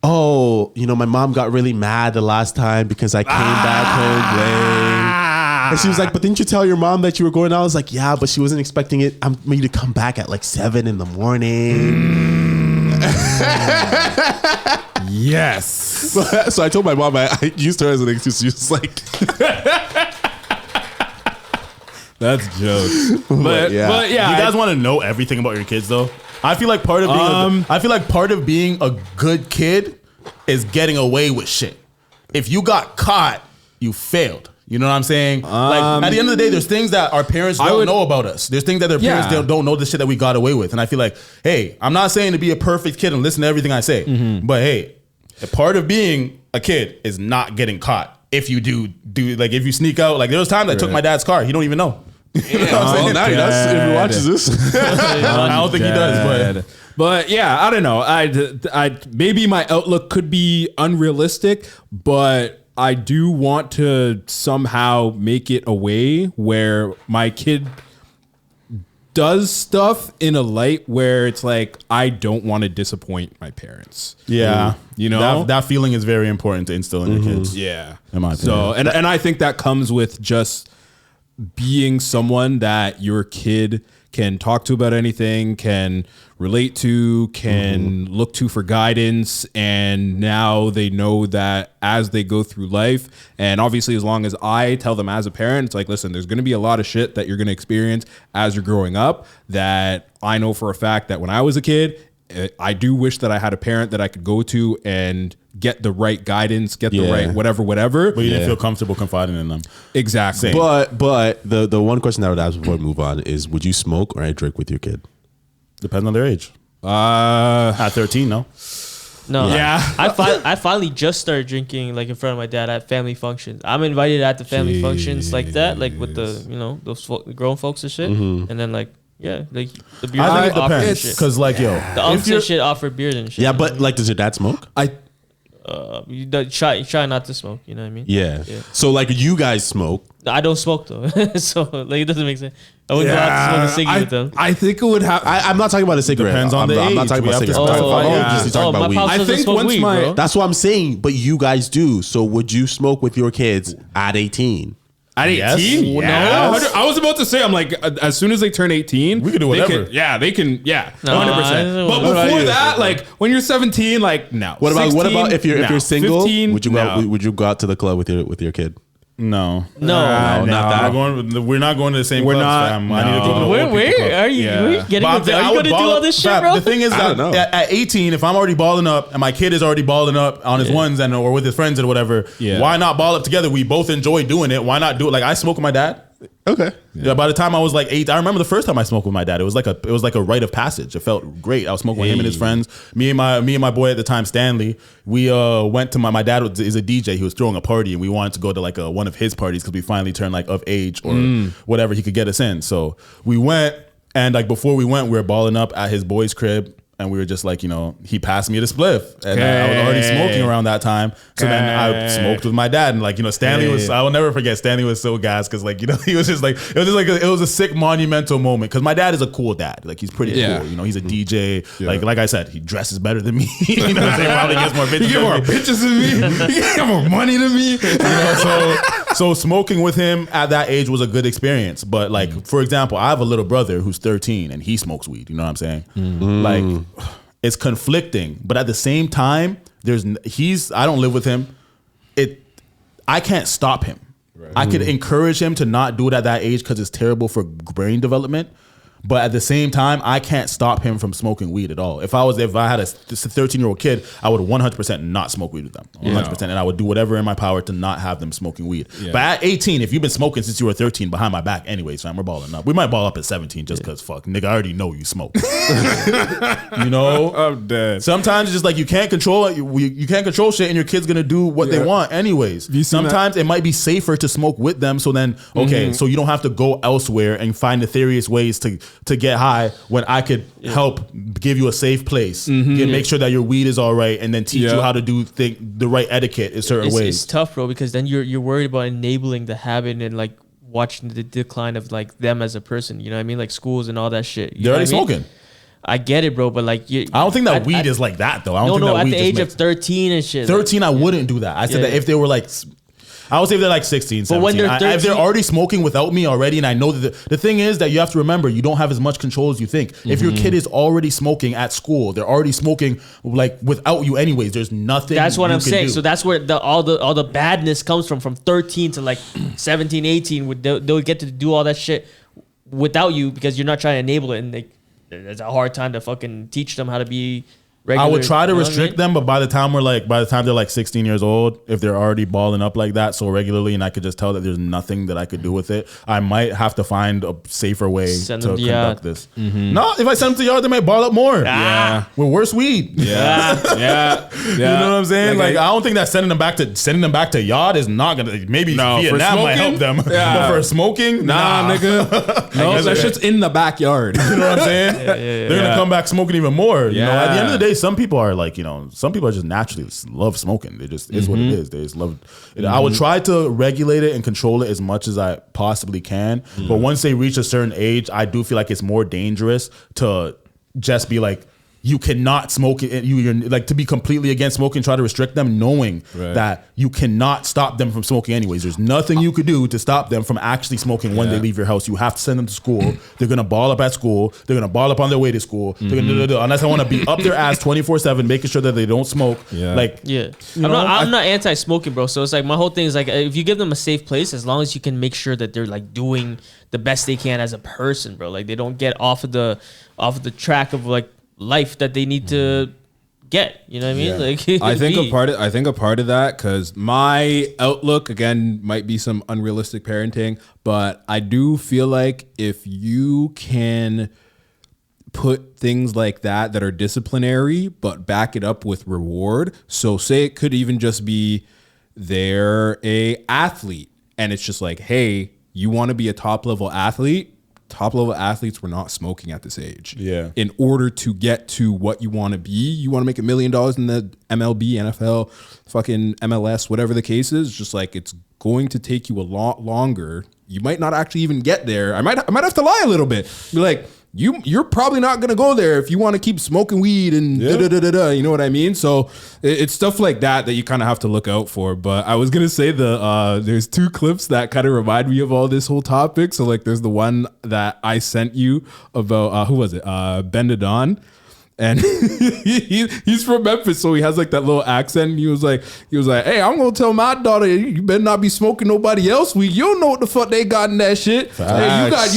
my mom got really mad the last time because I came back home late. And she was like, but didn't you tell your mom that you were going out? I was like, yeah, but she wasn't expecting me to come back at like 7 a.m. Yes. So I told my mom, I used her as an excuse. She was like, that's jokes. But yeah, you guys want to know everything about your kids though? I feel like part of being a good kid is getting away with shit. If you got caught, you failed. You know what I'm saying? Like at the end of the day, there's things that our parents don't know about us. There's things that their parents don't know the shit that we got away with. And I feel like, hey, I'm not saying to be a perfect kid and listen to everything I say, but hey, a part of being a kid is not getting caught. If you do like if you sneak out, like there was times I took my dad's car. He don't even know. You know what I'm saying? Now he does if he watches this. I don't think he does, but yeah, I don't know. I maybe my outlook could be unrealistic, but I do want to somehow make it a way where my kid does stuff in a light where it's like, I don't want to disappoint my parents. Yeah. You know? That feeling is very important to instill in your kids. Yeah. In my opinion. So, and I think that comes with just being someone that your kid can talk to about anything, can relate to, can look to for guidance, and now they know that as they go through life, and obviously as long as I tell them as a parent, it's like, listen, there's going to be a lot of shit that you're going to experience as you're growing up, that I know for a fact that when I was a kid, I do wish that I had a parent that I could go to and get the right guidance, get the right whatever. But you didn't feel comfortable confiding in them. Exactly. But the one question I would ask before we move on is, would you smoke or drink with your kid? Depends on their age. At 13, no. No. Yeah. I finally just started drinking like in front of my dad at family functions. I'm invited at the family functions like that, like with the, you know, those grown folks and shit. And then like, yeah, like the beer I think it offered depends. shit. Because like, yo, the umps and shit offered beer and shit. Yeah, but like, does your dad smoke? You try not to smoke, you know what I mean? Yeah. So like, you guys smoke. I don't smoke though. So like, it doesn't make sense. I wouldn't go out to smoke a ciggy with them. I think it would have. I'm not talking about a cigarette. Depends on the I'm age. not talking We about have to cigarettes. specify. Just talking about weed. I think once weed, bro. That's what I'm saying. But you guys do. So would you smoke with your kids at 18? At 18? Yes. No. I was about to say, I'm like, as soon as they turn 18, we can do whatever. They can, 100%. But what before that, like, when you're 17, like, no. What about 16, if you're single? 15, would you go out to the club with your kid? No, not that. We're not going to the same We're clubs, not. fam. I need to go to the Where old people club. are you? Yeah. Where are you getting? But Are you going to do all this shit, fam, bro? The thing is I don't know. that at 18, if I'm already balling up and my kid is already balling up on his ones and or with his friends or whatever, why not ball up together? We both enjoy doing it. Why not do it? Like, I smoke with my dad. Okay. Yeah. By the time I was like 8, I remember the first time I smoked with my dad. It was like a rite of passage. It felt great. I was smoking with him and his friends. Me and my boy at the time, Stanley. We went to my dad is a DJ. He was throwing a party, and we wanted to go to like one of his parties because we finally turned like of age or whatever he could get us in. So we went, and like before we went, we were balling up at his boy's crib. And we were just like, you know, he passed me the spliff, and I was already smoking around that time. So then I smoked with my dad, and like, you know, Stanley was. I will never forget. Stanley was so gassed because, like, you know, he was just like, it was a sick monumental moment because my dad is a cool dad. Like, he's pretty cool. You know, he's a DJ. Yeah. Like I said, he dresses better than me. You know, what I'm saying? Probably gets more bitches. He get more bitches than me. He get more money than me. You know, so smoking with him at that age was a good experience. But like, for example, I have a little brother who's 13 and he smokes weed. You know what I'm saying? Like, it's conflicting, but at the same time, I don't live with him. I can't stop him. Right. I could encourage him to not do it at that age because it's terrible for brain development. But at the same time, I can't stop him from smoking weed at all. If I had a 13-year-old kid, I would 100% not smoke weed with them. 100%. And I would do whatever in my power to not have them smoking weed. Yeah. But at 18, if you've been smoking since you were 13 behind my back anyways, fam, we're balling up. We might ball up at 17 just because, fuck, nigga, I already know you smoke. You know? I'm dead. Sometimes it's just like you can't control it. You can't control shit, and your kid's going to do what they want anyways. Sometimes it might be safer to smoke with them. So then, so you don't have to go elsewhere and find nefarious ways to get high when I could help give you a safe place, make sure that your weed is all right, and then teach you how to do the right etiquette in certain ways. It's tough, bro, because then you're worried about enabling the habit and like watching the decline of like them as a person. You know what I mean? Like schools and all that shit. They're already smoking. I get it, bro, but like I don't think that weed is like that though. I don't think that at weed the age of 13 and shit. 13, I wouldn't do that. I said that if they were like, I would say if they're like 16, 17. But when they're 13, if they're already smoking without me already, and I know that the thing is that you have to remember, you don't have as much control as you think. If your kid is already smoking at school, they're already smoking like without you anyways. There's nothing. That's what I'm saying. Do. So that's where all the badness comes from 13 to like 17, 18. They'll get to do all that shit without you because you're not trying to enable it, and it's a hard time to fucking teach them how to be regular. I would try to restrict them, but by the time they're like 16 years old, if they're already balling up like that so regularly, and I could just tell that there's nothing that I could do with it, I might have to find a safer way to conduct this. No, if I send them to yard, they might ball up more. Yeah, with worse weed. Yeah. You know what I'm saying? Like I don't think that sending them back to yard is not gonna. Maybe Vietnam might help them, but for smoking, nah. Nigga. No, that shit's in the backyard. You know what I'm saying? They're gonna come back smoking even more. You know, at the end of the day, some people are like, you know, some people are just naturally love smoking. They just is what it is. They just love it. I would try to regulate it and control it as much as I possibly can. But once they reach a certain age, I do feel like it's more dangerous to just be like, you cannot smoke it. You're like, to be completely against smoking, try to restrict them, knowing that you cannot stop them from smoking anyways. There's nothing you could do to stop them from actually smoking when they leave your house. You have to send them to school. They're gonna ball up at school. They're gonna ball up on their way to school. They're gonna, unless I want to be up their ass 24/7, making sure that they don't smoke. I'm not anti-smoking, bro. So it's like my whole thing is like, if you give them a safe place, as long as you can make sure that they're like doing the best they can as a person, bro. Like they don't get off of the track of like life that they need to get. You know what I mean? Like I think a part of that, because my outlook again might be some unrealistic parenting, but I do feel like if you can put things like that are disciplinary, but back it up with reward. So say it could even just be they're a athlete, and it's just like, hey, you want to be a top level athlete? Top level athletes were not smoking at this age. Yeah. In order to get to what you want to be, you want to make $1 million in the MLB, NFL, fucking MLS, whatever the case is. Just like, it's going to take you a lot longer. You might not actually even get there. I might have to lie a little bit. Be like, you're probably not gonna go there if you want to keep smoking weed and you know what I mean? So it's stuff like that you kind of have to look out for. But I was gonna say there's 2 clips that kind of remind me of all this whole topic. So like, there's the one that I sent you about who was it? Ben Dadon. And he's from Memphis, so he has like that little accent. And he was like, hey, I'm gonna tell my daughter, you better not be smoking nobody else weed. You don't know what the fuck they got in that shit. Hey,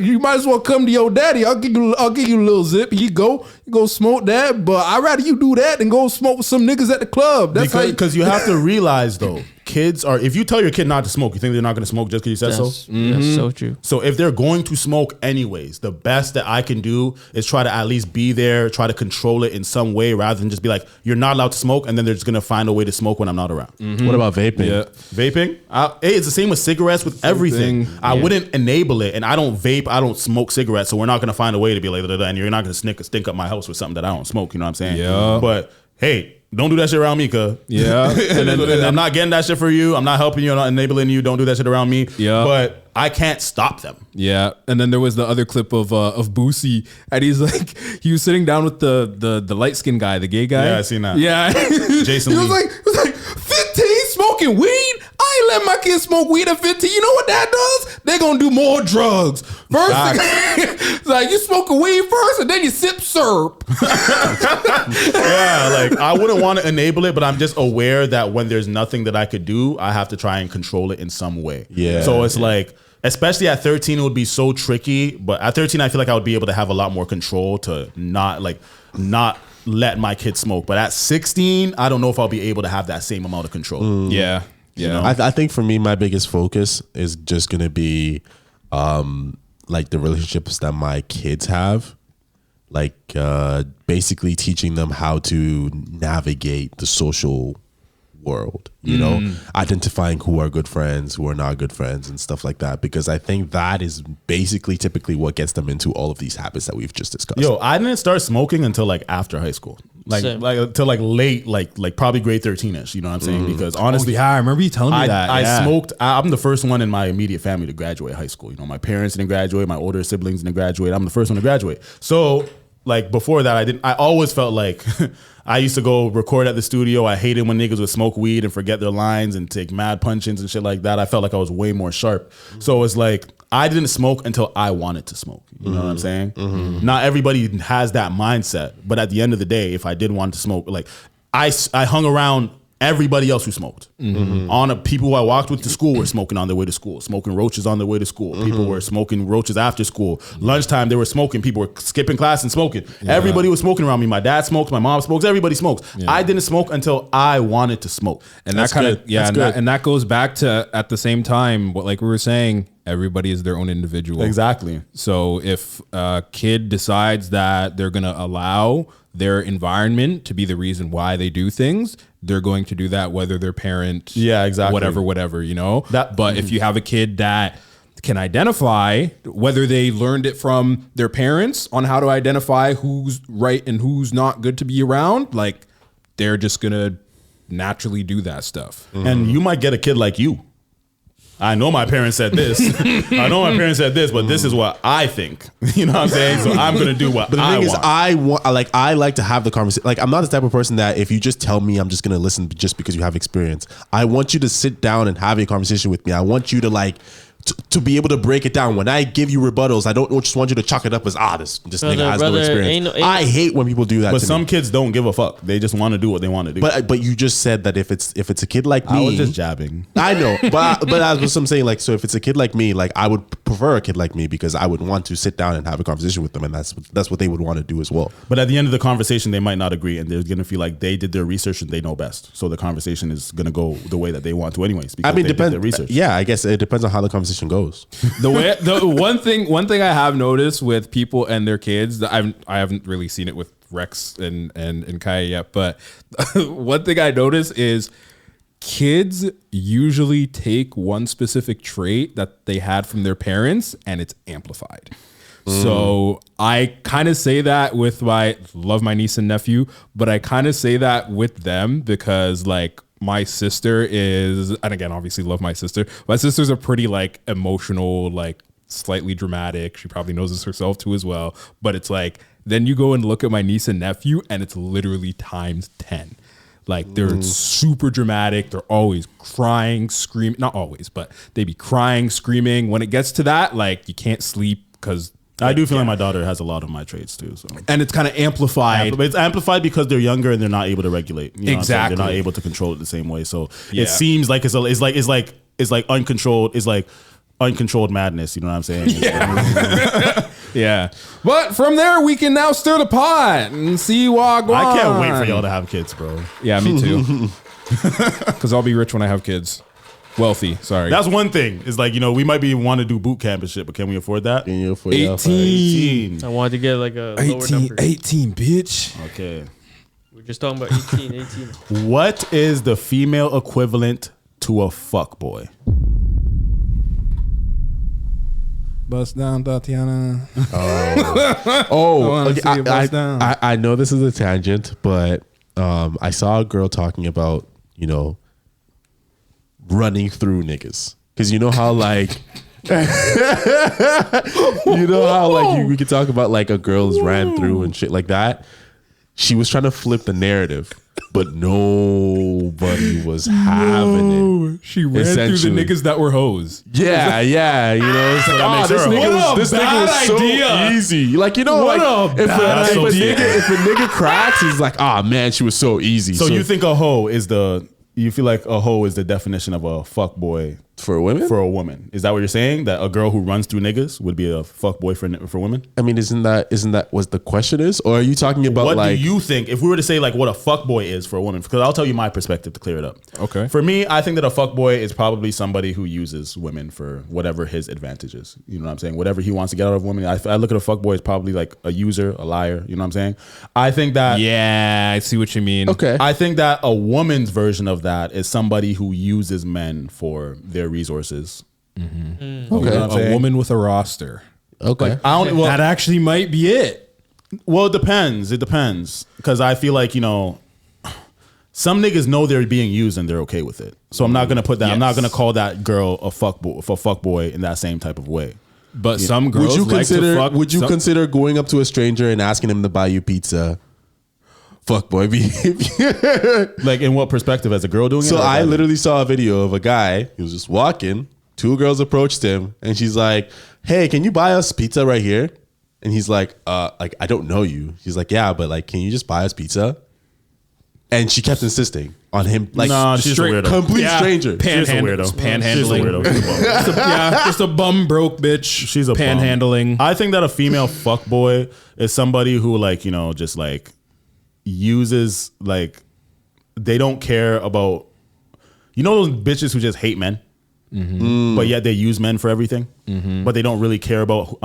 you might as well come to your daddy. I'll give you a little zip. You go smoke that. But I'd rather you do that than go smoke with some niggas at the club. That's because you have to realize though, kids are, if you tell your kid not to smoke, you think they're not going to smoke just because you said so? That's so true. So if they're going to smoke anyways, the best that I can do is try to at least be there, try to control it in some way, rather than just be like, you're not allowed to smoke, and then they're just going to find a way to smoke when I'm not around. What about vaping? Yeah. Vaping? It's the same with cigarettes, with everything. I wouldn't enable it, and I don't vape, I don't smoke cigarettes, so we're not going to find a way to be like, and you're not going to stink up my house with something that I don't smoke, you know what I'm saying? Yeah. But hey, don't do that shit around me, cuz. Yeah. and I'm not getting that shit for you. I'm not helping you. I'm not enabling you. Don't do that shit around me. Yeah. But I can't stop them. Yeah. And then there was the other clip of Boosie, and he's like, he was sitting down with the light skinned guy, the gay guy. Yeah, I seen that. Yeah. Jason he Lee. was like 15 smoking weed? I ain't letting my kids smoke weed at 15. You know what that does? They're gonna do more drugs. First, it's like you smoke a weed first, and then you sip syrup. Yeah, like I wouldn't want to enable it, but I'm just aware that when there's nothing that I could do, I have to try and control it in some way. Yeah. So it's like, especially at 13, it would be so tricky. But at 13, I feel like I would be able to have a lot more control to not let my kids smoke. But at 16, I don't know if I'll be able to have that same amount of control. Yeah. You know? I think for me, my biggest focus is just going to be like the relationships that my kids have. Like basically teaching them how to navigate the social world, you know, identifying who are good friends, who are not good friends and stuff like that. Because I think that is basically typically what gets them into all of these habits that we've just discussed. Yo, I didn't start smoking until like after high school. Like until like late, like probably grade 13ish, you know what I'm saying? Because honestly, I remember you telling me that. I smoked. I'm the first one in my immediate family to graduate high school. You know, my parents didn't graduate, my older siblings didn't graduate. I'm the first one to graduate. So like before that, I always felt like I used to go record at the studio. I hated when niggas would smoke weed and forget their lines and take mad punch-ins and shit like that. I felt like I was way more sharp. So it's like, I didn't smoke until I wanted to smoke. You know what I'm saying? Not everybody has that mindset. But at the end of the day, if I did want to smoke, like I hung around everybody else who smoked. People who I walked with to school were smoking on their way to school, smoking roaches on their way to school. People were smoking roaches after school. Lunchtime, they were smoking. People were skipping class and smoking. Everybody was smoking around me. My dad smokes, my mom smokes, everybody smokes. I didn't smoke until I wanted to smoke. And that kind of, and that goes back to, at the same time, what like we were saying, everybody is their own individual. Exactly. So if a kid decides that they're going to allow their environment to be the reason why they do things, they're going to do that whether their parent, whatever, you know? But if you have a kid that can identify whether they learned it from their parents on how to identify who's right and who's not good to be around, like they're just going to naturally do that stuff. And you might get a kid like you I know my parents said this. I know my parents said this, but this is what I think. You know what I'm saying? So I'm gonna do what But the I thing want. is, I like to have the conversation. Like, I'm not the type of person that if you just tell me, I'm just gonna listen just because you have experience. I want you to sit down and have a conversation with me. I want you to like to be able to break it down. When I give you rebuttals, I don't just want you to chalk it up as this nigga has no experience. I hate when people do that. But to some me. kids don't give a fuck. They just want to do what they want to do. But you just said that if it's a kid like me, I was just jabbing. I know, but that's what I'm saying. Like, so if it's a kid like me, like I would prefer a kid like me because I would want to sit down and have a conversation with them, and that's what they would want to do as well. But at the end of the conversation, they might not agree, and they're gonna feel like they did their research and they know best. So the conversation is gonna go the way that they want to, anyways. Because I mean, they did their depends. research. Yeah, I guess it depends on how the conversation goes. The one thing I have noticed with people and their kids that I haven't really seen it with Rex and Kaya yet, but one thing I notice is kids usually take one specific trait that they had from their parents and it's amplified. So I kind of say that with love my niece and nephew, but I kind of say that with them because like my sister is, and again, obviously love my sister. My sister's a pretty like emotional, like slightly dramatic. She probably knows this herself too as well. But it's like, then you go and look at my niece and nephew and it's literally times 10. Like they're super dramatic. They're always crying, screaming. Not always, but they be crying, screaming. When it gets to that, like you can't sleep because I do feel like my daughter has a lot of my traits too. So. And it's kind of amplified. It's amplified because they're younger and they're not able to regulate. You know Exactly. They're not able to control it the same way. So it seems like it's like uncontrolled. It's like uncontrolled madness. You know what I'm saying? Yeah. But from there, we can now stir the pot and see what I can't wait for y'all to have kids, bro. Yeah, me too. Because I'll be rich when I have kids. Wealthy, sorry. That's one thing. It's like, we might be want to do boot camp and shit, but can we afford that? Can you afford 18. I wanted to get like a lower number. 18, bitch. Okay. We're just talking about 18. What is the female equivalent to a fuckboy? Bust down, Tatiana. Okay. I know this is a tangent, but I saw a girl talking about, running through niggas. Because you know how like we could talk about like a girl's ran through and shit like that. She was trying to flip the narrative, but nobody was having it. She ran through the niggas that were hoes. Yeah, it's like, this nigga was so easy. Like, if a nigga cracks, it's like, man, she was so easy. So you think a hoe is you feel like a hoe is the definition of a fuckboy for women? For a woman. Is that what you're saying? That a girl who runs through niggas would be a fuckboy for women? I mean, isn't that what the question is? Or are you talking about what do you think, if we were to say like what a fuckboy is for a woman? Because I'll tell you my perspective to clear it up. Okay. For me, I think that a fuckboy is probably somebody who uses women for whatever his advantage is. You know what I'm saying? Whatever he wants to get out of women. I look at a fuckboy as probably like a user, a liar. You know what I'm saying? I think that... Yeah, I see what you mean. Okay. I think that a woman's version of that is somebody who uses men for their resources. Mm-hmm. Okay. You know a woman with a roster. Okay. Like, that actually might be it. Well, it depends. Because I feel like, some niggas know they're being used and they're okay with it. So I'm not going to put that. Yes. I'm not going to call that girl a fuckboy in that same type of way. But some girls would you consider going up to a stranger and asking him to buy you pizza? Fuckboy behavior. Like, in what perspective? As a girl doing it? So I literally saw a video of a guy. He was just walking. 2 girls approached him, and she's like, "Hey, can you buy us pizza right here?" And he's like, I don't know you." She's like, "Yeah, but like, can you just buy us pizza?" And she kept insisting on him, like, she's a weirdo. Complete stranger. Panhandling. Just a bum broke bitch. She's a panhandling. I think that a female fuckboy is somebody who just like uses, like, they don't care about, those bitches who just hate men. Mm-hmm. But yet they use men for everything. Mm-hmm. But they don't really care about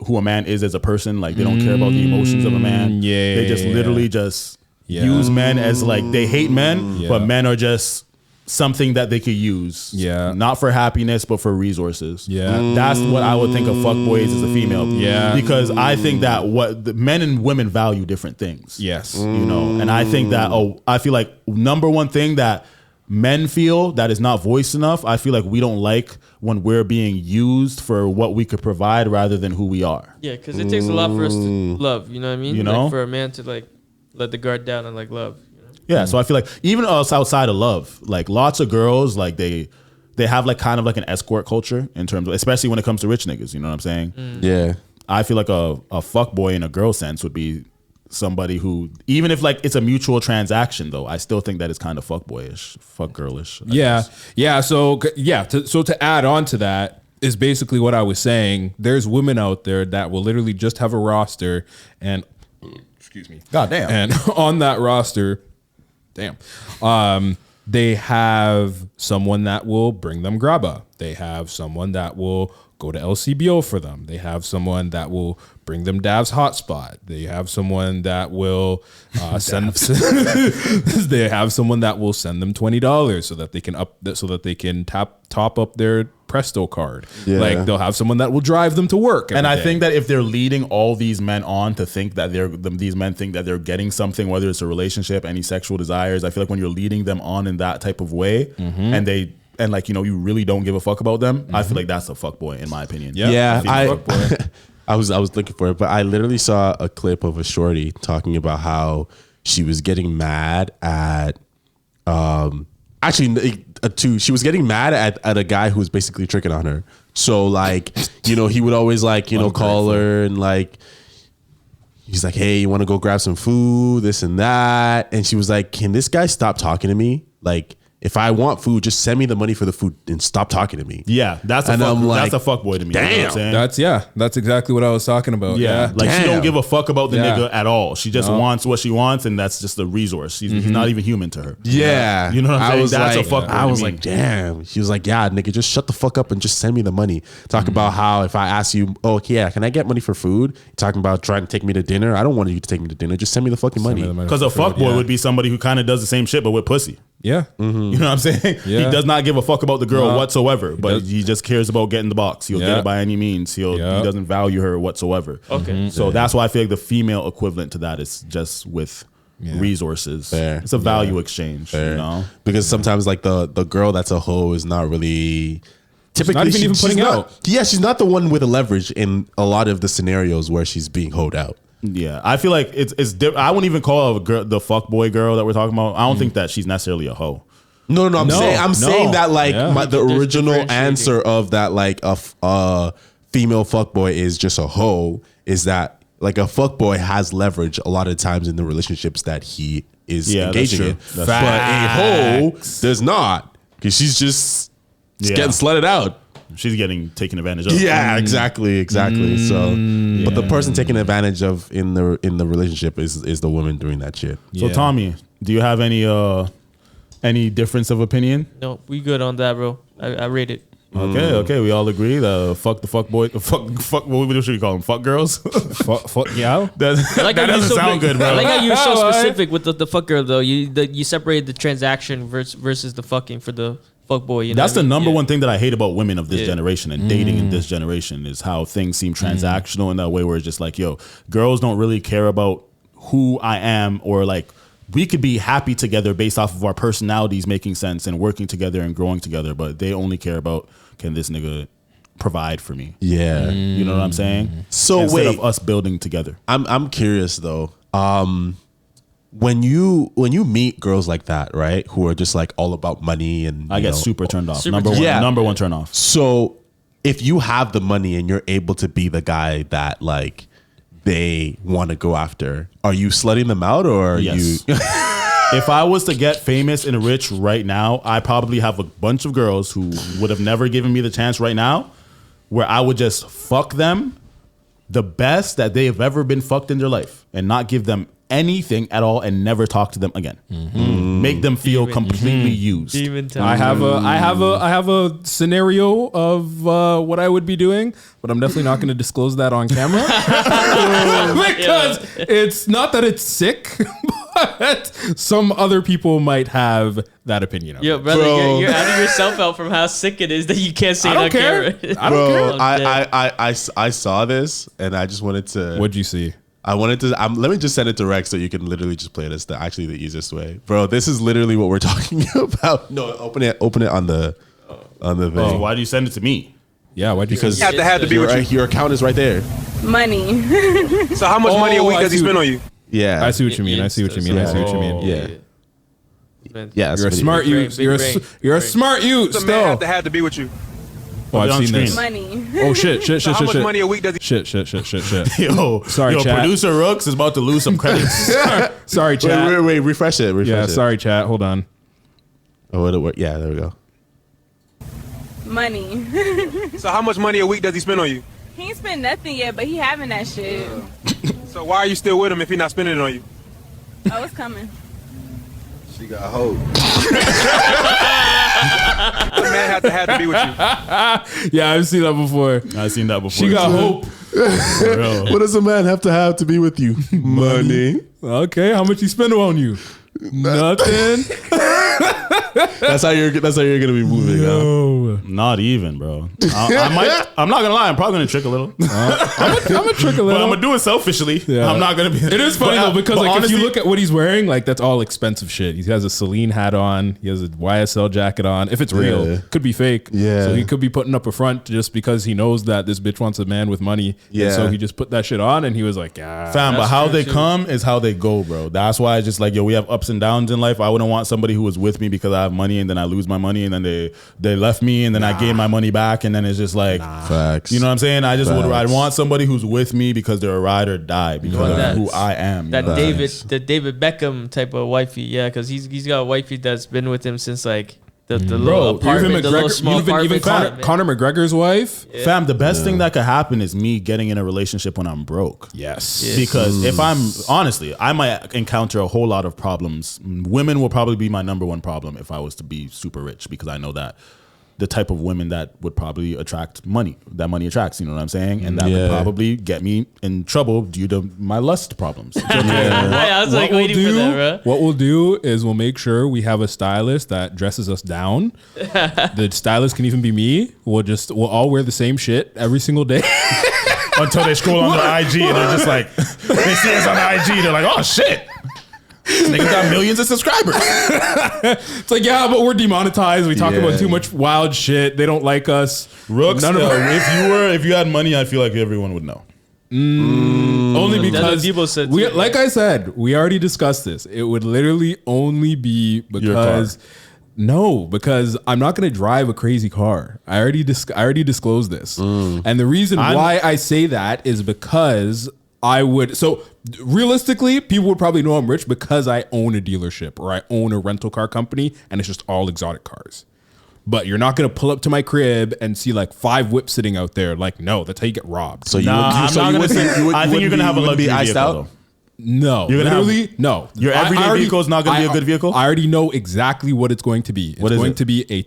who a man is as a person. Like, they don't care about the emotions of a man. They just literally just use men as, like, they hate men, but men are just something that they could use. Yeah. Not for happiness, but for resources. Yeah. That's what I would think of fuckboys as a female. Yeah. Because I think that the men and women value different things. Yes. And I think that I feel like number one thing that men feel that is not voiced enough. I feel like we don't like when we're being used for what we could provide rather than who we are. Yeah, because it takes a lot for us to love. You know what I mean? You know? Like for a man to like let the guard down and like love. Yeah, so I feel like even us outside of love, like lots of girls, like they have like kind of like an escort culture in terms of, especially when it comes to rich niggas. You know what I'm saying? Yeah. I feel like a fuckboy in a girl sense would be somebody who, even if like it's a mutual transaction though, I still think that it's kind of fuckboyish, fuck girlish. I guess. So to add on to that is basically what I was saying. There's women out there that will literally just have a roster and, excuse me, God damn, and on that roster, they have someone that will bring them grabba. They have someone that will go to LCBO for them. They have someone that will bring them Dav's hotspot. They have someone that will send. They have someone that will send them $20 so that they can top up their Presto card. Yeah. Like they'll have someone that will drive them to work. And I day. think that if they're leading all these men on to think that these men think that they're getting something, whether it's a relationship, any sexual desires, I feel like when you're leading them on in that type of way, and like, you know, you really don't give a fuck about them, I feel like that's a fuckboy in my opinion. Yeah. I was looking for it, but I literally saw a clip of a shorty talking about how she was getting mad at she was getting mad at a guy who was basically tricking on her. So like, you know, he would always like, you know, call her and like, he's like, hey, you want to go grab some food, this and that. And she was like, can this guy stop talking to me? Like, if I want food, just send me the money for the food and stop talking to me. Yeah, that's a fuckboy to me. Damn. You know what I'm saying? That's exactly what I was talking about. Yeah, like Damn. she don't give a fuck about the Yeah. nigga at all. She just No. wants what she wants, and that's just a resource. He's not even human to her. Yeah. You know what I'm saying? That's a fuckboy. I was to me. like, damn. She was like, yeah, nigga, just shut the fuck up and just send me the money. Talk about how if I ask you, oh, yeah, can I get money for food? Talking about trying to take me to dinner. I don't want you to take me to dinner. Just send me the fucking money. Because a fuckboy would be somebody who kind of does the same shit, but with pussy. Yeah. You know what I'm saying? Yeah. He does not give a fuck about the girl No. whatsoever, but does. he just cares about getting the box. He'll get Yeah. it by any means. He doesn't value her whatsoever. Okay. So that's why I feel like the female equivalent to that is just with resources. Fair. It's a value exchange. Fair. You know? Because sometimes like the girl that's a hoe is not really typically not even putting out. Yeah, she's not the one with the leverage in a lot of the scenarios where she's being hoed out. Yeah, I feel like it's I wouldn't even call her the fuckboy girl that we're talking about. I don't think that she's necessarily a hoe. No, I'm saying that like the original differentiating. answer of that like a female fuckboy is just a hoe is that like a fuckboy has leverage a lot of times in the relationships that he is engaging in. That's But a hoe does not because she's just getting slutted out. She's getting taken advantage of. Yeah, exactly. So, but the person taking advantage of in the relationship is the woman doing that shit. So Tommy, do you have any difference of opinion? No, we good on that, bro. I rate it. Okay, we all agree. Fuck the fuck boy, fuck. What should we call them? Fuck girls. fuck yeah. That doesn't sound good, bro. I like how you're so specific with the fuck girl though. You separated the transaction versus the fucking for the fuck boy. You know That's what I the mean? number one thing that I hate about women of this Yeah. generation and dating in this generation is how things seem transactional in that way where it's just like, yo, girls don't really care about who I am or like we could be happy together based off of our personalities making sense and working together and growing together, but they only care about can this nigga provide for me? Yeah. You know what I'm saying? So instead wait, of us building together. I'm curious though. When you meet girls like that, right, who are just like all about money and I get super turned off. Number one turn off. So if you have the money and you're able to be the guy that like they want to go after, are you slutting them out or are you? If I was to get famous and rich right now, I probably have a bunch of girls who would have never given me the chance right now, where I would just fuck them the best that they have ever been fucked in their life and not give them anything at all and never talk to them again. Make them feel completely used. I have a scenario of what I would be doing, but I'm definitely not going to disclose that on camera because it's not that it's sick, but some other people might have that opinion of Yo, it. brother, you're adding yourself out from how sick it is that you can't say I it on don't care. camera. I don't care. I saw this and I just wanted to. What'd you see? wanted to. Let me just send it to Rex so you can literally just play it. It's actually the easiest way, bro. This is literally what we're talking about. No, open it on the thing. Oh, why do you send it to me? Yeah, why do you? Because You have to be with you. Your account is right there. Money. So how much money a week does he spend on you? Yeah, I see what you mean. I see what you mean. I see what you mean. Yeah. Yeah, You're a smart youth. You're a smart youth. Does a man Still. have to be with you? Oh, I've seen this. Money. Oh shit! So how much money a week does he? Shit! Yo, Sorry, chat. Producer Rooks is about to lose some credits. Sorry, chat. Wait, refresh it. Yeah, sorry, chat. Hold on. Oh, it'll work. Yeah, there we go. Money. So how much money a week does he spend on you? He ain't spent nothing yet, but he having that shit. So why are you still with him if he's not spending it on you? Oh, it's coming. She got hope. The man have to be with you. Yeah, I've seen that before. I've seen that before. She got hope. For real. What does a man have to be with you? Money. Okay, how much he spend on you? Nothing. That's how you're gonna be moving. No. Not even, bro. I'm not gonna lie. I'm probably gonna trick a little. I'm gonna trick a But little. I'm gonna do it selfishly. Yeah. I'm not gonna be. It is funny But, though because but like honestly, if you look at what he's wearing, like that's all expensive shit. He has a Celine hat on. He has a YSL jacket on. If it's real, Yeah. could be fake. Yeah. So he could be putting up a front just because he knows that this bitch wants a man with money. Yeah. And so he just put that shit on and he was like, yeah. fam, but how they come is how they go, bro. That's why it's just like, yo, we have ups and downs in life. I wouldn't want somebody who was with me because I have money and then I lose my money and then they left me and then I gain my money back and then it's just like, Facts. you know what I'm saying? I Facts. want somebody who's with me because they're a ride or die because of who I am. That you know? David Beckham type of wifey, yeah, because he's got a wifey that's been with him since like the Bro, little apartment, the little small even apartment. Conor McGregor's wife. Yeah. Fam, the best thing that could happen is me getting in a relationship when I'm broke. Yes. Yeah. Because if I'm honestly, I might encounter a whole lot of problems. Women will probably be my number one problem if I was to be super rich because I know that the type of women that would probably attract money, that money attracts, you know what I'm saying? And that would probably get me in trouble due to my lust problems. I was like waiting for that, bro. What we'll do is we'll make sure we have a stylist that dresses us down. The stylist can even be me. We'll all wear the same shit every single day. Until they scroll on their IG and they're just like, they see us on IG, they're like, oh shit. This nigga got millions of subscribers. It's like, yeah, but we're demonetized. We talk about too much wild shit. They don't like us. Rooks, if you had money, I feel like everyone would know. Only because people said like I said, we already discussed this. It would literally only be because because I'm not going to drive a crazy car. I already disclosed this. And the reason why I say that is because I would. So realistically, people would probably know I'm rich because I own a dealership or I own a rental car company and it's just all exotic cars. But you're not going to pull up to my crib and see like 5 whips sitting out there. Like, no, that's how you get robbed. So I think you're going to have a luxury vehicle though. No, You're gonna literally, no. Your everyday vehicle is not going to be a good vehicle? I already know exactly what it's going to be. It's going to be a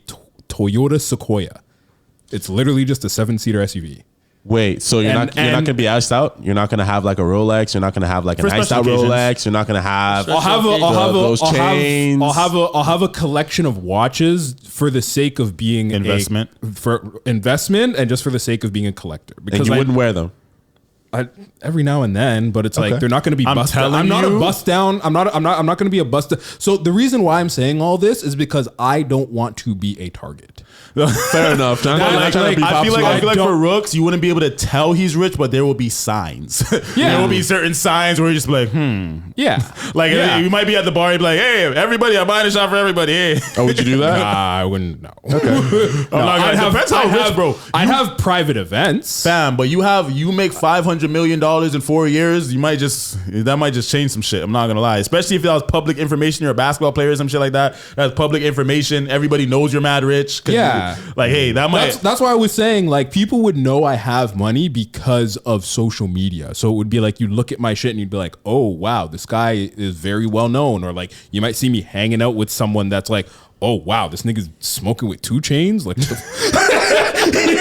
Toyota Sequoia. It's literally just a 7-seater SUV. Wait, so you're not gonna be iced out? You're not gonna have like a Rolex? You're not gonna have like an iced out Rolex? You're not gonna have I'll have a collection of watches for the sake of being investment and just for the sake of being a collector. Because and you wouldn't wear them. Every now and then, but it's like they're not going to be bust down. I'm not a bust down. I'm not going to be a bust down. So the reason why I'm saying all this is because I don't want to be a target. Fair enough. I feel like for Rooks, you wouldn't be able to tell he's rich, but there will be signs. Yeah. There will be certain signs where you just be like, Yeah. Like you might be at the bar, you'd be like, hey, everybody, I'm buying a shot for everybody. Hey. Oh, would you do that? I wouldn't. No. Okay. Depends how rich, bro. I have private events, fam, but you make $500 million in 4 years. That might just change some shit. I'm not gonna lie, especially if that was public information. You're a basketball player or some shit like that. That's public information. Everybody knows you're mad rich. Yeah. Like, hey, that's why I was saying like people would know I have money because of social media. So it would be like you'd look at my shit and you'd be like, oh wow, this guy is very well known. Or like you might see me hanging out with someone that's like, oh wow, this nigga's smoking with 2 Chainz. Like,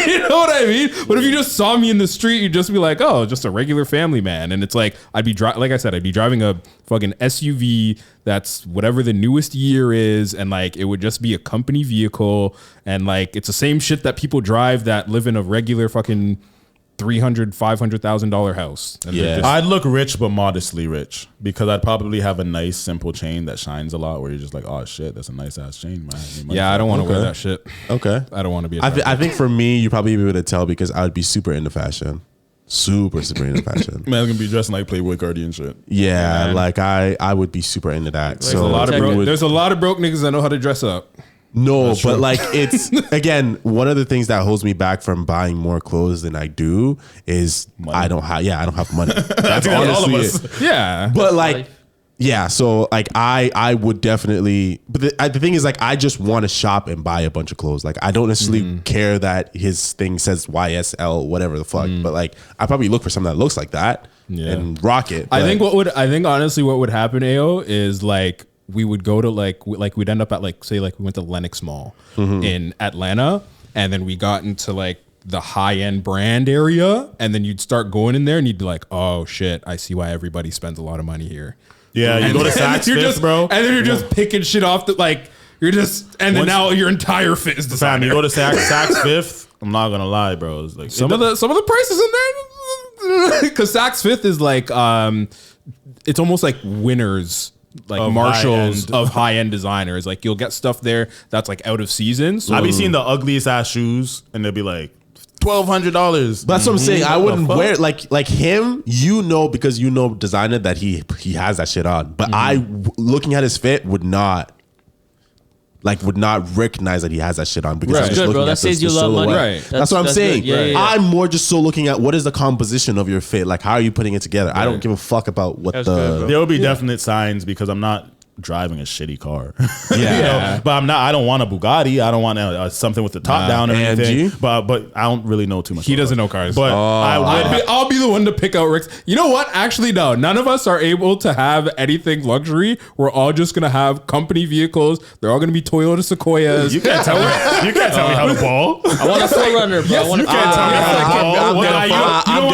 you know what I mean? But if you just saw me in the street, you'd just be like, oh, just a regular family man. And it's like I'd be driving a fucking SUV that's whatever the newest year is, and like it would just be a company vehicle, and like it's the same shit that people drive that live in a regular fucking $300,000-$500,000 house. And they're just- I'd look rich but modestly rich because I'd probably have a nice simple chain that shines a lot where you're just like, oh shit, that's a nice ass chain, man. Yeah, I don't want to wear that shit. Okay. I don't want to be. I think for me, you probably be able to tell because I would be super into fashion. Super into fashion. Man's gonna be dressing like Playboy Cardi and shit. Yeah, like I would be super into that. There's a lot of broke niggas that know how to dress up. No, That's but true. like it's again, one of the things that holds me back from buying more clothes than I do is I don't have money. That's honestly it. Yeah. But like yeah, so like I would definitely, but the thing is like I just want to shop and buy a bunch of clothes. Like I don't necessarily care that his thing says YSL whatever the fuck, but like I probably look for something that looks like that and rock it. I think honestly what would happen, AO, is like we would go to like we'd end up at like say like we went to Lenox Mall in Atlanta, and then we got into like the high end brand area, and then you'd start going in there and you'd be like, oh shit, I see why everybody spends a lot of money here. Yeah, you go to Saks Fifth, bro, and then you're just picking shit off that like you're just, and then now your entire fit is designer. You go to Saks Fifth. I'm not gonna lie, bro. It's like some of the prices in there, because Saks Fifth is like it's almost like Winners. Like Of Marshalls high-end. of high-end designers. Like you'll get stuff there that's like out of season. So I be seeing the ugliest ass shoes and they'll be like $1,200. That's what I'm saying. I wouldn't wear it like him. You know, because you know designer that he has that shit on. But I, looking at his fit, would not recognize that he has that shit on because I'm just Good, looking bro. at That saves you a lot of silhouette. money. Right. That's what I'm That's saying. good. Yeah. I'm more just so looking at what is the composition of your fit. Like how are you putting it together? I don't give a fuck about what There will be definite signs because I'm not driving a shitty car. Yeah. You know? But I don't want a Bugatti. I don't want something with the top down or anything. AMG? But I don't really know too much. he doesn't know cars. But I'll be the one to pick out Rick's. You know what? Actually, no. None of us are able to have anything luxury. We're all just gonna have company vehicles. They're all gonna be Toyota Sequoias. You can't tell me. You can't tell me how to ball. I want a 4Runner, bro. I want you can't tell me how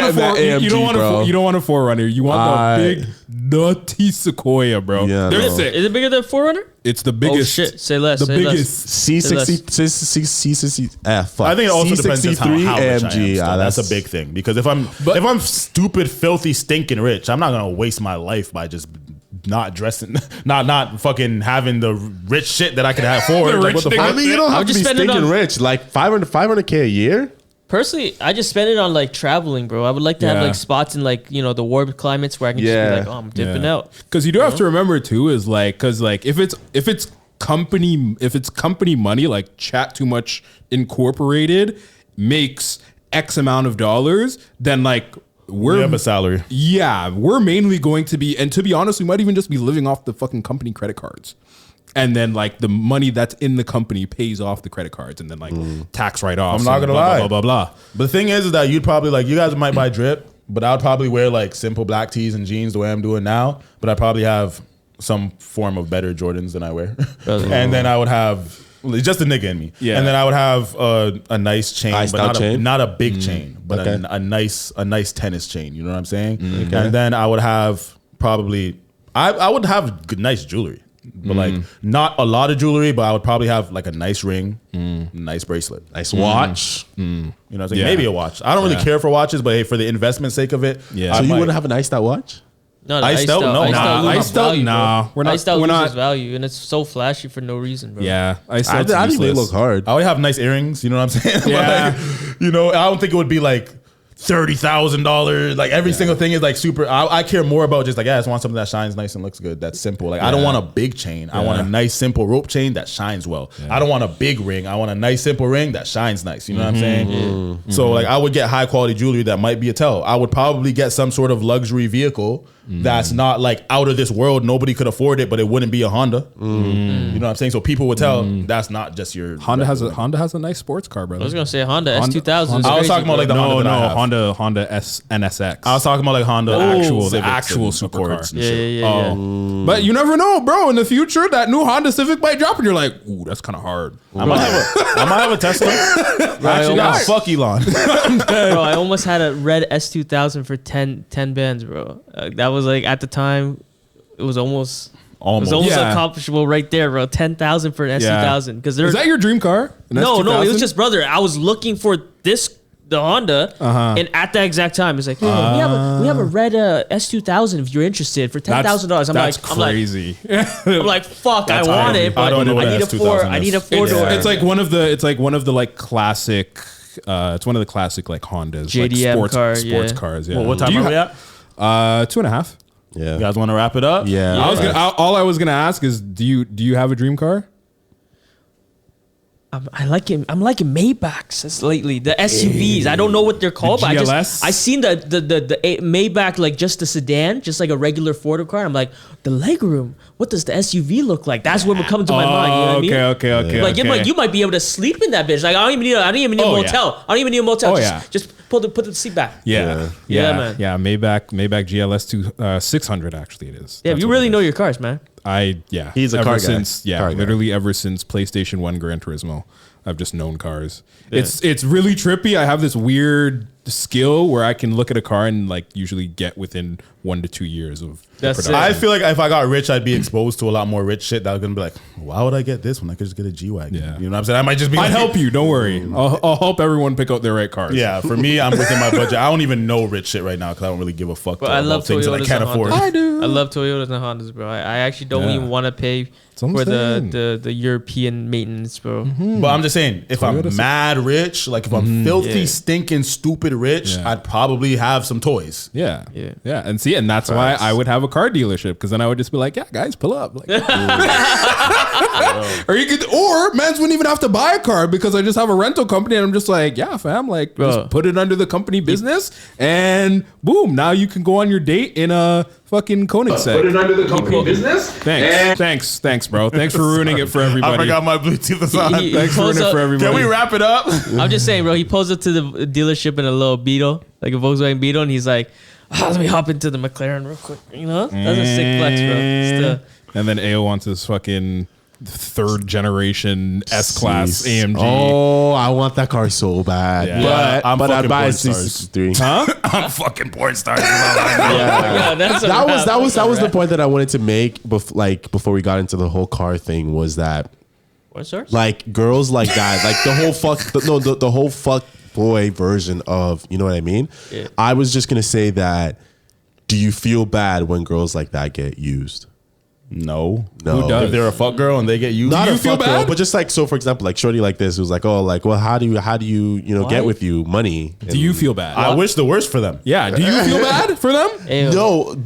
to ball. You don't want a 4Runner. You want the big nutty Sequoia, bro. Yeah, They're no. sick. Is it bigger than 4Runner? It's the biggest. Oh shit! Say less. The say biggest. C60. I think it also depends on how rich I am. AMG. Still. That's a big thing because if I'm stupid, filthy, stinking rich, I'm not gonna waste my life by just not dressing, not fucking having the rich shit that I could afford. Like, what the fuck? I mean, you don't have to be stinking rich. Like 500K a year. Personally, I just spend it on like traveling, bro. I would like to have like spots in like the warm climates where I can just be like, oh, I'm dipping out. Because you do have to remember too is like because like if it's company money, like Chat2Much Incorporated makes X amount of dollars, then like we have a salary. Yeah, we're mainly going to be, and to be honest, we might even just be living off the fucking company credit cards. And then like the money that's in the company pays off the credit cards and then like tax write-offs. I'm not gonna lie. Blah, blah, blah, blah. But the thing is that you'd probably like, you guys might buy drip, but I'd probably wear like simple black tees and jeans the way I'm doing now. But I'd probably have some form of better Jordans than I wear. And then I would have just a nigga in me. Yeah. And then I would have a nice chain, but not a big chain, but a nice tennis chain. You know what I'm saying? And then I would have probably, I would have good, nice jewelry. But like not a lot of jewelry, but I would probably have like a nice ring, nice bracelet, nice watch. You know what I'm saying? Maybe a watch. I don't really care for watches, but hey, for the investment sake of it, so you wouldn't have an iced out watch? No, iced out, no. Iced out, nah. We're not loses value, and it's so flashy for no reason, bro. Yeah, I think they look hard. I would have nice earrings. You know what I'm saying? Yeah. Like, you know, I don't think it would be like $30,000. Like every single thing is like super. I care more about just like, I just want something that shines nice and looks good. That's simple. Like I don't want a big chain. I want a nice simple rope chain that shines well. I don't want a big ring. I want a nice simple ring that shines nice. You know what I'm saying? So like I would get high quality jewelry that might be a tell. I would probably get some sort of luxury vehicle that's not like out of this world. Nobody could afford it, but it wouldn't be a Honda. You know what I'm saying? So people would tell that's not just your Honda has a nice sports car, brother. I was gonna say Honda S2000. I was talking about like the Honda that I have. Honda NSX. I was talking about like Honda the actual supercar. Yeah. But you never know, bro. In the future, that new Honda Civic might drop, and you're like, ooh, that's kind of hard. I might have a Tesla. Actually, nah, fuck Elon. Bro, I almost had a red S2000 for 10 bands, bro. That was like at the time, it was almost accomplishable right there, bro. 10,000 for an S2000. Because is that your dream car? No, it was just, brother. I was looking for this the Honda, and at that exact time, it's like, we have a red S2000 if you're interested for $10,000. That's crazy. I'm like, fuck, I want it, but I don't know what I need a S2000 I need a four door. It's like one of the like classic. It's one of the classic like Hondas, JDM like sports cars. Yeah. Well, what time are we at? 2.5. Yeah. You guys want to wrap it up? Yeah. All I was gonna ask is, do you have a dream car? I'm liking Maybachs lately. The SUVs. I don't know what they're called, but I seen the Maybach, like just the sedan, just like a regular Ford car. I'm like, the legroom. What does the SUV look like? That's what would come to my mind. You know what I mean? Okay. You might be able to sleep in that bitch. Like I don't even need a motel. I don't even need a motel. Just put the seat back. Yeah, man. Yeah, Maybach GLS 600 actually it is. Yeah, you really know your cars, man. He's a car guy. Literally ever since PlayStation 1 Gran Turismo, I've just known cars. Yeah. It's really trippy. I have this weird skill where I can look at a car and like usually get within 1 to 2 years of production. I feel like if I got rich, I'd be exposed to a lot more rich shit that was gonna be like, why would I get this when I could just get a G-Wagon? Yeah. You know what I'm saying? I might just be I'd help you, don't worry. I'll help everyone pick out their right cars. Yeah, for me, I'm within my budget. I don't even know rich shit right now because I don't really give a fuck But I love things that I Toyotas can't and afford. Hondas. I do. I love Toyotas and Hondas, bro. I actually don't even want to pay for the European maintenance, bro. But I'm just saying, if I'm mad rich, like if I'm filthy, stinking, stupid rich, I'd probably have some toys. Yeah. And that's why I would have a car dealership, because then I would just be like, yeah, guys, pull up. Like, or mans wouldn't even have to buy a car because I just have a rental company and I'm just like, yeah, fam, like just put it under the company business and boom, now you can go on your date in a fucking Koenigsegg. Put it under the company business. Thanks, bro. Thanks for ruining it for everybody. I forgot my Bluetooth was on. Thanks for ruining it for everybody. Can we wrap it up? I'm just saying, bro. He pulls up to the dealership in a little Beetle, like a Volkswagen Beetle, and he's like, let me hop into the McLaren real quick. You know, that's a sick flex, bro. And then AO wants his fucking 3rd generation S-Class AMG. Oh, I want that car so bad. Yeah. But I'd buy a C63. Huh? I'm fucking porn stars. That was the point that I wanted to make before we got into the whole car thing, was that porn stars? Like girls like that, like the whole fuck boy version of, you know what I mean? Yeah. I was just gonna say that, do you feel bad when girls like that get used? No. Who does? If they're a fuck girl and they get used, Not you a feel fuck bad? girl, but just like, so for example, like shorty like this, who's like, oh, like, well, how do you get with you money? Do you feel bad? I wish the worst for them. Yeah. Do you feel bad for them?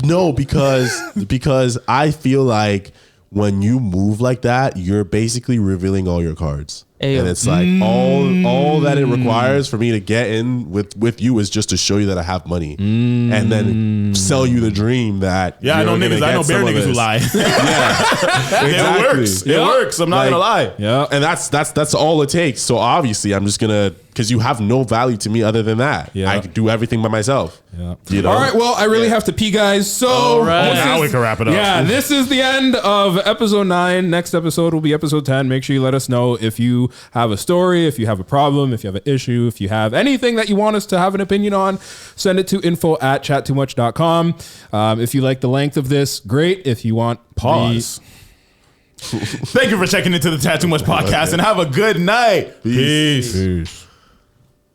No, because I feel like when you move like that, you're basically revealing all your cards. And it's like all that it requires for me to get in with you is just to show you that I have money, and then sell you the dream that I know niggas. I know bare niggas who lie. Exactly. It works. It works. I'm not gonna lie. Yeah, and that's all it takes. So obviously, I'm just gonna, because you have no value to me other than that. Yeah. I can do everything by myself. Yeah. You know? All right. Well, I really have to pee, guys. So now we can wrap it up. Yeah, this is the end of episode 9. Next episode will be episode 10. Make sure you let us know if you have a story, if you have a problem, if you have an issue, if you have anything that you want us to have an opinion on. Send it to info@chat2much.com. If you like the length of this, great. If you want pause. Thank you for checking into the Chat2Much podcast and have a good night. Peace.